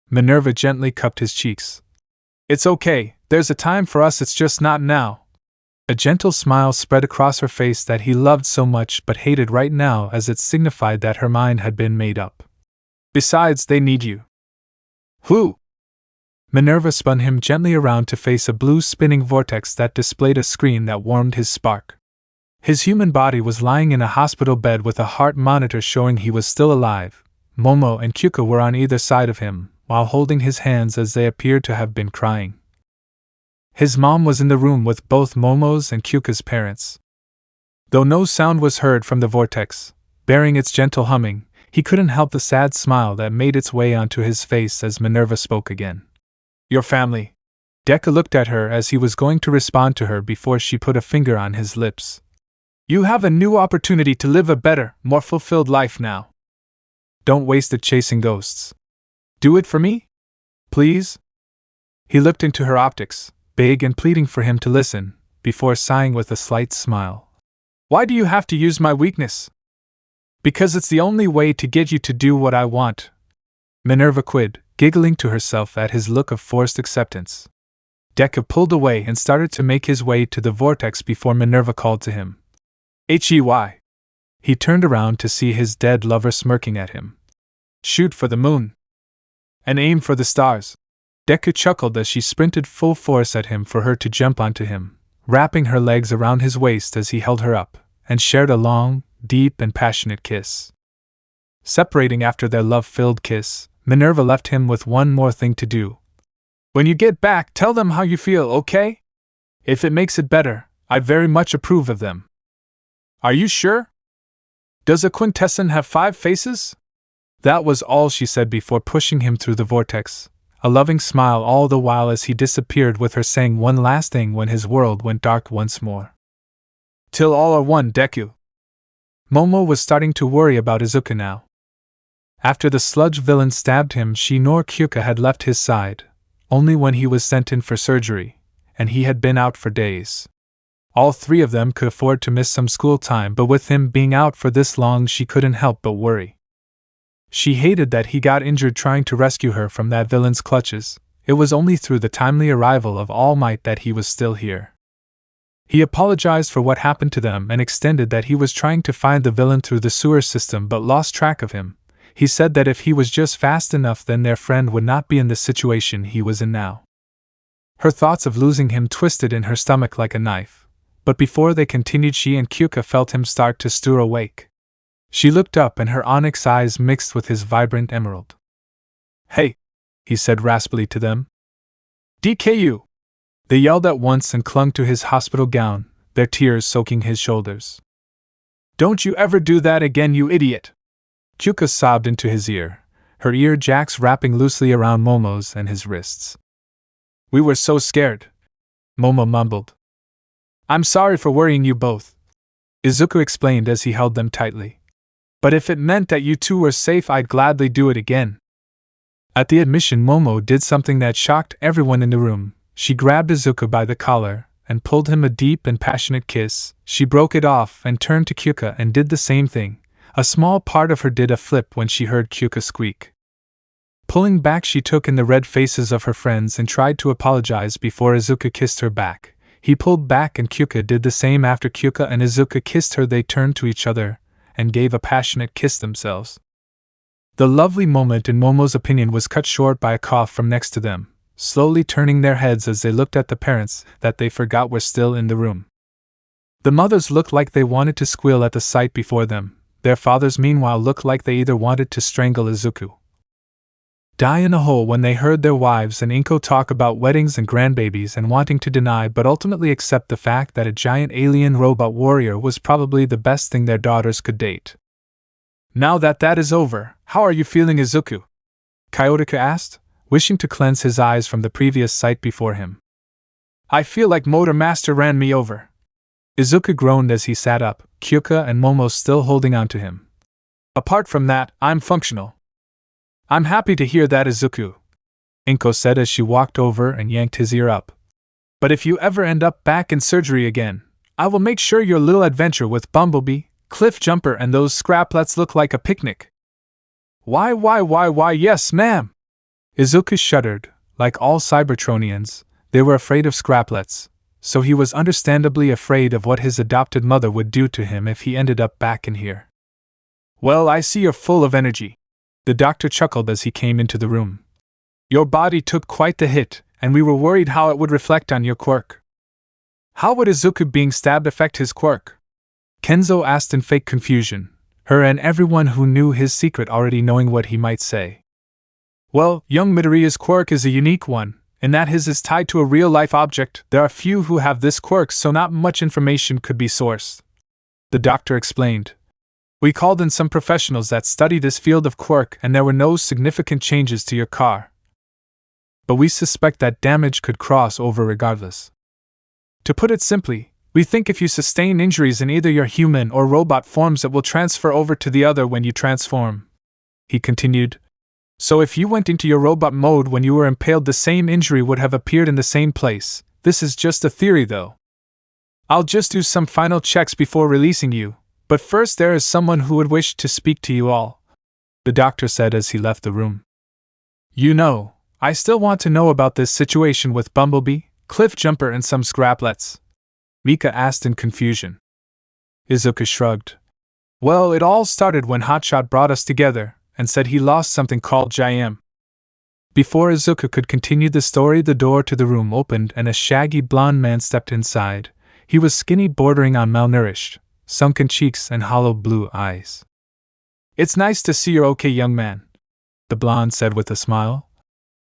Minerva gently cupped his cheeks. "It's okay, there's a time for us, it's just not now." A gentle smile spread across her face that he loved so much but hated right now, as it signified that her mind had been made up. "Besides, they need you." "Who?" Minerva spun him gently around to face a blue spinning vortex that displayed a screen that warmed his spark. His human body was lying in a hospital bed with a heart monitor showing he was still alive. Momo and Kyuka were on either side of him, while holding his hands as they appeared to have been crying. His mom was in the room with both Momo's and Kyuka's parents. Though no sound was heard from the vortex, bearing its gentle humming, he couldn't help the sad smile that made its way onto his face as Minerva spoke again. "Your family." Deku looked at her as he was going to respond to her before she put a finger on his lips. "You have a new opportunity to live a better, more fulfilled life now. Don't waste it chasing ghosts. Do it for me? Please?" He looked into her optics, big and pleading for him to listen, before sighing with a slight smile. "Why do you have to use my weakness?" "Because it's the only way to get you to do what I want." Minerva quid, giggling to herself at his look of forced acceptance. Deku pulled away and started to make his way to the vortex before Minerva called to him. "Hey." He turned around to see his dead lover smirking at him. "Shoot for the moon. And aim for the stars." Deku chuckled as she sprinted full force at him for her to jump onto him, wrapping her legs around his waist as he held her up, and shared a long, deep and passionate kiss. Separating after their love-filled kiss, Minerva left him with one more thing to do. "When you get back, tell them how you feel, okay? If it makes it better, I'd very much approve of them." "Are you sure? Does a quintessence have 5 faces?" That was all she said before pushing him through the vortex, a loving smile all the while as he disappeared, with her saying one last thing when his world went dark once more. "Till all are one, Deku." Momo was starting to worry about Izuku now. After the sludge villain stabbed him, she nor Kyuka had left his side, only when he was sent in for surgery, and he had been out for days. All 3 of them could afford to miss some school time, but with him being out for this long she couldn't help but worry. She hated that he got injured trying to rescue her from that villain's clutches. It was only through the timely arrival of Almight that he was still here. He apologized for what happened to them and extended that he was trying to find the villain through the sewer system but lost track of him. He said that if he was just fast enough, then their friend would not be in the situation he was in now. Her thoughts of losing him twisted in her stomach like a knife, but before they continued she and Kyuka felt him start to stir awake. She looked up and her onyx eyes mixed with his vibrant emerald. "Hey!" he said raspily to them. "DKU!" They yelled at once and clung to his hospital gown, their tears soaking his shoulders. "Don't you ever do that again, you idiot!" Kyuka sobbed into his ear, her ear jacks wrapping loosely around Momo's and his wrists. "We were so scared," Momo mumbled. "I'm sorry for worrying you both," Izuku explained as he held them tightly. "But if it meant that you 2 were safe, I'd gladly do it again." At the admission, Momo did something that shocked everyone in the room. She grabbed Izuku by the collar and pulled him a deep and passionate kiss. She broke it off and turned to Kyuka and did the same thing. A small part of her did a flip when she heard Kyuka squeak. Pulling back, she took in the red faces of her friends and tried to apologize before Izuku kissed her back. He pulled back and Kyuka did the same. After Kyuka and Izuku kissed her, they turned to each other and gave a passionate kiss themselves. The lovely moment in Momo's opinion was cut short by a cough from next to them, slowly turning their heads as they looked at the parents that they forgot were still in the room. The mothers looked like they wanted to squeal at the sight before them. Their fathers meanwhile looked like they either wanted to strangle Izuku, die in a hole when they heard their wives and Inko talk about weddings and grandbabies and wanting to deny but ultimately accept the fact that a giant alien robot warrior was probably the best thing their daughters could date. Now that is over, how are you feeling, Izuku? Kyotoka asked, wishing to cleanse his eyes from the previous sight before him. I feel like Motor Master ran me over. Izuku groaned as he sat up, Kyoka and Momo still holding on to him. Apart from that, I'm functional. I'm happy to hear that, Izuku, Inko said as she walked over and yanked his ear up. But if you ever end up back in surgery again, I will make sure your little adventure with Bumblebee, Cliff Jumper and those scraplets look like a picnic. Why, yes, ma'am. Izuku shuddered. Like all Cybertronians, they were afraid of scraplets, so he was understandably afraid of what his adopted mother would do to him if he ended up back in here. Well, I see you're full of energy. The doctor chuckled as he came into the room. Your body took quite the hit, and we were worried how it would reflect on your quirk. How would Izuku being stabbed affect his quirk? Kenzo asked in fake confusion, her and everyone who knew his secret already knowing what he might say. Well, young Midoriya's quirk is a unique one, in that his is tied to a real-life object. There are few who have this quirk, so not much information could be sourced. The doctor explained. We called in some professionals that study this field of quirk and there were no significant changes to your car. But we suspect that damage could cross over regardless. To put it simply, we think if you sustain injuries in either your human or robot forms it will transfer over to the other when you transform. He continued. So if you went into your robot mode when you were impaled, the same injury would have appeared in the same place. This is just a theory though. I'll just do some final checks before releasing you. But first there is someone who would wish to speak to you all, the doctor said as he left the room. You know, I still want to know about this situation with Bumblebee, Cliff Jumper and some scraplets, Mika asked in confusion. Izuku shrugged. Well, it all started when Hotshot brought us together and said he lost something called Jayam. Before Izuku could continue the story, the door to the room opened and a shaggy blonde man stepped inside. He was skinny, bordering on malnourished, sunken cheeks and hollow blue eyes. It's nice to see you're okay, young man, the blonde said with a smile.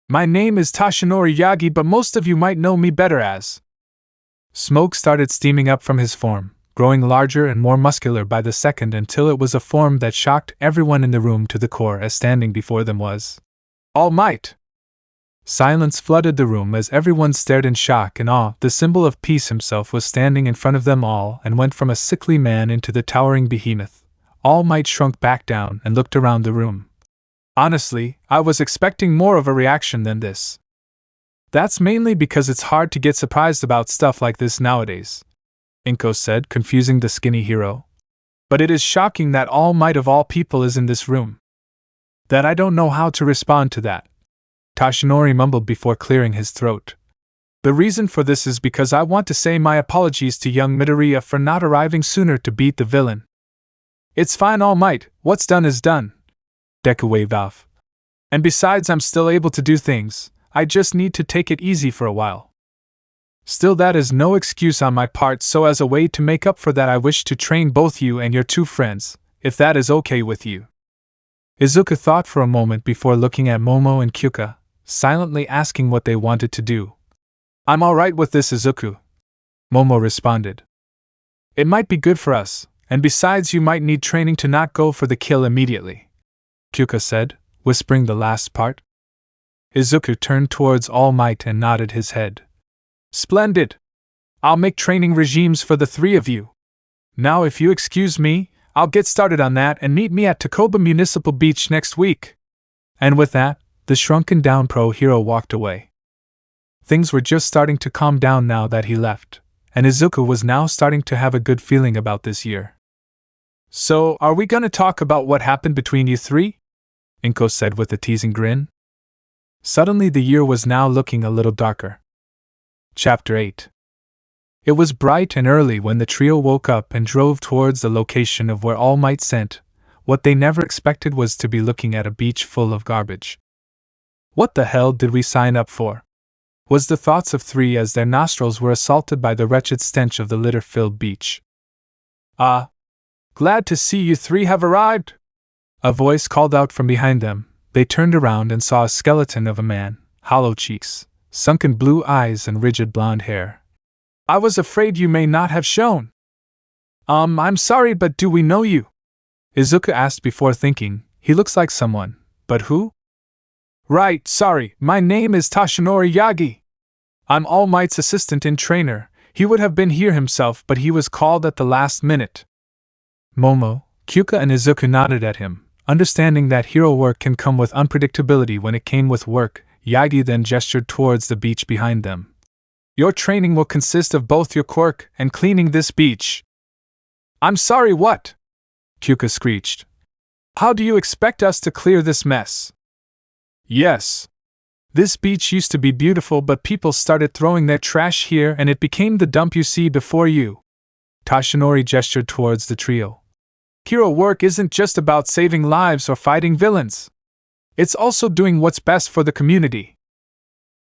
My name is Toshinori Yagi, but most of you might know me better as. Smoke started steaming up from his form, growing larger and more muscular by the second until it was a form that shocked everyone in the room to the core, as standing before them was Almight. Silence flooded the room as everyone stared in shock and awe. The symbol of peace himself was standing in front of them all and went from a sickly man into the towering behemoth. All Might shrunk back down and looked around the room. Honestly, I was expecting more of a reaction than this. That's mainly because it's hard to get surprised about stuff like this nowadays, Inko said, confusing the skinny hero. But it is shocking that All Might of all people is in this room. That I don't know how to respond to that, Toshinori mumbled before clearing his throat. The reason for this is because I want to say my apologies to young Midoriya for not arriving sooner to beat the villain. It's fine, All Might, what's done is done, Deku waved off. And besides, I'm still able to do things, I just need to take it easy for a while. Still, that is no excuse on my part, so as a way to make up for that I wish to train both you and your two friends, if that is okay with you. Izuku thought for a moment before looking at Momo and Kyuka, silently asking what they wanted to do. I'm alright with this, Izuku, Momo responded. It might be good for us, and besides you might need training to not go for the kill immediately, Kyuka said, whispering the last part. Izuku turned towards All Might and nodded his head. Splendid! I'll make training regimes for the three of you. Now if you excuse me, I'll get started on that and meet me at Takoba Municipal Beach next week. And with that, the shrunken-down pro hero walked away. Things were just starting to calm down now that he left, and Izuku was now starting to have a good feeling about this year. So, are we gonna talk about what happened between you three? Inko said with a teasing grin. Suddenly the year was now looking a little darker. Chapter 8. It was bright and early when the trio woke up and drove towards the location of where Almight sent. What they never expected was to be looking at a beach full of garbage. What the hell did we sign up for? Was the thoughts of three as their nostrils were assaulted by the wretched stench of the litter-filled beach. Glad to see you three have arrived! A voice called out from behind them. They turned around and saw a skeleton of a man, hollow cheeks, sunken blue eyes and rigid blonde hair. I was afraid you may not have shown. I'm sorry, but do we know you? Izuku asked before thinking. He looks like someone, but who? Right, sorry, my name is Toshinori Yagi. I'm All Might's assistant and trainer. He would have been here himself, but he was called at the last minute. Momo, Kyuka and Izuku nodded at him, understanding that hero work can come with unpredictability. When it came with work, Yagi then gestured towards the beach behind them. Your training will consist of both your quirk and cleaning this beach. I'm sorry, what? Kyuka screeched. How do you expect us to clear this mess? Yes. This beach used to be beautiful, but people started throwing their trash here and it became the dump you see before you. Toshinori gestured towards the trio. Hero work isn't just about saving lives or fighting villains. It's also doing what's best for the community.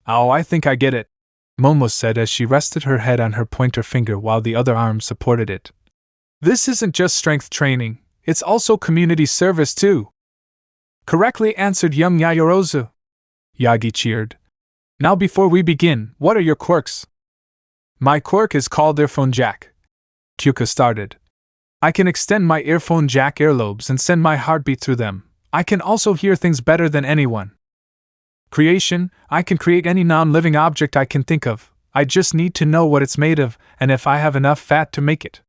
Oh, I think I get it, Momo said as she rested her head on her pointer finger while the other arm supported it. This isn't just strength training, it's also community service too. Correctly answered young Yayorozu. Yagi cheered. Now before we begin, what are your quirks? My quirk is called Earphone Jack. Kyuka started. I can extend my earphone jack earlobes and send my heartbeat through them. I can also hear things better than anyone. Creation, I can create any non-living object I can think of. I just need to know what it's made of, and if I have enough fat to make it.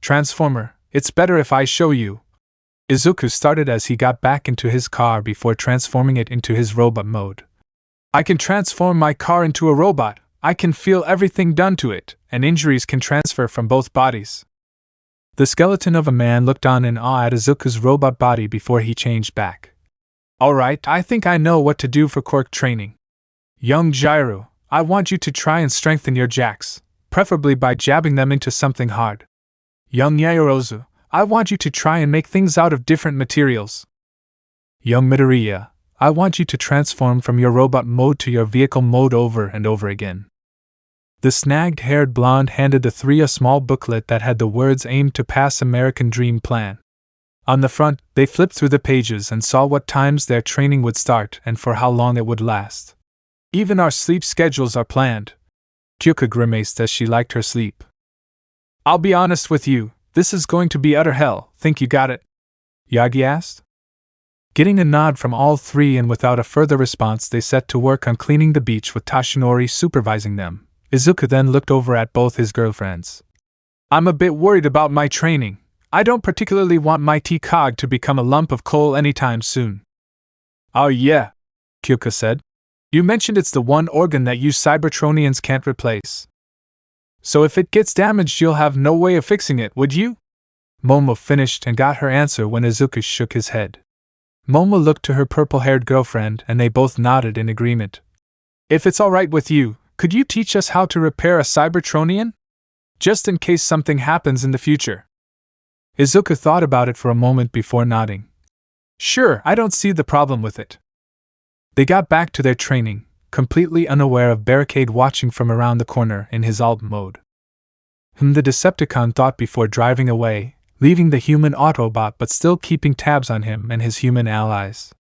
Transformer, it's better if I show you. Izuku started as he got back into his car before transforming it into his robot mode. I can transform my car into a robot. I can feel everything done to it, and injuries can transfer from both bodies. The skeleton of a man looked on in awe at Izuku's robot body before he changed back. Alright, I think I know what to do for quirk training. Young Jiru, I want you to try and strengthen your jacks, preferably by jabbing them into something hard. Young Yayorozu, I want you to try and make things out of different materials. Young Midoriya, I want you to transform from your robot mode to your vehicle mode over and over again. The snagged-haired blonde handed the three a small booklet that had the words aimed to pass American Dream Plan. On the front, they flipped through the pages and saw what times their training would start and for how long it would last. Even our sleep schedules are planned. Kyuka grimaced as she liked her sleep. I'll be honest with you, this is going to be utter hell. Think you got it? Yagi asked. Getting a nod from all three and without a further response, they set to work on cleaning the beach with Toshinori supervising them. Izuku then looked over at both his girlfriends. I'm a bit worried about my training. I don't particularly want my T-Cog to become a lump of coal anytime soon. Oh yeah, Kyuka said. You mentioned it's the one organ that you Cybertronians can't replace. So if it gets damaged you'll have no way of fixing it, would you? Momo finished and got her answer when Izuku shook his head. Momo looked to her purple-haired girlfriend and they both nodded in agreement. If it's alright with you, could you teach us how to repair a Cybertronian? Just in case something happens in the future. Izuku thought about it for a moment before nodding. Sure, I don't see the problem with it. They got back to their training, completely unaware of Barricade watching from around the corner in his alt mode. The Decepticon thought before driving away, leaving the human Autobot but still keeping tabs on him and his human allies.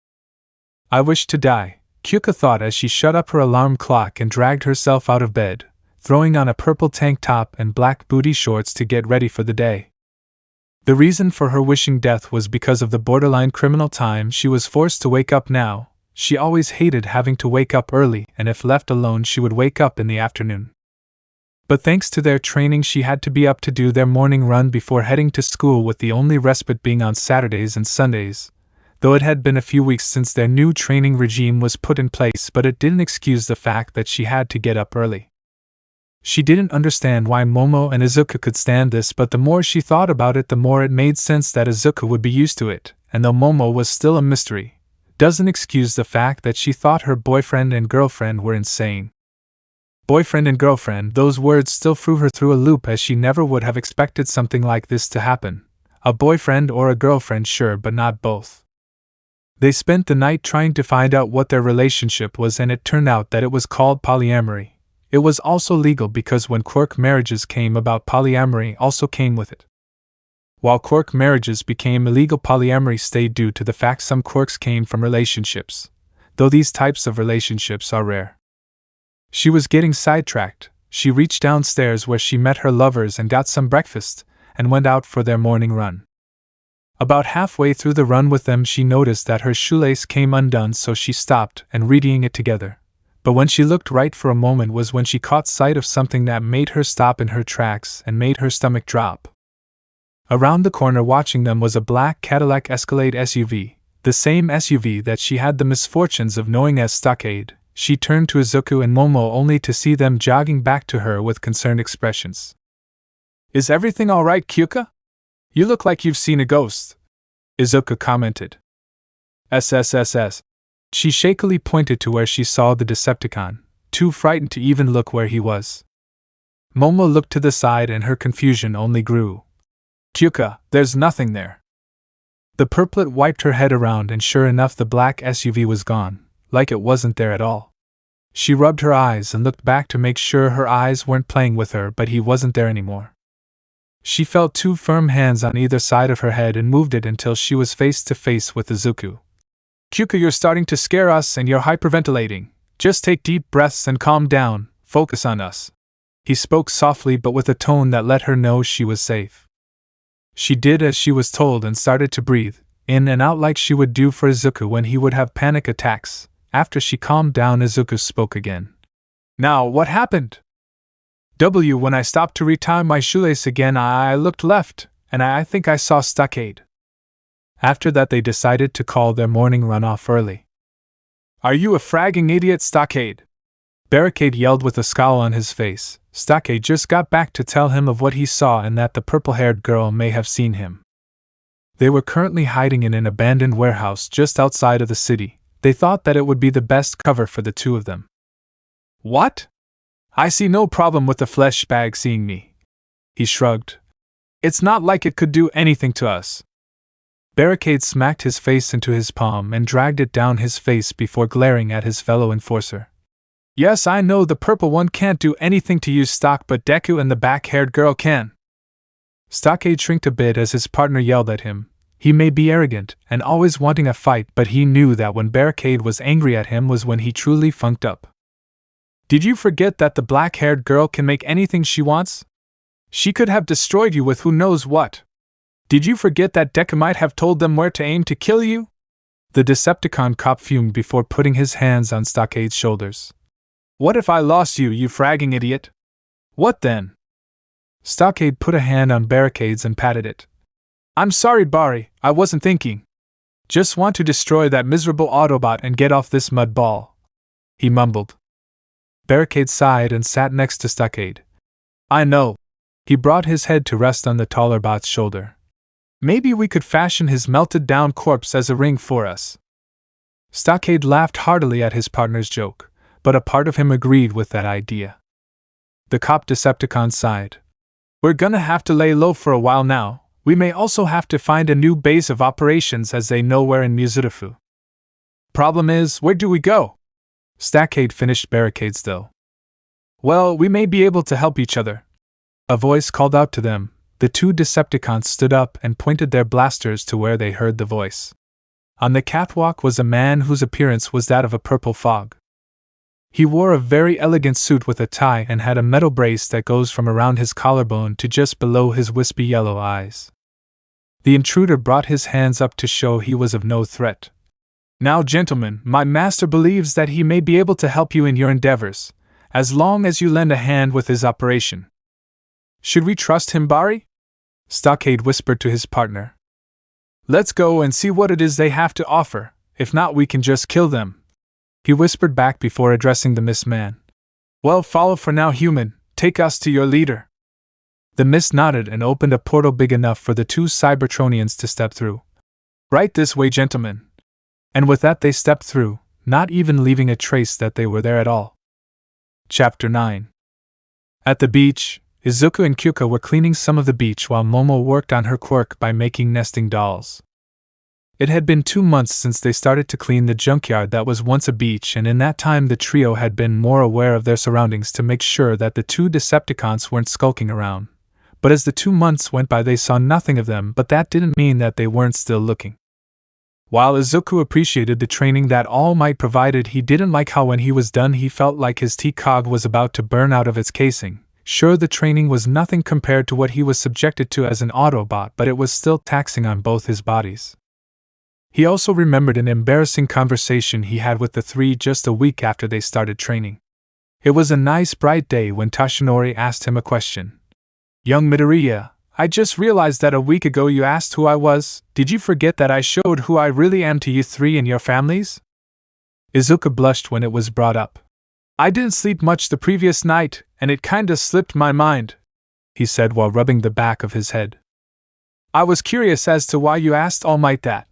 I wish to die, Kyuka thought as she shut up her alarm clock and dragged herself out of bed, throwing on a purple tank top and black booty shorts to get ready for the day. The reason for her wishing death was because of the borderline criminal time she was forced to wake up now. She always hated having to wake up early, and if left alone she would wake up in the afternoon. But thanks to their training she had to be up to do their morning run before heading to school, with the only respite being on Saturdays and Sundays. Though it had been a few weeks since their new training regime was put in place, but it didn't excuse the fact that she had to get up early. She didn't understand why Momo and Izuku could stand this, but the more she thought about it the more it made sense that Izuku would be used to it, and though Momo was still a mystery, doesn't excuse the fact that she thought her boyfriend and girlfriend were insane. Boyfriend and girlfriend, those words still threw her through a loop as she never would have expected something like this to happen. A boyfriend or a girlfriend, sure, but not both. They spent the night trying to find out what their relationship was, and it turned out that it was called polyamory. It was also legal because when Quirk marriages came about, polyamory also came with it. While Quirk marriages became illegal, polyamory stayed due to the fact some quirks came from relationships, though these types of relationships are rare. She was getting sidetracked. She reached downstairs where she met her lovers and got some breakfast, and went out for their morning run. About halfway through the run with them, she noticed that her shoelace came undone, so she stopped and readying it together. But when she looked right for a moment was when she caught sight of something that made her stop in her tracks and made her stomach drop. Around the corner watching them was a black Cadillac Escalade SUV, the same SUV that she had the misfortunes of knowing as Stockade. She turned to Izuku and Momo only to see them jogging back to her with concerned expressions. "Is everything all right, Kyuka? You look like you've seen a ghost," Izuku commented. "SSSS. She shakily pointed to where she saw the Decepticon, too frightened to even look where he was. Momo looked to the side and her confusion only grew. "Kyuka, there's nothing there." The purplet wiped her head around and sure enough the black SUV was gone, like it wasn't there at all. She rubbed her eyes and looked back to make sure her eyes weren't playing with her, but he wasn't there anymore. She felt two firm hands on either side of her head and moved it until she was face to face with Izuku. "Kyuka, you're starting to scare us and you're hyperventilating. Just take deep breaths and calm down, focus on us." He spoke softly but with a tone that let her know she was safe. She did as she was told and started to breathe in and out like she would do for Izuku when he would have panic attacks. After she calmed down, Izuku spoke again. "Now, what happened?" When I stopped to retie my shoelace again, I looked left, and I think I saw Stockade." After that they decided to call their morning run off early. "Are you a fragging idiot, Stockade?" Barricade yelled with a scowl on his face. Stockade just got back to tell him of what he saw and that the purple-haired girl may have seen him. They were currently hiding in an abandoned warehouse just outside of the city. They thought that it would be the best cover for the two of them. "What? I see no problem with the flesh bag seeing me." He shrugged. "It's not like it could do anything to us." Barricade smacked his face into his palm and dragged it down his face before glaring at his fellow enforcer. "Yes, I know the purple one can't do anything to you, Stock, but Deku and the back-haired girl can." Stockade shrinked a bit as his partner yelled at him. He may be arrogant and always wanting a fight, but he knew that when Barricade was angry at him was when he truly funked up. "Did you forget that the black-haired girl can make anything she wants? She could have destroyed you with who knows what. Did you forget that Deku might have told them where to aim to kill you?" The Decepticon cop fumed before putting his hands on Stockade's shoulders. "What if I lost you, you fragging idiot? What then?" Stockade put a hand on Barricade's and patted it. "I'm sorry, Barry, I wasn't thinking. Just want to destroy that miserable Autobot and get off this mud ball," he mumbled. Barricade sighed and sat next to Stockade. "I know." He brought his head to rest on the taller bot's shoulder. "Maybe we could fashion his melted-down corpse as a ring for us." Stockade laughed heartily at his partner's joke, but a part of him agreed with that idea. The cop Decepticon sighed. "We're gonna have to lay low for a while now. We may also have to find a new base of operations as they know where in Mistreated. Problem is, where do we go?" Stockade finished Barricades though. "Well, we may be able to help each other." A voice called out to them. The two Decepticons stood up and pointed their blasters to where they heard the voice. On the catwalk was a man whose appearance was that of a purple fog. He wore a very elegant suit with a tie and had a metal brace that goes from around his collarbone to just below his wispy yellow eyes. The intruder brought his hands up to show he was of no threat. "Now, gentlemen, my master believes that he may be able to help you in your endeavors, as long as you lend a hand with his operation." "Should we trust him, Barry?" Stockade whispered to his partner. "Let's go and see what it is they have to offer. If not, we can just kill them," he whispered back before addressing the Mist Man. "Well, follow for now, human. Take us to your leader." The Mist nodded and opened a portal big enough for the two Cybertronians to step through. "Right this way, gentlemen." And with that they stepped through, not even leaving a trace that they were there at all. Chapter 9. At the beach, Izuku and Kyuka were cleaning some of the beach while Momo worked on her quirk by making nesting dolls. It had been 2 months since they started to clean the junkyard that was once a beach, and in that time the trio had been more aware of their surroundings to make sure that the 2 Decepticons weren't skulking around. But as the 2 months went by they saw nothing of them, but that didn't mean that they weren't still looking. While Izuku appreciated the training that All Might provided, he didn't like how when he was done he felt like his T-cog was about to burn out of its casing. Sure, the training was nothing compared to what he was subjected to as an Autobot, but it was still taxing on both his bodies. He also remembered an embarrassing conversation he had with the 3 just a week after they started training. It was a nice bright day when Toshinori asked him a question. "Young Midoriya, I just realized that a week ago you asked who I was. Did you forget that I showed who I really am to you 3 and your families?" Izuku blushed when it was brought up. "I didn't sleep much the previous night, and it kinda slipped my mind," he said while rubbing the back of his head. "I was curious as to why you asked All Might that,"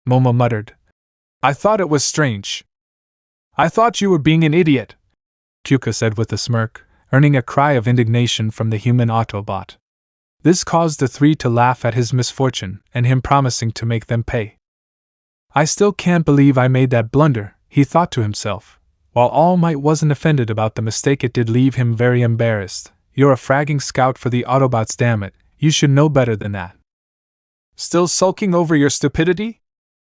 Momo muttered. "I thought it was strange." "I thought you were being an idiot," Kyuka said with a smirk, earning a cry of indignation from the human Autobot. This caused the 3 to laugh at his misfortune, and him promising to make them pay. "I still can't believe I made that blunder," he thought to himself. While All Might wasn't offended about the mistake, it did leave him very embarrassed. "You're a fragging scout for the Autobots, damn it, you should know better than that." "Still sulking over your stupidity?"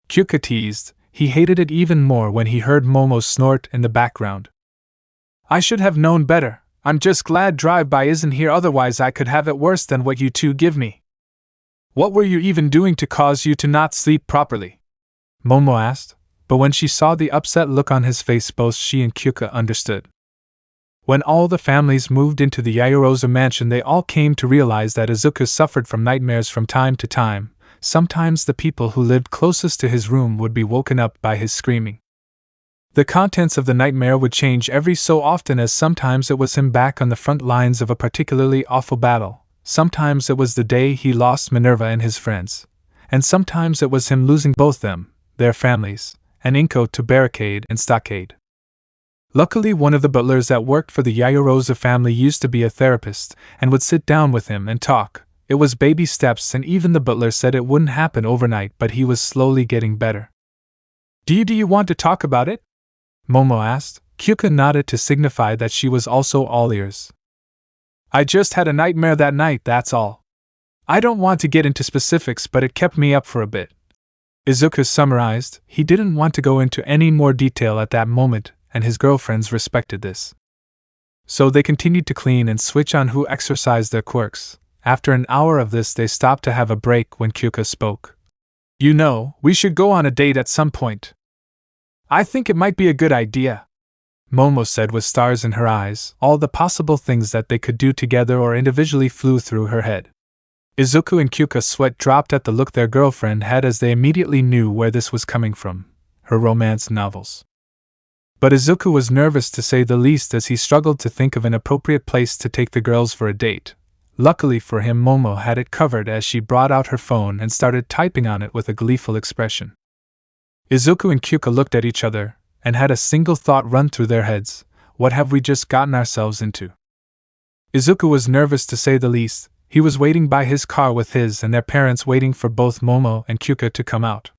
Kyuka teased. He hated it even more when he heard Momo snort in the background. "I should have known better. I'm just glad Drive-By isn't here, otherwise I could have it worse than what you 2 give me." "What were you even doing to cause you to not sleep properly?" Momo asked, but when she saw the upset look on his face both she and Kyuka understood. When all the families moved into the Yaoyorozu mansion they all came to realize that Izuku suffered from nightmares from time to time. Sometimes the people who lived closest to his room would be woken up by his screaming. The contents of the nightmare would change every so often, as sometimes it was him back on the front lines of a particularly awful battle, sometimes it was the day he lost Minerva and his friends, and sometimes it was him losing both them, their families, and Inko to barricade and stockade. Luckily, one of the butlers that worked for the Yaoyorozu family used to be a therapist, and would sit down with him and talk. It was baby steps, and even the butler said it wouldn't happen overnight, but he was slowly getting better. Do you want to talk about it?" Momo asked. Kyuka nodded to signify that she was also all ears. "I just had a nightmare that night, that's all. I don't want to get into specifics, but it kept me up for a bit," Izuku summarized. He didn't want to go into any more detail at that moment, and his girlfriends respected this. So they continued to clean and switch on who exercised their quirks. After an hour of this they stopped to have a break when Kyuka spoke. "You know, we should go on a date at some point." "I think it might be a good idea," Momo said with stars in her eyes. All the possible things that they could do together or individually flew through her head. Izuku and Kyuka's sweat dropped at the look their girlfriend had, as they immediately knew where this was coming from: her romance novels. But Izuku was nervous to say the least, as he struggled to think of an appropriate place to take the girls for a date. Luckily for him, Momo had it covered as she brought out her phone and started typing on it with a gleeful expression. Izuku and Kyuka looked at each other, and had a single thought run through their heads: what have we just gotten ourselves into? Izuku was nervous to say the least. He was waiting by his car with his and their parents waiting for both Momo and Kyuka to come out.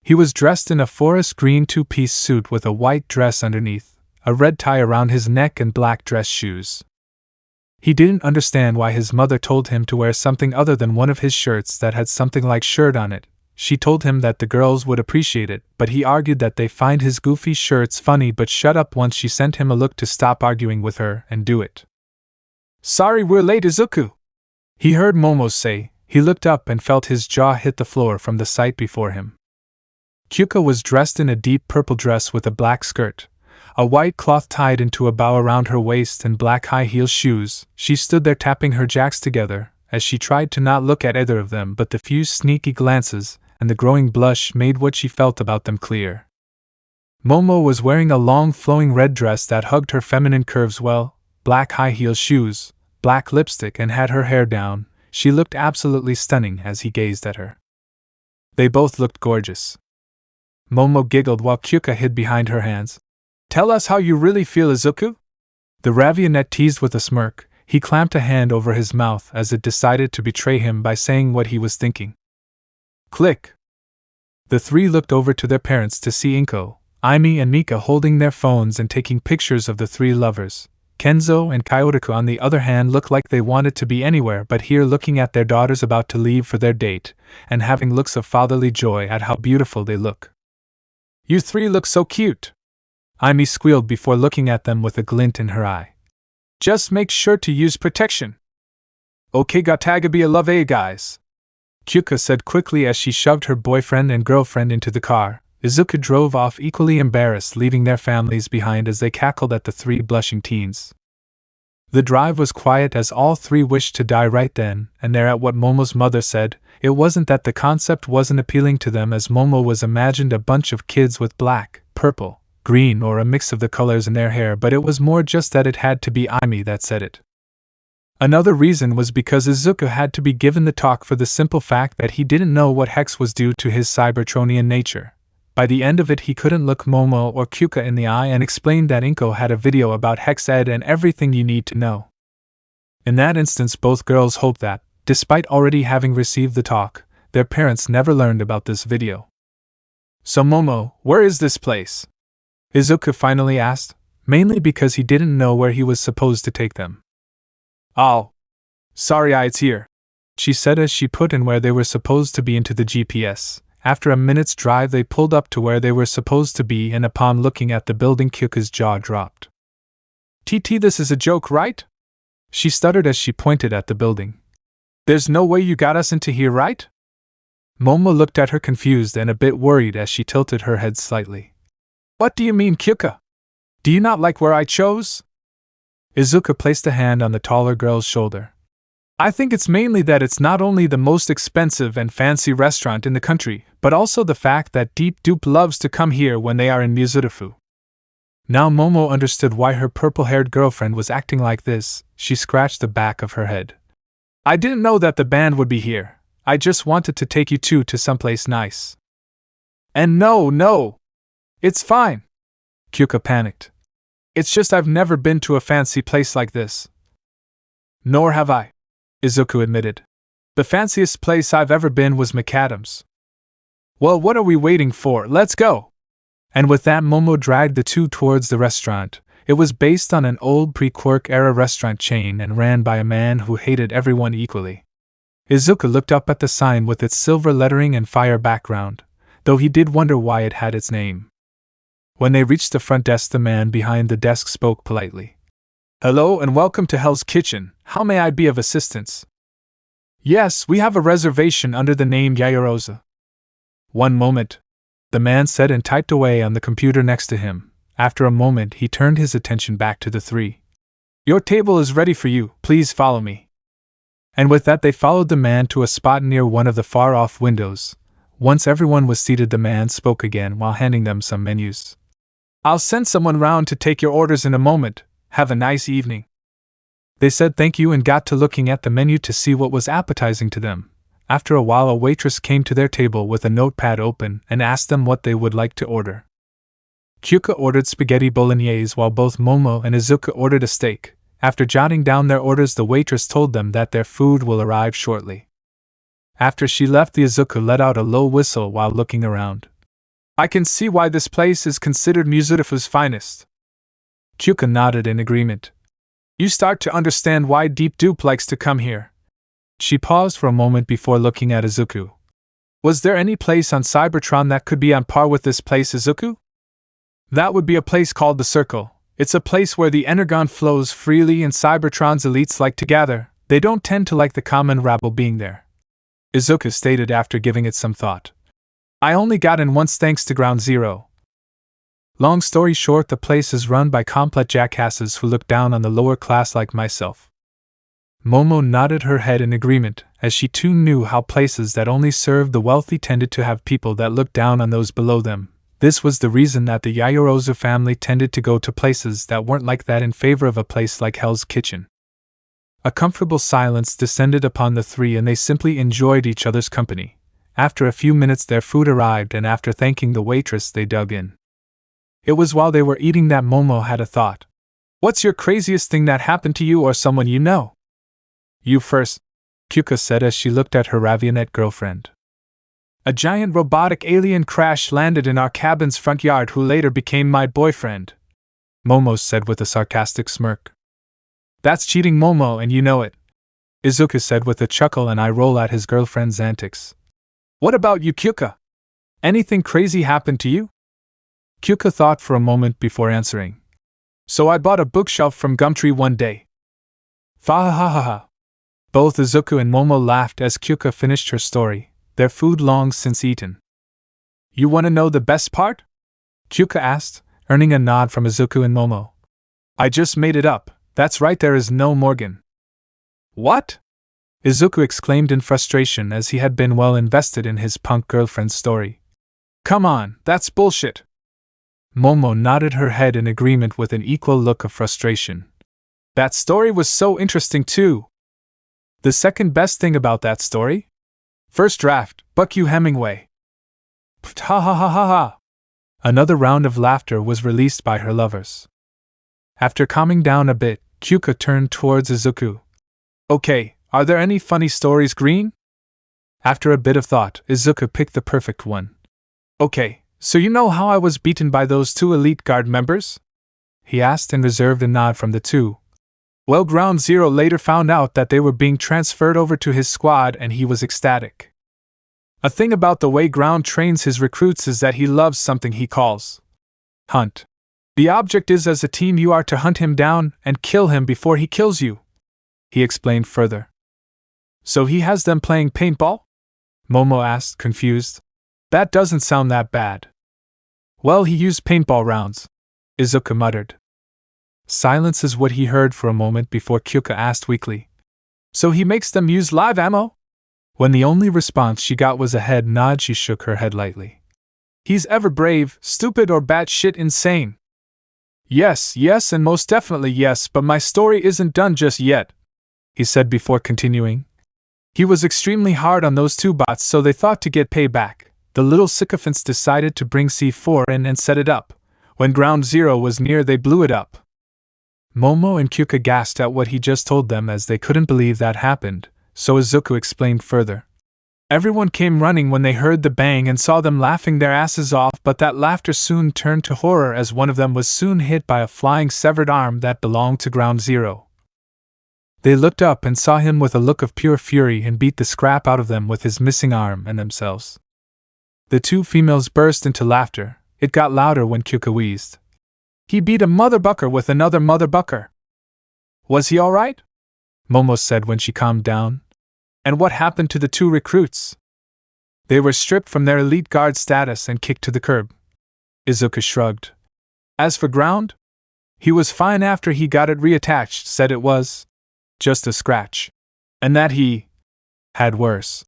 He was dressed in a forest green 2-piece suit with a white dress underneath, a red tie around his neck and black dress shoes. He didn't understand why his mother told him to wear something other than one of his shirts that had something like shirt on it. She told him that the girls would appreciate it, but he argued that they find his goofy shirts funny, but shut up once she sent him a look to stop arguing with her and do it. "Sorry we're late, Izuku," he heard Momo say. He looked up and felt his jaw hit the floor from the sight before him. Kyuka was dressed in a deep purple dress with a black skirt, a white cloth tied into a bow around her waist, and black high-heel shoes. She stood there tapping her jacks together, as she tried to not look at either of them, but the few sneaky glances and the growing blush made what she felt about them clear. Momo was wearing a long flowing red dress that hugged her feminine curves well, black high-heel shoes, black lipstick, and had her hair down. She looked absolutely stunning as he gazed at her. They both looked gorgeous. Momo giggled while Kyuka hid behind her hands. "Tell us how you really feel, Izuku?" The Ravionet teased with a smirk. He clamped a hand over his mouth as it decided to betray him by saying what he was thinking. Click! The three looked over to their parents to see Inko, Aimi and Mika holding their phones and taking pictures of the three lovers. Kenzo and Kyotoku on the other hand looked like they wanted to be anywhere but here, looking at their daughters about to leave for their date, and having looks of fatherly joy at how beautiful they look. You three look so cute! Aimi squealed before looking at them with a glint in her eye. Just make sure to use protection. Okay, gotta be a love, guys. Kyuka said quickly as she shoved her boyfriend and girlfriend into the car. Izuku drove off equally embarrassed, leaving their families behind as they cackled at the three blushing teens. The drive was quiet as all three wished to die right then and there at what Momo's mother said. It wasn't that the concept wasn't appealing to them, as Momo was imagined a bunch of kids with black, purple, green or a mix of the colors in their hair, but it was more just that it had to be Aimi that said it. Another reason was because Izuku had to be given the talk for the simple fact that he didn't know what hex was due to his Cybertronian nature. By the end of it, he couldn't look Momo or Kyuka in the eye and explained that Inko had a video about Hex Ed and everything you need to know. In that instance, both girls hoped that, despite already having received the talk, their parents never learned about this video. So Momo, where is this place? Izuku finally asked, mainly because he didn't know where he was supposed to take them. Oh. Sorry, it's here, she said as she put in where they were supposed to be into the GPS. After a minute's drive, they pulled up to where they were supposed to be, and upon looking at the building, Kyuka's jaw dropped. TT, this is a joke, right? She stuttered as she pointed at the building. There's no way you got us into here, right? Momo looked at her confused and a bit worried as she tilted her head slightly. What do you mean, Kyuka? Do you not like where I chose? Izuku placed a hand on the taller girl's shoulder. I think it's mainly that it's not only the most expensive and fancy restaurant in the country, but also the fact that Deep Dupe loves to come here when they are in Mizutsu. Now Momo understood why her purple-haired girlfriend was acting like this. She scratched the back of her head. I didn't know that the band would be here. I just wanted to take you two to someplace nice. And no! It's fine! Kyuka panicked. It's just I've never been to a fancy place like this. Nor have I, Izuku admitted. The fanciest place I've ever been was McAdams. Well, what are we waiting for? Let's go! And with that, Momo dragged the two towards the restaurant. It was based on an old pre-Quirk era restaurant chain and ran by a man who hated everyone equally. Izuku looked up at the sign with its silver lettering and fire background, though he did wonder why it had its name. When they reached the front desk, the man behind the desk spoke politely. Hello and welcome to Hell's Kitchen. How may I be of assistance? Yes, we have a reservation under the name Yayarosa. One moment, the man said and typed away on the computer next to him. After a moment, he turned his attention back to the three. Your table is ready for you, please follow me. And with that, they followed the man to a spot near one of the far-off windows. Once everyone was seated, the man spoke again while handing them some menus. I'll send someone round to take your orders in a moment. Have a nice evening. They said thank you and got to looking at the menu to see what was appetizing to them. After a while, a waitress came to their table with a notepad open and asked them what they would like to order. Kyuka ordered spaghetti bolognese while both Momo and Izuku ordered a steak. After jotting down their orders, the waitress told them that their food will arrive shortly. After she left, the Izuku let out a low whistle while looking around. I can see why this place is considered Mizutsu's finest. Kyuka nodded in agreement. You start to understand why Deep Dupe likes to come here. She paused for a moment before looking at Izuku. Was there any place on Cybertron that could be on par with this place, Izuku? That would be a place called the Circle. It's a place where the energon flows freely and Cybertron's elites like to gather. They don't tend to like the common rabble being there, Izuku stated after giving it some thought. I only got in once thanks to Ground Zero. Long story short, the place is run by complete jackasses who look down on the lower class like myself. Momo nodded her head in agreement, as she too knew how places that only served the wealthy tended to have people that looked down on those below them. This was the reason that the Yayarozu family tended to go to places that weren't like that in favor of a place like Hell's Kitchen. A comfortable silence descended upon the three and they simply enjoyed each other's company. After a few minutes their food arrived and after thanking the waitress they dug in. It was while they were eating that Momo had a thought. What's your craziest thing that happened to you or someone you know? You first, Kyuka said as she looked at her Ravionette girlfriend. A giant robotic alien crash-landed in our cabin's front yard who later became my boyfriend, Momo said with a sarcastic smirk. That's cheating, Momo, and you know it, Izuku said with a chuckle and eye roll at his girlfriend's antics. What about you, Kyuka? Anything crazy happened to you? Kyuka thought for a moment before answering. So I bought a bookshelf from Gumtree one day. Fa ha ha ha. Both Izuku and Momo laughed as Kyuka finished her story, their food long since eaten. You want to know the best part? Kyuka asked, earning a nod from Izuku and Momo. I just made it up, that's right, there is no Morgan. What? Izuku exclaimed in frustration as he had been well invested in his punk girlfriend's story. Come on, that's bullshit. Momo nodded her head in agreement with an equal look of frustration. That story was so interesting too. The second best thing about that story? First draft, Buck you Hemingway. Ha ha ha ha ha. Another round of laughter was released by her lovers. After calming down a bit, Kyuka turned towards Izuku. Okay, are there any funny stories, Green? After a bit of thought, Izuku picked the perfect one. Okay, so you know how I was beaten by those 2 elite guard members? He asked and reserved a nod from the two. Well, Ground Zero later found out that they were being transferred over to his squad and he was ecstatic. A thing about the way Ground trains his recruits is that he loves something he calls hunt. The object is as a team you are to hunt him down and kill him before he kills you, he explained further. So he has them playing paintball? Momo asked, confused. That doesn't sound that bad. Well, he used paintball rounds, Izuku muttered. Silence is what he heard for a moment before Kyuka asked weakly. So he makes them use live ammo? When the only response she got was a head nod, she shook her head lightly. He's ever brave, stupid, or batshit insane. Yes, and most definitely yes, but my story isn't done just yet, he said before continuing. He was extremely hard on those 2 bots, so they thought to get payback. The little sycophants decided to bring C4 in and set it up. When Ground Zero was near, they blew it up. Momo and Kyuka gasped at what he just told them as they couldn't believe that happened, so Izuku explained further. Everyone came running when they heard the bang and saw them laughing their asses off, but that laughter soon turned to horror as one of them was soon hit by a flying severed arm that belonged to Ground Zero. They looked up and saw him with a look of pure fury and beat the scrap out of them with his missing arm and themselves. The 2 females burst into laughter. It got louder when Kyuka wheezed. He beat a motherbucker with another motherbucker. Was he alright? Momo said when she calmed down. And what happened to the 2 recruits? They were stripped from their elite guard status and kicked to the curb. Izuku shrugged. As for Ground? He was fine after he got it reattached, said it was just a scratch. And that he had worse.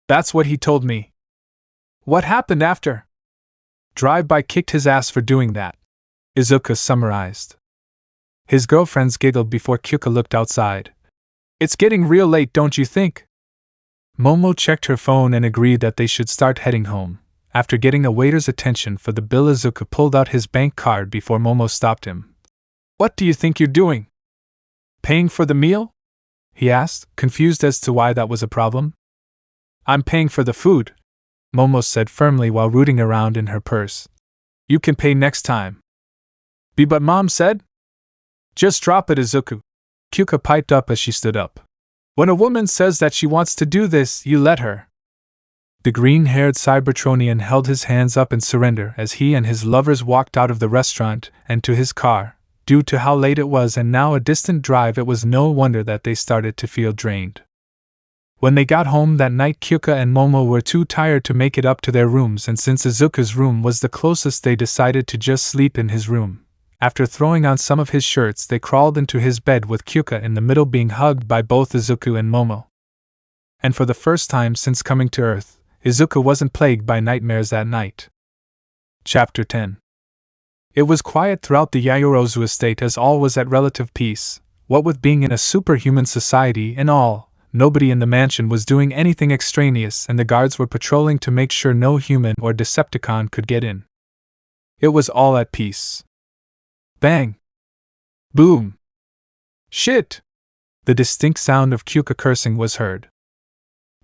That's what he told me. What happened after? Drive-by kicked his ass for doing that, Izuku summarized. His girlfriends giggled before Kyuka looked outside. It's getting real late, don't you think? Momo checked her phone and agreed that they should start heading home. After getting a waiter's attention for the bill, Izuku pulled out his bank card before Momo stopped him. What do you think you're doing? Paying for the meal? He asked, confused as to why that was a problem. I'm paying for the food, Momo said firmly while rooting around in her purse. You can pay next time. But Mom said? Just drop it, Izuku, Kyuka piped up as she stood up. When a woman says that she wants to do this, you let her. The green-haired Cybertronian held his hands up in surrender as he and his lovers walked out of the restaurant and to his car. Due to how late it was and now a distant drive, it was no wonder that they started to feel drained. When they got home that night, Kyuka and Momo were too tired to make it up to their rooms, and since Izuku's room was the closest, they decided to just sleep in his room. After throwing on some of his shirts, they crawled into his bed with Kyuka in the middle, being hugged by both Izuku and Momo. And for the first time since coming to Earth, Izuku wasn't plagued by nightmares that night. Chapter 10. It was quiet throughout the Yayorozu estate as all was at relative peace. What with being in a superhuman society and all, nobody in the mansion was doing anything extraneous, and the guards were patrolling to make sure no human or Decepticon could get in. It was all at peace. Bang! Boom! Shit! The distinct sound of Kyuka cursing was heard.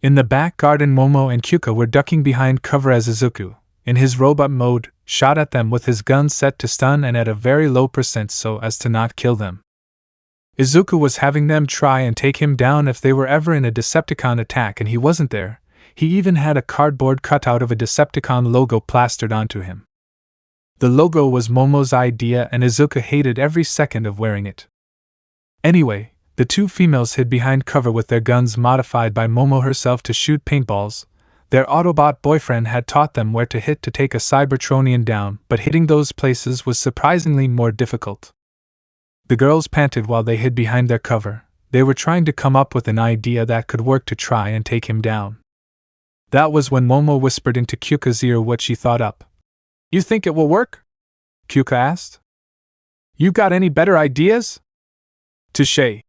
In the back garden, Momo and Kyuka were ducking behind cover as Izuku, in his robot mode, shot at them with his gun set to stun and at a very low percent so as to not kill them. Izuku was having them try and take him down if they were ever in a Decepticon attack, and he wasn't there. He even had a cardboard cutout of a Decepticon logo plastered onto him. The logo was Momo's idea, and Izuku hated every second of wearing it. Anyway, the two females hid behind cover with their guns modified by Momo herself to shoot paintballs. Their Autobot boyfriend had taught them where to hit to take a Cybertronian down, but hitting those places was surprisingly more difficult. The girls panted while they hid behind their cover. They were trying to come up with an idea that could work to try and take him down. That was when Momo whispered into Kyuka's ear what she thought up. "You think it will work?" Kyuka asked. "You got any better ideas?" "Touché."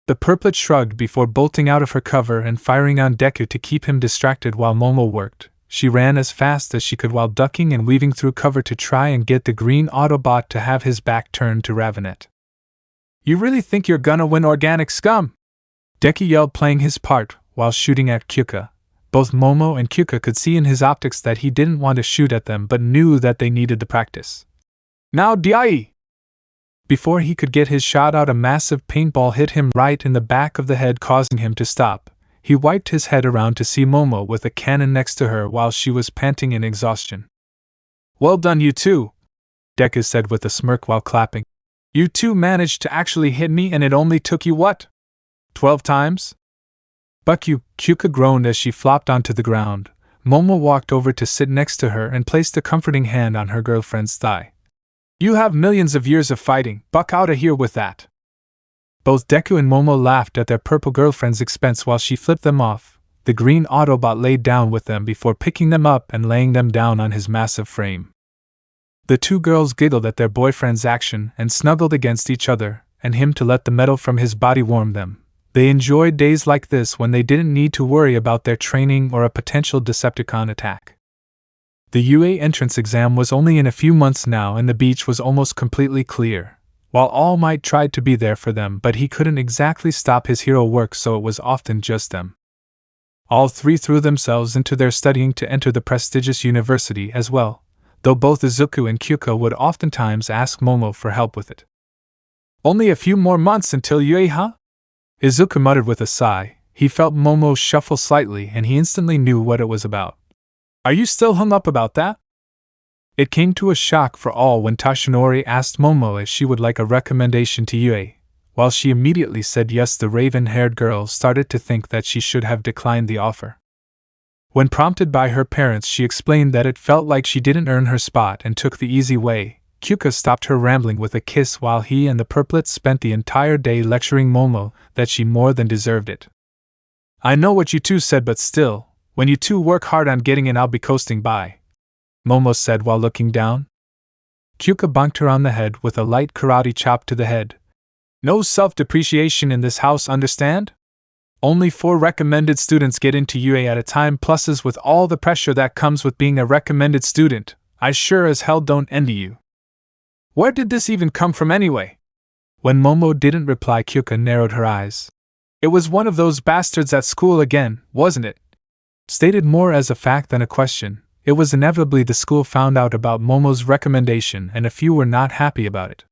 The purplet shrugged before bolting out of her cover and firing on Deku to keep him distracted while Momo worked. She ran as fast as she could while ducking and weaving through cover to try and get the green Autobot to have his back turned to Ravenet. "You really think you're gonna win, organic scum?" Deku yelled, playing his part while shooting at Kyuka. Both Momo and Kyuka could see in his optics that he didn't want to shoot at them but knew that they needed the practice. "Now die!" Before he could get his shot out, a massive paintball hit him right in the back of the head, causing him to stop. He wiped his head around to see Momo with a cannon next to her while she was panting in exhaustion. "Well done, you two," Deku said with a smirk while clapping. "You two managed to actually hit me, and it only took you what? 12 times? Buck you," Kyuka groaned as she flopped onto the ground. Momo walked over to sit next to her and placed a comforting hand on her girlfriend's thigh. "You have millions of years of fighting, buck outta here with that." Both Deku and Momo laughed at their purple girlfriend's expense while she flipped them off. The green Autobot laid down with them before picking them up and laying them down on his massive frame. The two girls giggled at their boyfriend's action and snuggled against each other, and him to let the metal from his body warm them. They enjoyed days like this when they didn't need to worry about their training or a potential Decepticon attack. The UA entrance exam was only in a few months now, and the beach was almost completely clear. While Almight tried to be there for them, but he couldn't exactly stop his hero work, so it was often just them. All three threw themselves into their studying to enter the prestigious university as well, though both Izuku and Kyuka would oftentimes ask Momo for help with it. "Only a few more months until UA, huh?" Izuku muttered with a sigh. He felt Momo shuffle slightly and he instantly knew what it was about. "Are you still hung up about that?" It came to a shock for all when Tashinori asked Momo if she would like a recommendation to UA. While she immediately said yes, the raven-haired girl started to think that she should have declined the offer. When prompted by her parents, she explained that it felt like she didn't earn her spot and took the easy way. Kyuka stopped her rambling with a kiss while he and the purplets spent the entire day lecturing Momo that she more than deserved it. "I know what you two said, but still, when you two work hard on getting in, I'll be coasting by," Momo said while looking down. Kyuka bonked her on the head with a light karate chop to the head. "No self-depreciation in this house, understand? Only 4 recommended students get into UA at a time, pluses with all the pressure that comes with being a recommended student. I sure as hell don't envy you. Where did this even come from anyway?" When Momo didn't reply, Kyuka narrowed her eyes. "It was one of those bastards at school again, wasn't it?" Stated more as a fact than a question, it was inevitably the school found out about Momo's recommendation, and a few were not happy about it.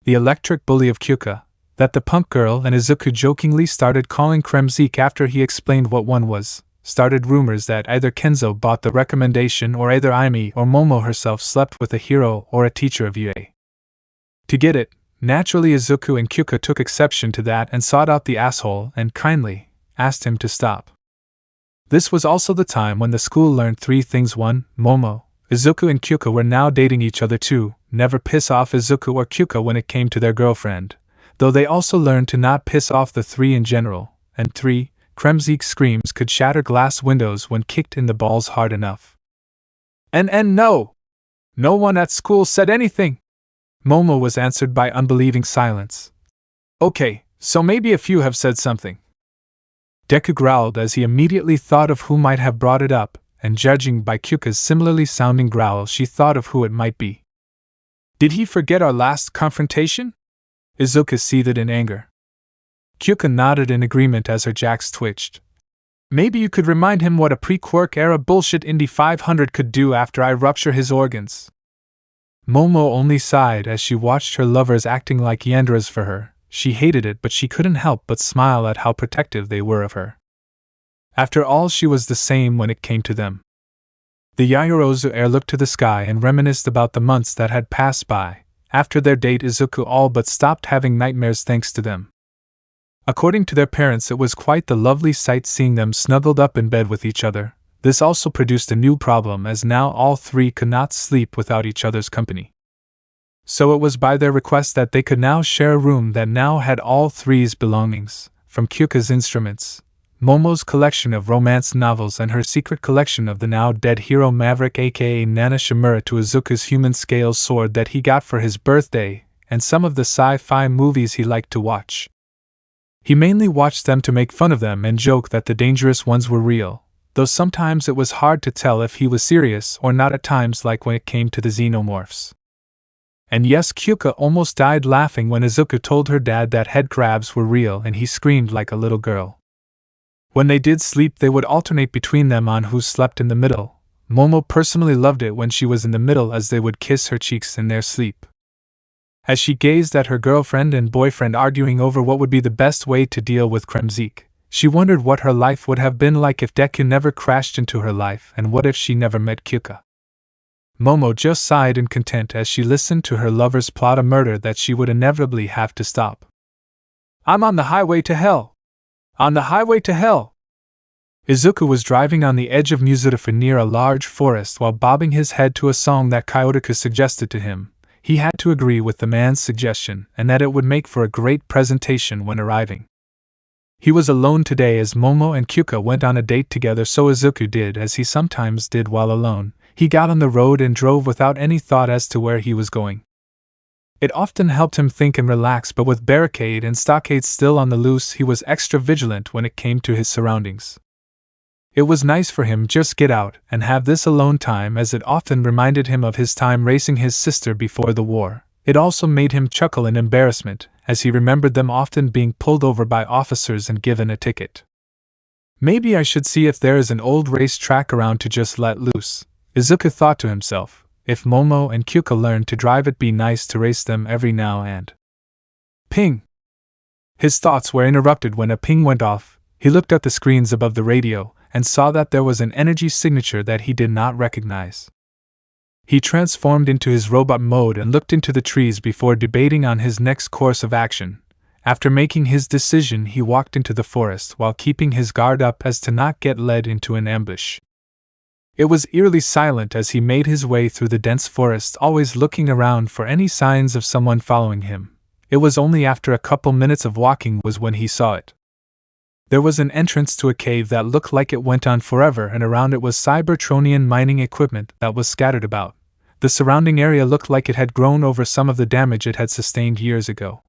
The electric bully of Kyuka, that the punk girl and Izuku jokingly started calling Kremzik after he explained what one was, started rumors that either Kenzo bought the recommendation or either Aimi or Momo herself slept with a hero or a teacher of UA. To get it, naturally Izuku and Kyuka took exception to that and sought out the asshole and kindly asked him to stop. This was also the time when the school learned 3 things. 1. Momo, Izuku and Kyuka were now dating each other. 2. Never piss off Izuku or Kyuka when it came to their girlfriend, though they also learned to not piss off the 3 in general. And 3. Kremzik's screams could shatter glass windows when kicked in the balls hard enough. And no! No one at school said anything! Momo was answered by unbelieving silence. Okay, so maybe a few have said something. Deku growled as he immediately thought of who might have brought it up, and judging by Kyuka's similarly sounding growl, she thought of who it might be. Did he forget our last confrontation? Izuku seethed in anger. Kyuka nodded in agreement as her jacks twitched. Maybe you could remind him what a pre-Quirk era bullshit Indy 500 could do after I rupture his organs. Momo only sighed as she watched her lovers acting like Yandras for her. She hated it, but she couldn't help but smile at how protective they were of her. After all, she was the same when it came to them. The Yaoyorozu heir looked to the sky and reminisced about the months that had passed by. After their date, Izuku all but stopped having nightmares thanks to them. According to their parents, it was quite the lovely sight seeing them snuggled up in bed with each other. This also produced a new problem, as now all three could not sleep without each other's company. So it was by their request that they could now share a room that now had all three's belongings, from Kyuka's instruments, Momo's collection of romance novels, and her secret collection of the now dead hero Maverick aka Nana Shimura, to Izuku's human scale sword that he got for his birthday, and some of the sci-fi movies he liked to watch. He mainly watched them to make fun of them and joke that the dangerous ones were real, though sometimes it was hard to tell if he was serious or not at times, like when it came to the xenomorphs. And yes, Kyuka almost died laughing when Izuku told her dad that head crabs were real, and he screamed like a little girl. When they did sleep, they would alternate between them on who slept in the middle. Momo personally loved it when she was in the middle, as they would kiss her cheeks in their sleep. As she gazed at her girlfriend and boyfriend arguing over what would be the best way to deal with Kremzik, she wondered what her life would have been like if Deku never crashed into her life, and what if she never met Kyuka. Momo just sighed in content as she listened to her lovers plot a murder that she would inevitably have to stop. I'm on the highway to hell! On the highway to hell! Izuku was driving on the edge of Mistreated near a large forest while bobbing his head to a song that Kyotoku suggested to him. He had to agree with the man's suggestion, and that it would make for a great presentation when arriving. He was alone today as Momo and Kyuka went on a date together, so Izuku did as he sometimes did while alone. He got on the road and drove without any thought as to where he was going. It often helped him think and relax, but with barricade and stockades still on the loose, he was extra vigilant when it came to his surroundings. It was nice for him just get out and have this alone time, as it often reminded him of his time racing his sister before the war. It also made him chuckle in embarrassment, as he remembered them often being pulled over by officers and given a ticket. Maybe I should see if there is an old race track around to just let loose, Izuku thought to himself. If Momo and Kyuka learned to drive, it'd be nice to race them every now and. Ping! His thoughts were interrupted when a ping went off. He looked at the screens above the radio and saw that there was an energy signature that he did not recognize. He transformed into his robot mode and looked into the trees before debating on his next course of action. After making his decision, he walked into the forest while keeping his guard up as to not get led into an ambush. It was eerily silent as he made his way through the dense forest, always looking around for any signs of someone following him. It was only after a couple minutes of walking was when he saw it. There was an entrance to a cave that looked like it went on forever, and around it was Cybertronian mining equipment that was scattered about. The surrounding area looked like it had grown over some of the damage it had sustained years ago.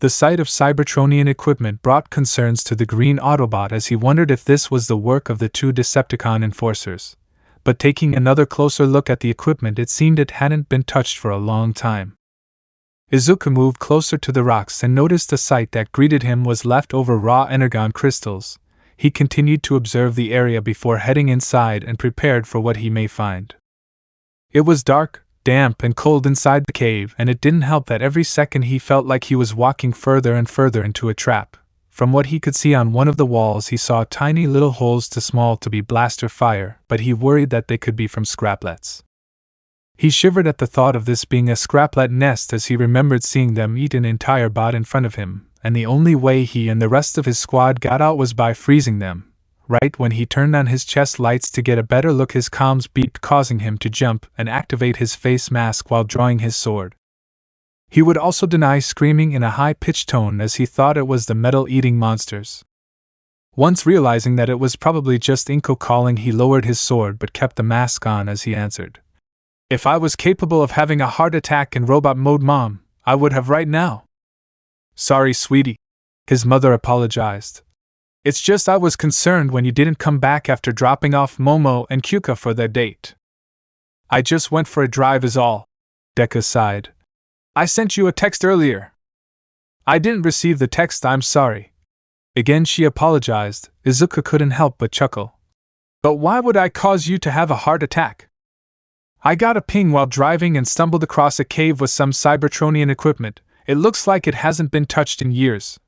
The sight of Cybertronian equipment brought concerns to the green Autobot, as he wondered if this was the work of the two Decepticon enforcers. But taking another closer look at the equipment, it seemed it hadn't been touched for a long time. Izuku moved closer to the rocks and noticed a sight that greeted him was leftover raw energon crystals. He continued to observe the area before heading inside and prepared for what he may find. It was dark, damp, and cold inside the cave, and it didn't help that every second he felt like he was walking further and further into a trap. From what he could see on one of the walls, he saw tiny little holes too small to be blaster fire, but he worried that they could be from scraplets. He shivered at the thought of this being a scraplet nest, as he remembered seeing them eat an entire bot in front of him, and the only way he and the rest of his squad got out was by freezing them. Right when he turned on his chest lights to get a better look, his comms beeped, causing him to jump and activate his face mask while drawing his sword. He would also deny screaming in a high-pitched tone as he thought it was the metal-eating monsters. Once realizing that it was probably just Inko calling, he lowered his sword but kept the mask on as he answered. If I was capable of having a heart attack in robot mode, Mom, I would have right now. Sorry, sweetie, his mother apologized. It's just I was concerned when you didn't come back after dropping off Momo and Kyuka for their date. I just went for a drive is all, Deku sighed. I sent you a text earlier. I didn't receive the text, I'm sorry. Again she apologized. Izuku couldn't help but chuckle. But why would I cause you to have a heart attack? I got a ping while driving and stumbled across a cave with some Cybertronian equipment. It looks like it hasn't been touched in years.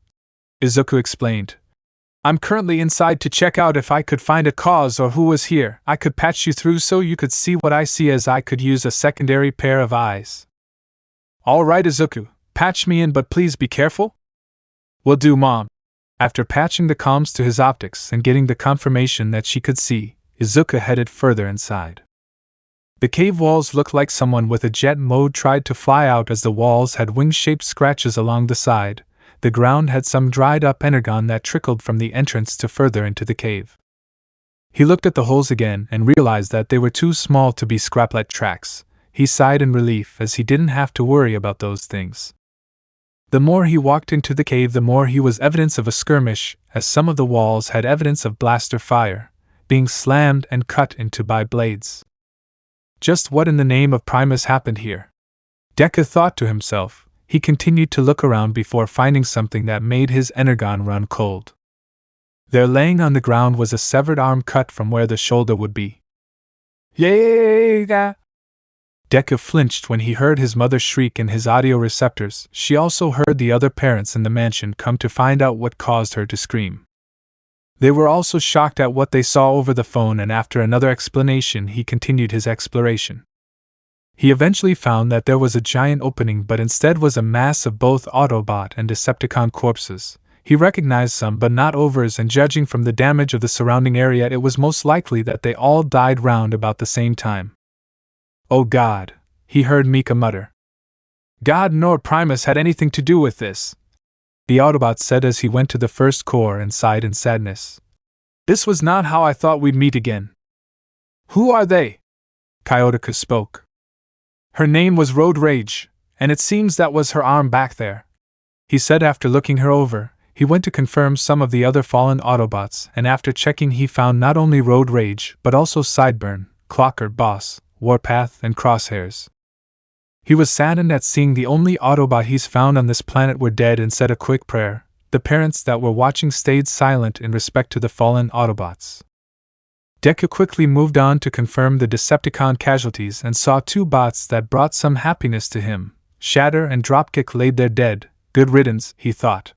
Izuku explained. I'm currently inside to check out if I could find a cause or who was here. I could patch you through so you could see what I see, as I could use a secondary pair of eyes. All right, Izuku, patch me in, but please be careful. Will do, Mom. After patching the comms to his optics and getting the confirmation that she could see, Izuku headed further inside. The cave walls looked like someone with a jet mode tried to fly out, as the walls had wing-shaped scratches along the side. The ground had some dried-up energon that trickled from the entrance to further into the cave. He looked at the holes again and realized that they were too small to be scraplet tracks. He sighed in relief, as he didn't have to worry about those things. The more he walked into the cave, the more he was evidence of a skirmish, as some of the walls had evidence of blaster fire, being slammed and cut into by blades. Just what in the name of Primus happened here? Deku thought to himself. He continued to look around before finding something that made his energon run cold. There, laying on the ground, was a severed arm cut from where the shoulder would be. Yeah! Deku flinched when he heard his mother shriek in his audio receptors. She also heard the other parents in the mansion come to find out what caused her to scream. They were also shocked at what they saw over the phone, and after another explanation he continued his exploration. He eventually found that there was a giant opening, but instead was a mass of both Autobot and Decepticon corpses. He recognized some but not others, and judging from the damage of the surrounding area, it was most likely that they all died round about the same time. Oh God, he heard Mika mutter. God nor Primus had anything to do with this, the Autobot said as he went to the first core and sighed in sadness. This was not how I thought we'd meet again. Who are they? Kyotoku spoke. Her name was Road Rage, and it seems that was her arm back there, he said after looking her over. He went to confirm some of the other fallen Autobots, and after checking he found not only Road Rage but also Sideburn, Clocker, Boss, Warpath, and Crosshairs. He was saddened at seeing the only Autobot he's found on this planet were dead, and said a quick prayer. The parents that were watching stayed silent in respect to the fallen Autobots. Deku quickly moved on to confirm the Decepticon casualties and saw two bots that brought some happiness to him. Shatter and Dropkick laid there dead. Good riddance, he thought.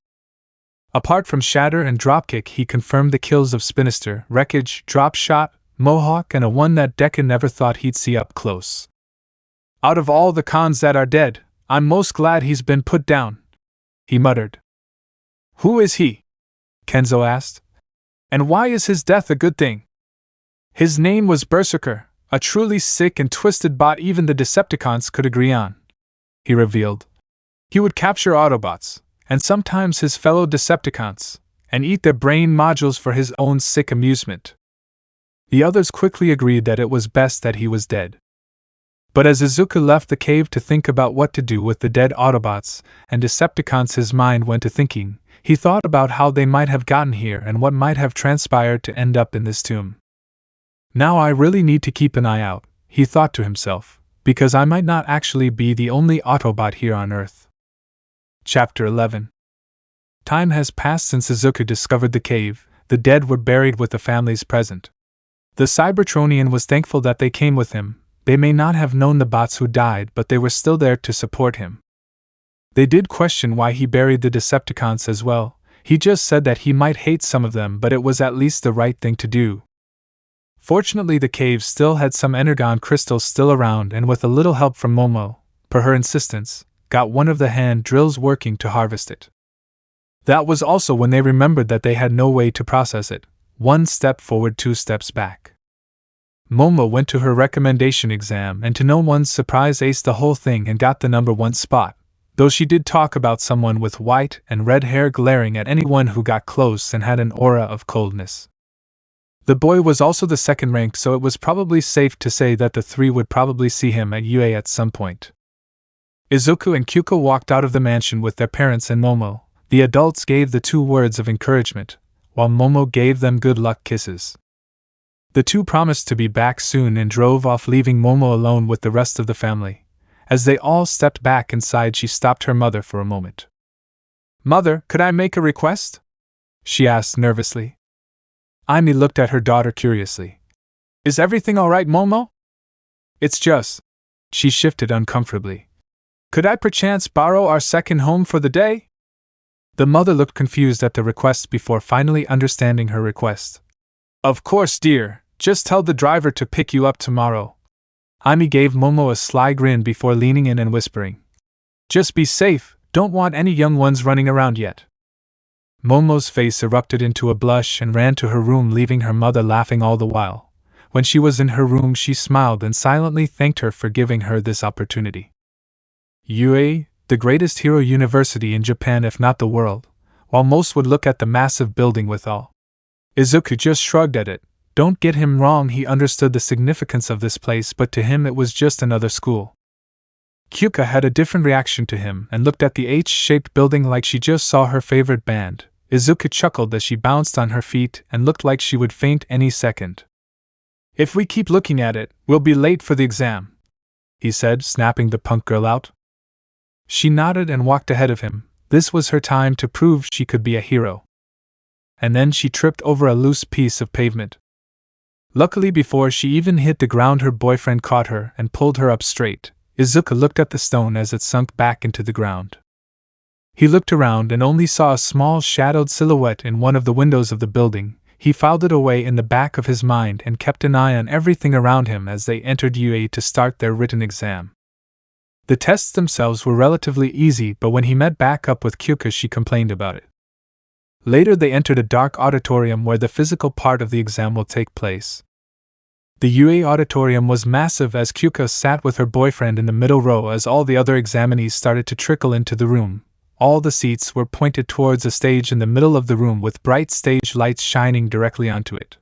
Apart from Shatter and Dropkick, he confirmed the kills of Spinister, Wreckage, Dropshot, Mohawk, and a one that Deku never thought he'd see up close. Out of all the cons that are dead, I'm most glad he's been put down, he muttered. Who is he? Kenzo asked. And why is his death a good thing? His name was Berserker, a truly sick and twisted bot even the Decepticons could agree on, he revealed. He would capture Autobots, and sometimes his fellow Decepticons, and eat their brain modules for his own sick amusement. The others quickly agreed that it was best that he was dead. But as Izuku left the cave to think about what to do with the dead Autobots and Decepticons, his mind went to thinking. He thought about how they might have gotten here and what might have transpired to end up in this tomb. Now I really need to keep an eye out, he thought to himself, because I might not actually be the only Autobot here on Earth. Chapter 11. Time has passed since Izuku discovered the cave. The dead were buried with the families present. The Cybertronian was thankful that they came with him. They may not have known the bots who died, but they were still there to support him. They did question why he buried the Decepticons as well. He just said that he might hate some of them, but it was at least the right thing to do. Fortunately, the cave still had some energon crystals still around, and with a little help from Momo, per her insistence, got one of the hand drills working to harvest it. That was also when they remembered that they had no way to process it. 1 step forward, 2 steps back. Momo went to her recommendation exam and to no one's surprise aced the whole thing and got the number 1 spot, though she did talk about someone with white and red hair glaring at anyone who got close and had an aura of coldness. The boy was also the second rank, so it was probably safe to say that the 3 would probably see him at UA at some point. Izuku and Kyuko walked out of the mansion with their parents and Momo. The adults gave the 2 words of encouragement, while Momo gave them good luck kisses. The 2 promised to be back soon and drove off, leaving Momo alone with the rest of the family. As they all stepped back inside, she stopped her mother for a moment. Mother, could I make a request? She asked nervously. Amy looked at her daughter curiously. Is everything all right, Momo? It's just. She shifted uncomfortably. Could I perchance borrow our second home for the day? The mother looked confused at the request before finally understanding her request. Of course, dear, just tell the driver to pick you up tomorrow. Amy gave Momo a sly grin before leaning in and whispering. Just be safe, don't want any young ones running around yet. Momo's face erupted into a blush and ran to her room, leaving her mother laughing all the while. When she was in her room, she smiled and silently thanked her for giving her this opportunity. UA, the greatest hero university in Japan if not the world, while most would look at the massive building with awe. Izuku just shrugged at it. Don't get him wrong, he understood the significance of this place, but to him it was just another school. Kyuka had a different reaction to him and looked at the H-shaped building like she just saw her favorite band. Izuku chuckled as she bounced on her feet and looked like she would faint any second. If we keep looking at it, we'll be late for the exam, he said, snapping the punk girl out. She nodded and walked ahead of him. This was her time to prove she could be a hero. And then she tripped over a loose piece of pavement. Luckily, before she even hit the ground, her boyfriend caught her and pulled her up straight. Izuku looked at the stone as it sunk back into the ground. He looked around and only saw a small shadowed silhouette in one of the windows of the building. He filed it away in the back of his mind and kept an eye on everything around him as they entered UA to start their written exam. The tests themselves were relatively easy, but when he met back up with Kyuka, she complained about it. Later they entered a dark auditorium where the physical part of the exam will take place. The UA auditorium was massive as Kyuka sat with her boyfriend in the middle row as all the other examinees started to trickle into the room. All the seats were pointed towards a stage in the middle of the room with bright stage lights shining directly onto it.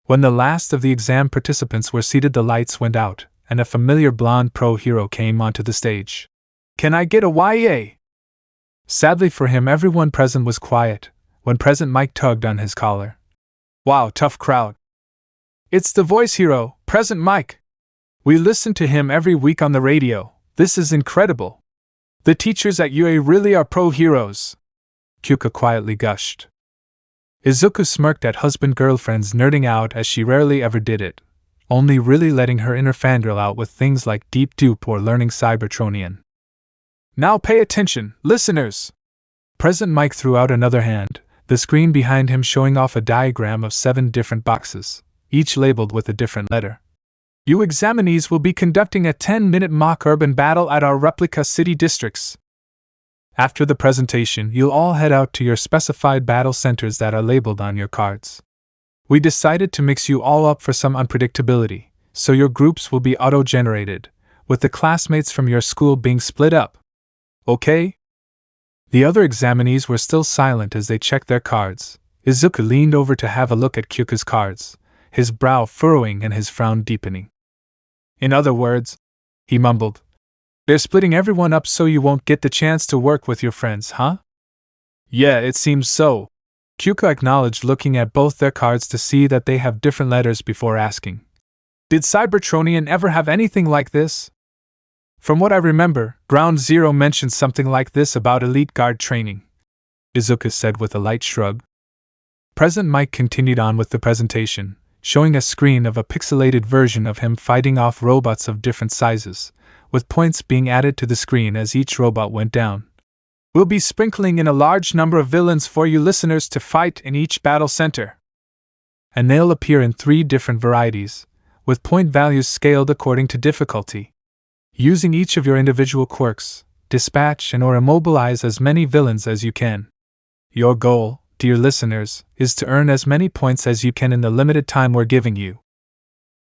When the last of the exam participants were seated, the lights went out, and a familiar blonde pro hero came onto the stage. Can I get a YA? Sadly for him, everyone present was quiet when President Mike tugged on his collar. Wow, tough crowd. It's the voice hero, President Mike. We listen to him every week on the radio. This is incredible. The teachers at UA really are pro heroes. Kyuka quietly gushed. Izuku smirked at husband-girlfriends nerding out as she rarely ever did it, only really letting her inner fangirl out with things like Deep Dupe or learning Cybertronian. Now pay attention, listeners! President Mike threw out another hand, the screen behind him showing off a diagram of 7 different boxes, each labeled with a different letter. You examinees will be conducting a 10-minute mock urban battle at our replica city districts. After the presentation, you'll all head out to your specified battle centers that are labeled on your cards. We decided to mix you all up for some unpredictability, so your groups will be auto-generated, with the classmates from your school being split up. Okay? The other examinees were still silent as they checked their cards. Izuku leaned over to have a look at Kyuka's cards, his brow furrowing and his frown deepening. In other words, he mumbled, they're splitting everyone up so you won't get the chance to work with your friends, huh? Yeah, it seems so. Kyuka acknowledged, looking at both their cards to see that they have different letters before asking. Did Cybertronian ever have anything like this? From what I remember, Ground Zero mentioned something like this about elite guard training, Izuku said with a light shrug. President Mike continued on with the presentation, showing a screen of a pixelated version of him fighting off robots of different sizes, with points being added to the screen as each robot went down. We'll be sprinkling in a large number of villains for you listeners to fight in each battle center. And they'll appear in 3 different varieties, with point values scaled according to difficulty. Using each of your individual quirks, dispatch and or immobilize as many villains as you can. Your goal, dear listeners, is to earn as many points as you can in the limited time we're giving you.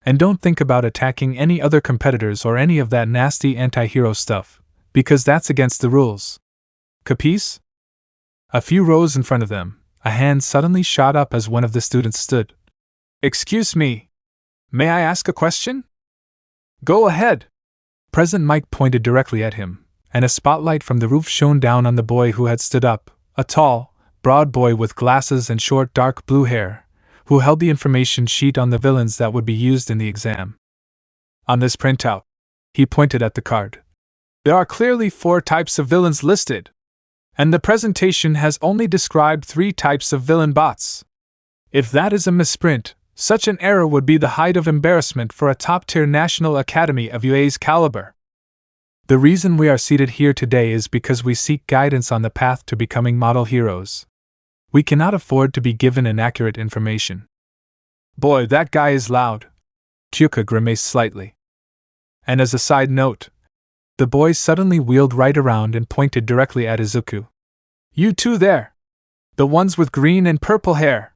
And don't think about attacking any other competitors or any of that nasty anti-hero stuff, because that's against the rules. Capice? A few rows in front of them, a hand suddenly shot up as one of the students stood. Excuse me. May I ask a question? Go ahead. President Mike pointed directly at him, and a spotlight from the roof shone down on the boy who had stood up, a tall, broad boy with glasses and short dark blue hair, who held the information sheet on the villains that would be used in the exam. On this printout, he pointed at the card, there are clearly 4 types of villains listed. And the presentation has only described 3 types of villain bots. If that is a misprint, such an error would be the height of embarrassment for a top-tier National Academy of UA's caliber. The reason we are seated here today is because we seek guidance on the path to becoming model heroes. We cannot afford to be given inaccurate information. Boy, that guy is loud. Kyoka grimaced slightly. And as a side note, the boy suddenly wheeled right around and pointed directly at Izuku. You two there! The ones with green and purple hair!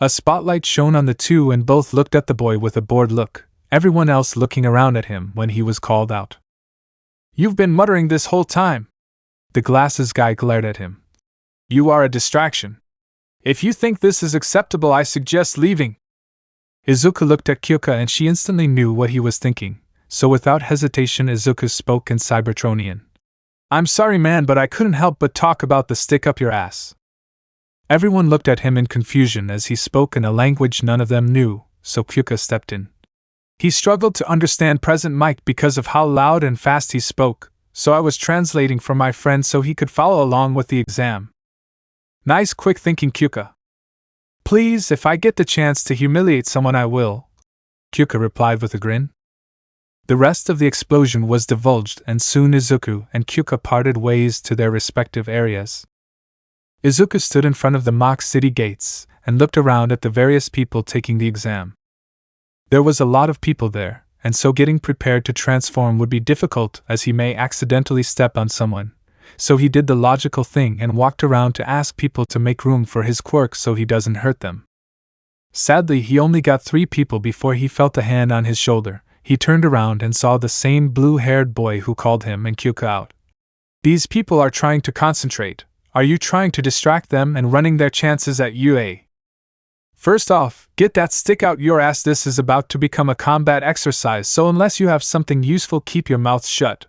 A spotlight shone on the two and both looked at the boy with a bored look, everyone else looking around at him when he was called out. You've been muttering this whole time! The glasses guy glared at him. You are a distraction. If you think this is acceptable, I suggest leaving. Izuku looked at Kyoka and she instantly knew what he was thinking, so without hesitation Izuku spoke in Cybertronian. I'm sorry man, but I couldn't help but talk about the stick up your ass. Everyone looked at him in confusion as he spoke in a language none of them knew, so Kyoka stepped in. He struggled to understand Present Mike because of how loud and fast he spoke, so I was translating for my friend so he could follow along with the exam. Nice quick thinking, Kyoka. Please, if I get the chance to humiliate someone I will, Kyoka replied with a grin. The rest of the explosion was divulged and soon Izuku and Kyoka parted ways to their respective areas. Izuku stood in front of the mock city gates and looked around at the various people taking the exam. There was a lot of people there, and so getting prepared to transform would be difficult as he may accidentally step on someone. So he did the logical thing and walked around to ask people to make room for his quirk so he doesn't hurt them. Sadly, he only got 3 people before he felt a hand on his shoulder. He turned around and saw the same blue-haired boy who called him and Kyoka out. These people are trying to concentrate. Are you trying to distract them and running their chances at UA? First off, get that stick out your ass. This is about to become a combat exercise, so unless you have something useful, keep your mouth shut.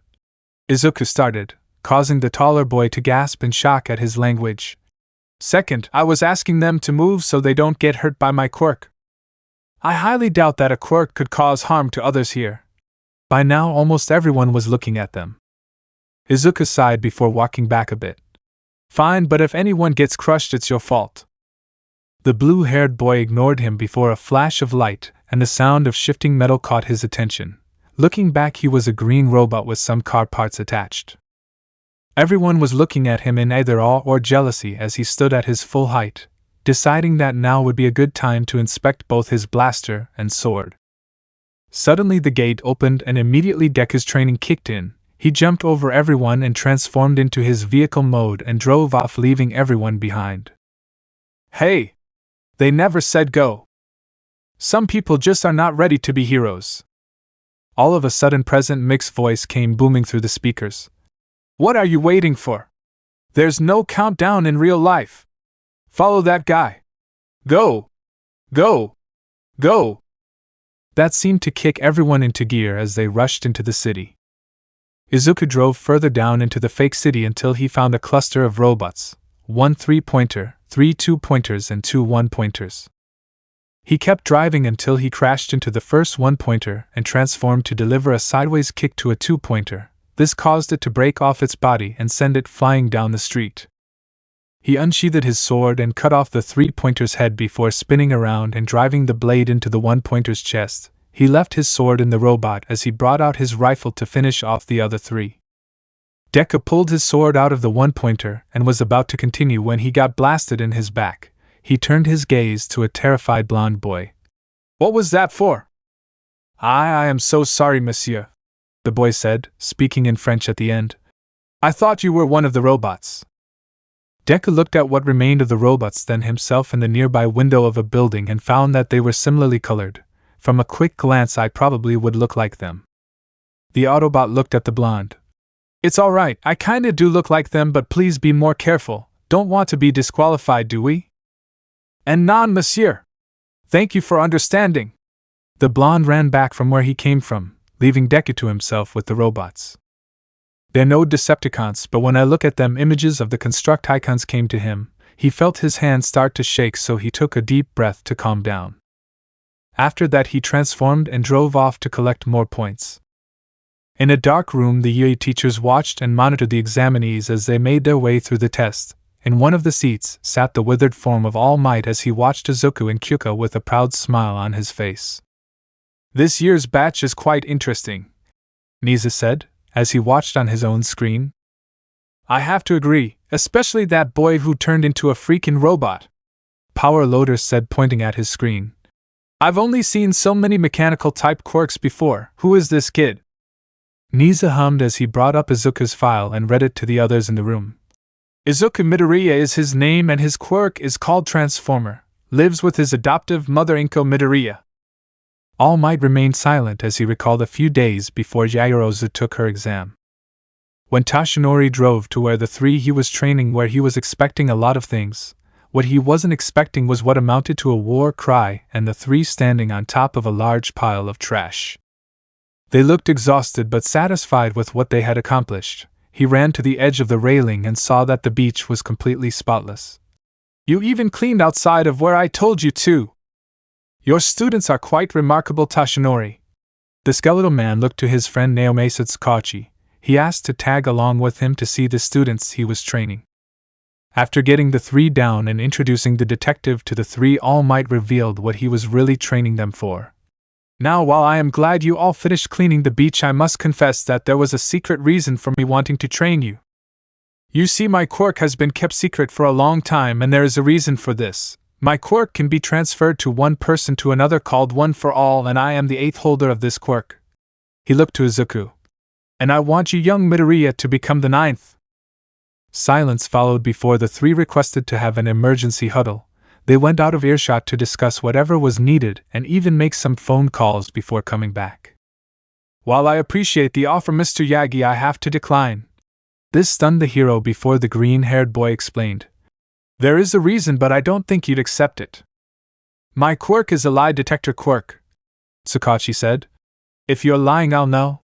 Izuku started, causing the taller boy to gasp in shock at his language. Second, I was asking them to move so they don't get hurt by my quirk. I highly doubt that a quirk could cause harm to others here. By now almost everyone was looking at them. Izuku sighed before walking back a bit. Fine, but if anyone gets crushed, it's your fault. The blue-haired boy ignored him before a flash of light and the sound of shifting metal caught his attention. Looking back, he was a green robot with some car parts attached. Everyone was looking at him in either awe or jealousy as he stood at his full height, deciding that now would be a good time to inspect both his blaster and sword. Suddenly the gate opened and immediately Deku's training kicked in. He jumped over everyone and transformed into his vehicle mode and drove off, leaving everyone behind. Hey! They never said go. Some people just are not ready to be heroes. All of a sudden Present Mic's voice came booming through the speakers. What are you waiting for? There's no countdown in real life. Follow that guy. Go! Go! Go! That seemed to kick everyone into gear as they rushed into the city. Izuku drove further down into the fake city until he found a cluster of robots, 1 3-pointer, 3 2-pointers and 2 1-pointers. He kept driving until he crashed into the first 1-pointer and transformed to deliver a sideways kick to a 2-pointer. This caused it to break off its body and send it flying down the street. He unsheathed his sword and cut off the 3-pointer's head before spinning around and driving the blade into the 1-pointer's chest. He left his sword in the robot as he brought out his rifle to finish off the other 3. Deku pulled his sword out of the 1-pointer and was about to continue when he got blasted in his back. He turned his gaze to a terrified blonde boy. What was that for? I am so sorry, monsieur, the boy said, speaking in French at the end. I thought you were one of the robots. Deku looked at what remained of the robots, then himself in the nearby window of a building, and found that they were similarly colored. From a quick glance, I probably would look like them. The Autobot looked at the blonde. It's alright, I kinda do look like them, but please be more careful. Don't want to be disqualified, do we? And non, monsieur. Thank you for understanding. The blonde ran back from where he came from, leaving Deku to himself with the robots. They're no Decepticons, but when I look at them, images of the construct icons came to him. He felt his hand start to shake, so he took a deep breath to calm down. After that he transformed and drove off to collect more points. In a dark room, the UE teachers watched and monitored the examinees as they made their way through the test. In one of the seats sat the withered form of All Might as he watched Izuku and Kyuka with a proud smile on his face. "This year's batch is quite interesting," Nisa said, as he watched on his own screen. "I have to agree, especially that boy who turned into a freaking robot," Power Loader said, pointing at his screen. "I've only seen so many mechanical-type quirks before. Who is this kid?" Nisa hummed as he brought up Izuku's file and read it to the others in the room. "Izuku Midoriya is his name and his quirk is called Transformer. Lives with his adoptive mother Inko Midoriya." All Might remained silent as he recalled a few days before Yaoyorozu took her exam. When Toshinori drove to where the three he was training were, he was expecting a lot of things. What he wasn't expecting was what amounted to a war cry and the three standing on top of a large pile of trash. They looked exhausted but satisfied with what they had accomplished. He ran to the edge of the railing and saw that the beach was completely spotless. "You even cleaned outside of where I told you to. Your students are quite remarkable, Toshinori." The skeletal man looked to his friend Naomasa Tsukachi. He asked to tag along with him to see the students he was training. After getting the three down and introducing the detective to the three, All Might revealed what he was really training them for. "Now, while I am glad you all finished cleaning the beach, I must confess that there was a secret reason for me wanting to train you. You see, my quirk has been kept secret for a long time, and there is a reason for this. My quirk can be transferred to one person to another called One for All, and I am the 8th holder of this quirk." He looked to Izuku. "And I want you, young Midoriya, to become the 9th. Silence followed before the three requested to have an emergency huddle. They went out of earshot to discuss whatever was needed and even make some phone calls before coming back. "While I appreciate the offer, Mr. Yagi, I have to decline." This stunned the hero before the green-haired boy explained. "There is a reason, but I don't think you'd accept it. My quirk is a lie detector quirk," Tsukachi said. "If you're lying, I'll know."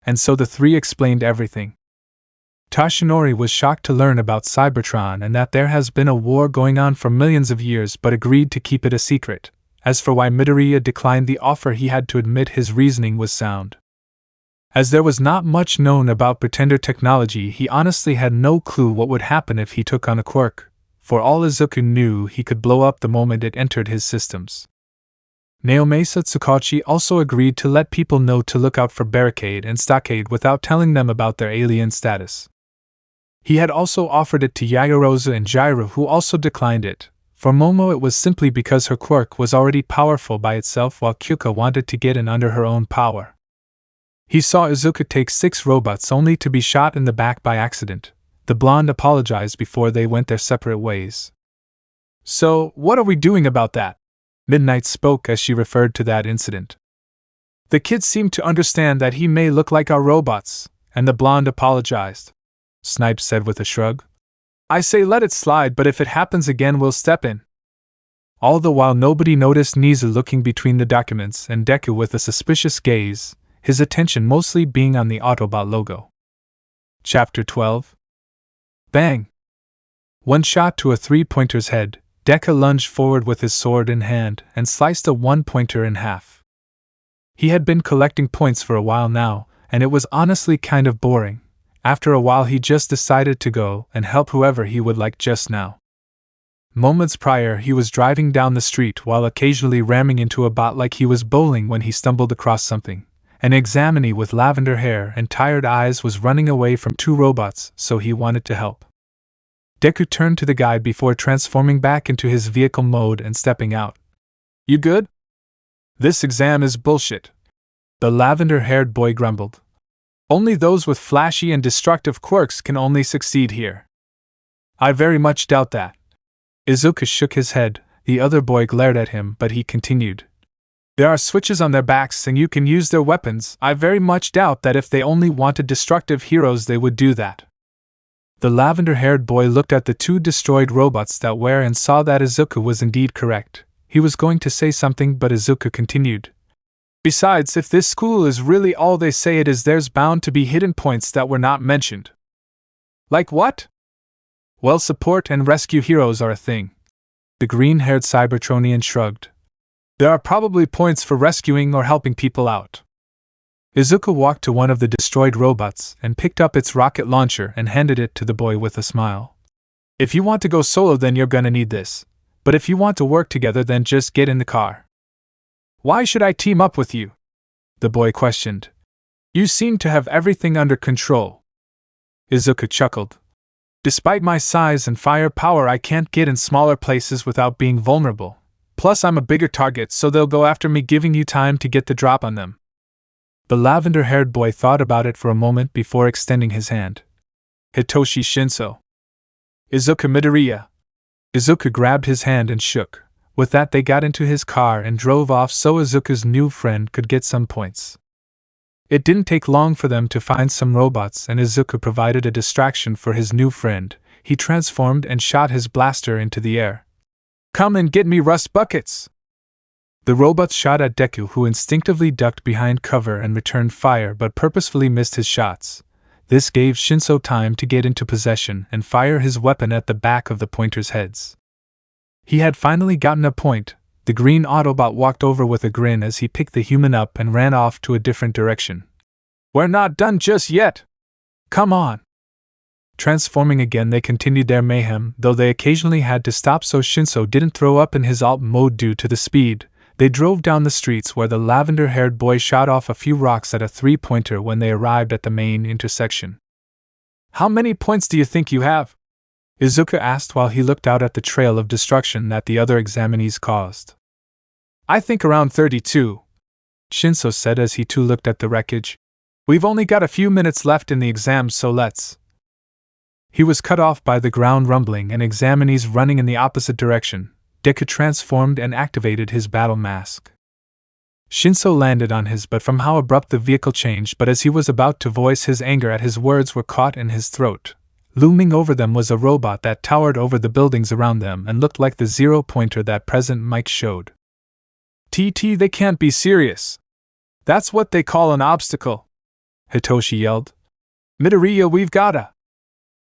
And so the three explained everything. Toshinori was shocked to learn about Cybertron and that there has been a war going on for millions of years, but agreed to keep it a secret. As for why Midoriya declined the offer, he had to admit his reasoning was sound. As there was not much known about pretender technology, he honestly had no clue what would happen if he took on a quirk. For all Izuku knew, he could blow up the moment it entered his systems. Naomasa Tsukachi also agreed to let people know to look out for Barricade and Stockade without telling them about their alien status. He had also offered it to Yaoyorozu and Jiraiya, who also declined it. For Momo, it was simply because her quirk was already powerful by itself, while Kyuka wanted to get in under her own power. He saw Izuku take 6 robots only to be shot in the back by accident. The blonde apologized before they went their separate ways. "So, what are we doing about that?" Midnight spoke as she referred to that incident. "The kids seem to understand that he may look like our robots, and the blonde apologized," Snipes said with a shrug. "I say let it slide, but if it happens again, we'll step in." All the while, nobody noticed Nisa looking between the documents and Deku with a suspicious gaze, his attention mostly being on the Autobot logo. Chapter 12. Bang! One shot to a 3-pointer's head. Deku lunged forward with his sword in hand and sliced a 1-pointer in half. He had been collecting points for a while now, and it was honestly kind of boring. After a while, he just decided to go and help whoever he would like just now. Moments prior, he was driving down the street while occasionally ramming into a bot like he was bowling when he stumbled across something. An examinee with lavender hair and tired eyes was running away from 2 robots, so he wanted to help. Deku turned to the guy before transforming back into his vehicle mode and stepping out. "You good?" "This exam is bullshit," the lavender-haired boy grumbled. "Only those with flashy and destructive quirks can only succeed here." "I very much doubt that." Izuku shook his head. The other boy glared at him, but he continued. "There are switches on their backs and you can use their weapons. I very much doubt that if they only wanted destructive heroes they would do that." The lavender-haired boy looked at the 2 destroyed robots that were and saw that Izuku was indeed correct. He was going to say something, but Izuku continued. "Besides, if this school is really all they say it is, there's bound to be hidden points that were not mentioned." "Like what?" "Well, support and rescue heroes are a thing." The green-haired Cybertronian shrugged. "There are probably points for rescuing or helping people out." Izuku walked to one of the destroyed robots and picked up its rocket launcher and handed it to the boy with a smile. If you want to go solo, then you're gonna need this. But if you want to work together, then just get in the car. Why should I team up with you? The boy questioned. You seem to have everything under control. Izuku chuckled. Despite my size and firepower, I can't get in smaller places without being vulnerable. Plus, I'm a bigger target, so they'll go after me, giving you time to get the drop on them. The lavender-haired boy thought about it for a moment before extending his hand. Hitoshi Shinso. Izuku Midoriya. Izuku grabbed his hand and shook. With that, they got into his car and drove off so Izuku's new friend could get some points. It didn't take long for them to find some robots, and Izuku provided a distraction for his new friend. He transformed and shot his blaster into the air. Come and get me, rust buckets! The robots shot at Deku, who instinctively ducked behind cover and returned fire but purposefully missed his shots. This gave Shinso time to get into possession and fire his weapon at the back of the pointers' heads. He had finally gotten a point. The green Autobot walked over with a grin as he picked the human up and ran off to a different direction. We're not done just yet! Come on! Transforming again, they continued their mayhem, though they occasionally had to stop so Shinso didn't throw up in his alt mode due to the speed. They drove down the streets where the lavender-haired boy shot off a few rocks at a three-pointer when they arrived at the main intersection. How many points do you think you have? Izuku asked while he looked out at the trail of destruction that the other examinees caused. I think around 32, Shinso said as he too looked at the wreckage. We've only got a few minutes left in the exam, so let's. He was cut off by the ground rumbling and examinees running in the opposite direction. Deku transformed and activated his battle mask. Shinso landed on his but from how abrupt the vehicle changed, but as he was about to voice his anger at his words were caught in his throat. Looming over them was a robot that towered over the buildings around them and looked like the zero-pointer that President Mike showed. TT, they can't be serious. That's what they call an obstacle, Hitoshi yelled. Midoriya, we've gotta.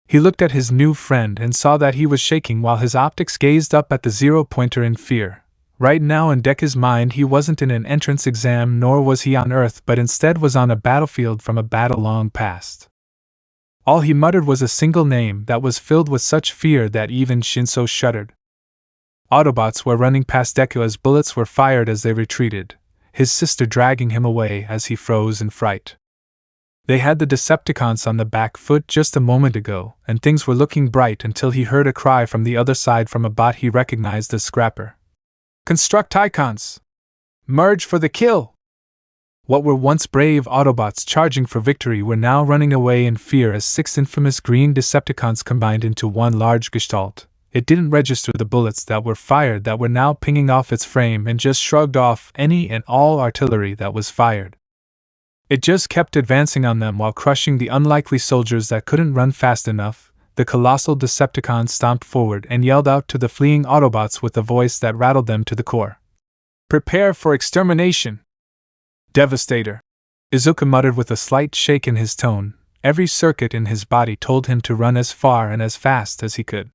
He looked at his new friend and saw that he was shaking while his optics gazed up at the zero-pointer in fear. Right now in Deku's mind, he wasn't in an entrance exam nor was he on Earth, but instead was on a battlefield from a battle long past. All he muttered was a single name that was filled with such fear that even Shinso shuddered. Autobots were running past Deku as bullets were fired as they retreated, his sister dragging him away as he froze in fright. They had the Decepticons on the back foot just a moment ago, and things were looking bright until he heard a cry from the other side from a bot he recognized as Scrapper. Construct icons! Merge for the kill! What were once brave Autobots charging for victory were now running away in fear as 6 infamous green Decepticons combined into one large gestalt. It didn't register the bullets that were fired that were now pinging off its frame and just shrugged off any and all artillery that was fired. It just kept advancing on them while crushing the unlikely soldiers that couldn't run fast enough. The colossal Decepticon stomped forward and yelled out to the fleeing Autobots with a voice that rattled them to the core. Prepare for extermination! Devastator! Izuku muttered with a slight shake in his tone. Every circuit in his body told him to run as far and as fast as he could.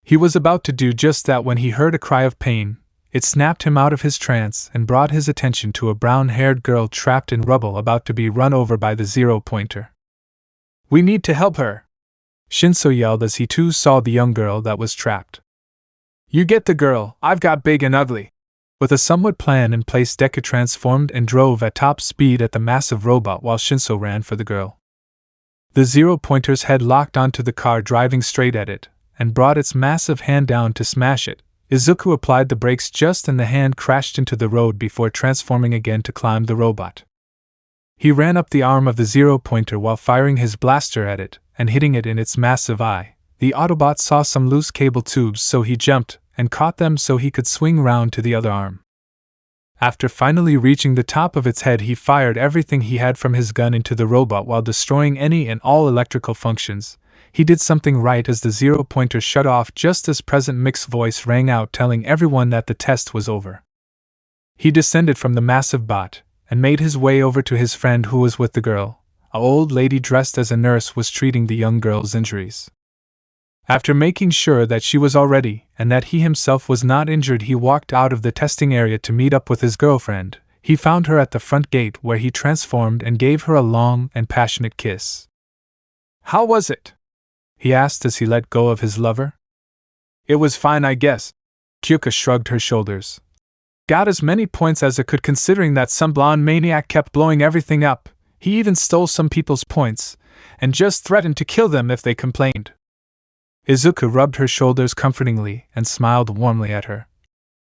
He was about to do just that when he heard a cry of pain. It snapped him out of his trance and brought his attention to a brown-haired girl trapped in rubble about to be run over by the zero-pointer. We need to help her! Shinso yelled as he too saw the young girl that was trapped. You get the girl, I've got big and ugly. With a somewhat plan in place, Deku transformed and drove at top speed at the massive robot while Shinso ran for the girl. The zero-pointer's head locked onto the car, driving straight at it, and brought its massive hand down to smash it. Izuku applied the brakes just and the hand crashed into the road before transforming again to climb the robot. He ran up the arm of the zero-pointer while firing his blaster at it and hitting it in its massive eye. The Autobot saw some loose cable tubes, so he jumped and caught them so he could swing round to the other arm. After finally reaching the top of its head, he fired everything he had from his gun into the robot while destroying any and all electrical functions. He did something right as the zero-pointer shut off just as President Mick's voice rang out telling everyone that the test was over. He descended from the massive bot and made his way over to his friend who was with the girl. An old lady dressed as a nurse was treating the young girl's injuries. After making sure that she was all ready and that he himself was not injured, he walked out of the testing area to meet up with his girlfriend. He found her at the front gate where he transformed and gave her a long and passionate kiss. "How was it?" he asked as he let go of his lover. "It was fine, I guess." Kyuka shrugged her shoulders. "Got as many points as it could considering that some blonde maniac kept blowing everything up. He even stole some people's points, and just threatened to kill them if they complained." Izuku rubbed her shoulders comfortingly and smiled warmly at her.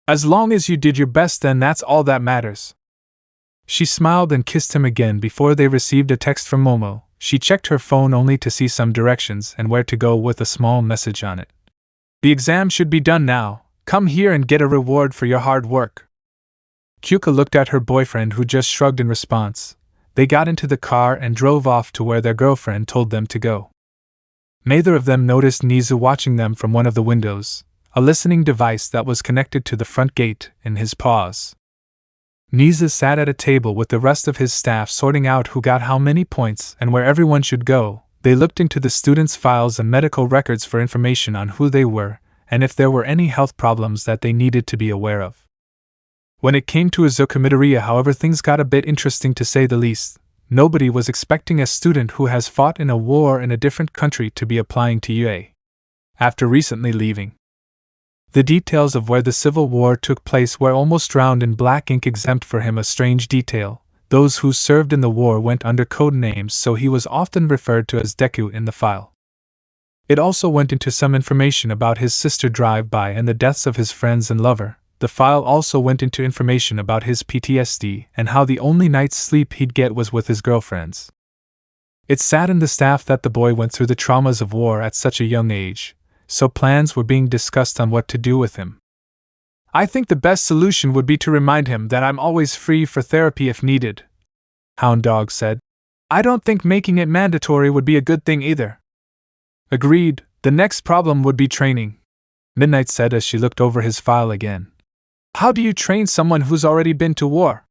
"As long as you did your best, then that's all that matters." She smiled and kissed him again before they received a text from Momo. She checked her phone only to see some directions and where to go with a small message on it. "The exam should be done now. Come here and get a reward for your hard work." Kyuka looked at her boyfriend, who just shrugged in response. They got into the car and drove off to where their girlfriend told them to go. Neither of them noticed Nizu watching them from one of the windows, a listening device that was connected to the front gate, in his paws. Nizu sat at a table with the rest of his staff sorting out who got how many points and where everyone should go. They looked into the students' files and medical records for information on who they were, and if there were any health problems that they needed to be aware of. When it came to Izuku Midoriya, however, things got a bit interesting to say the least. Nobody was expecting a student who has fought in a war in a different country to be applying to UA after recently leaving. The details of where the Civil War took place were almost drowned in black ink, exempt for him a strange detail. Those who served in the war went under code names, so he was often referred to as Deku in the file. It also went into some information about his sister drive-by and the deaths of his friends and lover. The file also went into information about his PTSD and how the only night's sleep he'd get was with his girlfriends. It saddened the staff that the boy went through the traumas of war at such a young age, so plans were being discussed on what to do with him. "I think the best solution would be to remind him that I'm always free for therapy if needed," Hound Dog said. "I don't think making it mandatory would be a good thing either." "Agreed. The next problem would be training," Midnight said as she looked over his file again. "How do you train someone who's already been to war?"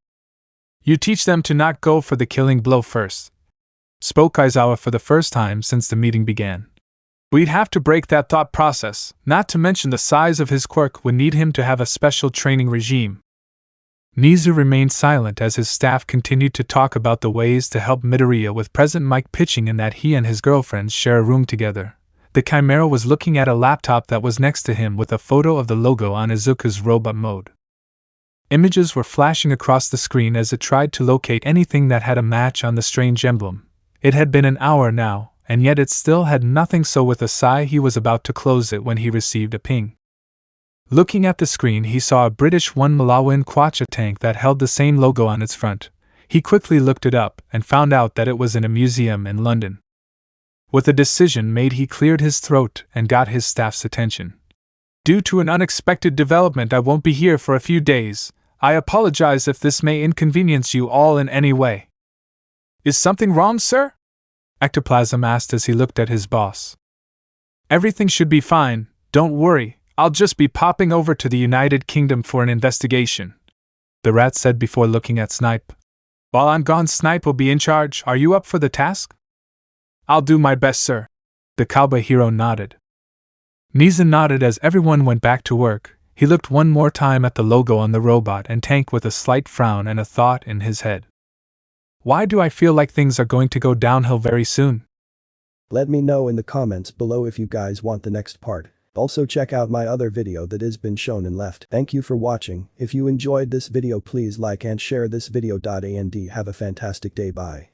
"You teach them to not go for the killing blow first," spoke Aizawa for the first time since the meeting began. "We'd have to break that thought process, not to mention the size of his quirk would need him to have a special training regime." Nizu remained silent as his staff continued to talk about the ways to help Midoriya, with President Mike pitching in that he and his girlfriends share a room together. The Chimera was looking at a laptop that was next to him with a photo of the logo on Izuku's robot mode. Images were flashing across the screen as it tried to locate anything that had a match on the strange emblem. It had been an hour now, and yet it still had nothing, so with a sigh he was about to close it when he received a ping. Looking at the screen, he saw a British 1 Malawin Kwacha tank that held the same logo on its front. He quickly looked it up and found out that it was in a museum in London. With a decision made, he cleared his throat and got his staff's attention. "Due to an unexpected development, I won't be here for a few days. I apologize if this may inconvenience you all in any way." "Is something wrong, sir?" Ectoplasm asked as he looked at his boss. "Everything should be fine, don't worry, I'll just be popping over to the United Kingdom for an investigation," the rat said before looking at Snipe. "While I'm gone, Snipe will be in charge. Are you up for the task?" "I'll do my best, sir." The cowboy hero nodded. Nizu nodded as everyone went back to work. He looked one more time at the logo on the robot and tank with a slight frown and a thought in his head. "Why do I feel like things are going to go downhill very soon?" Let me know in the comments below if you guys want the next part. Also check out my other video that has been shown and left. Thank you for watching. If you enjoyed this video, please like and share this video. And have a fantastic day. Bye.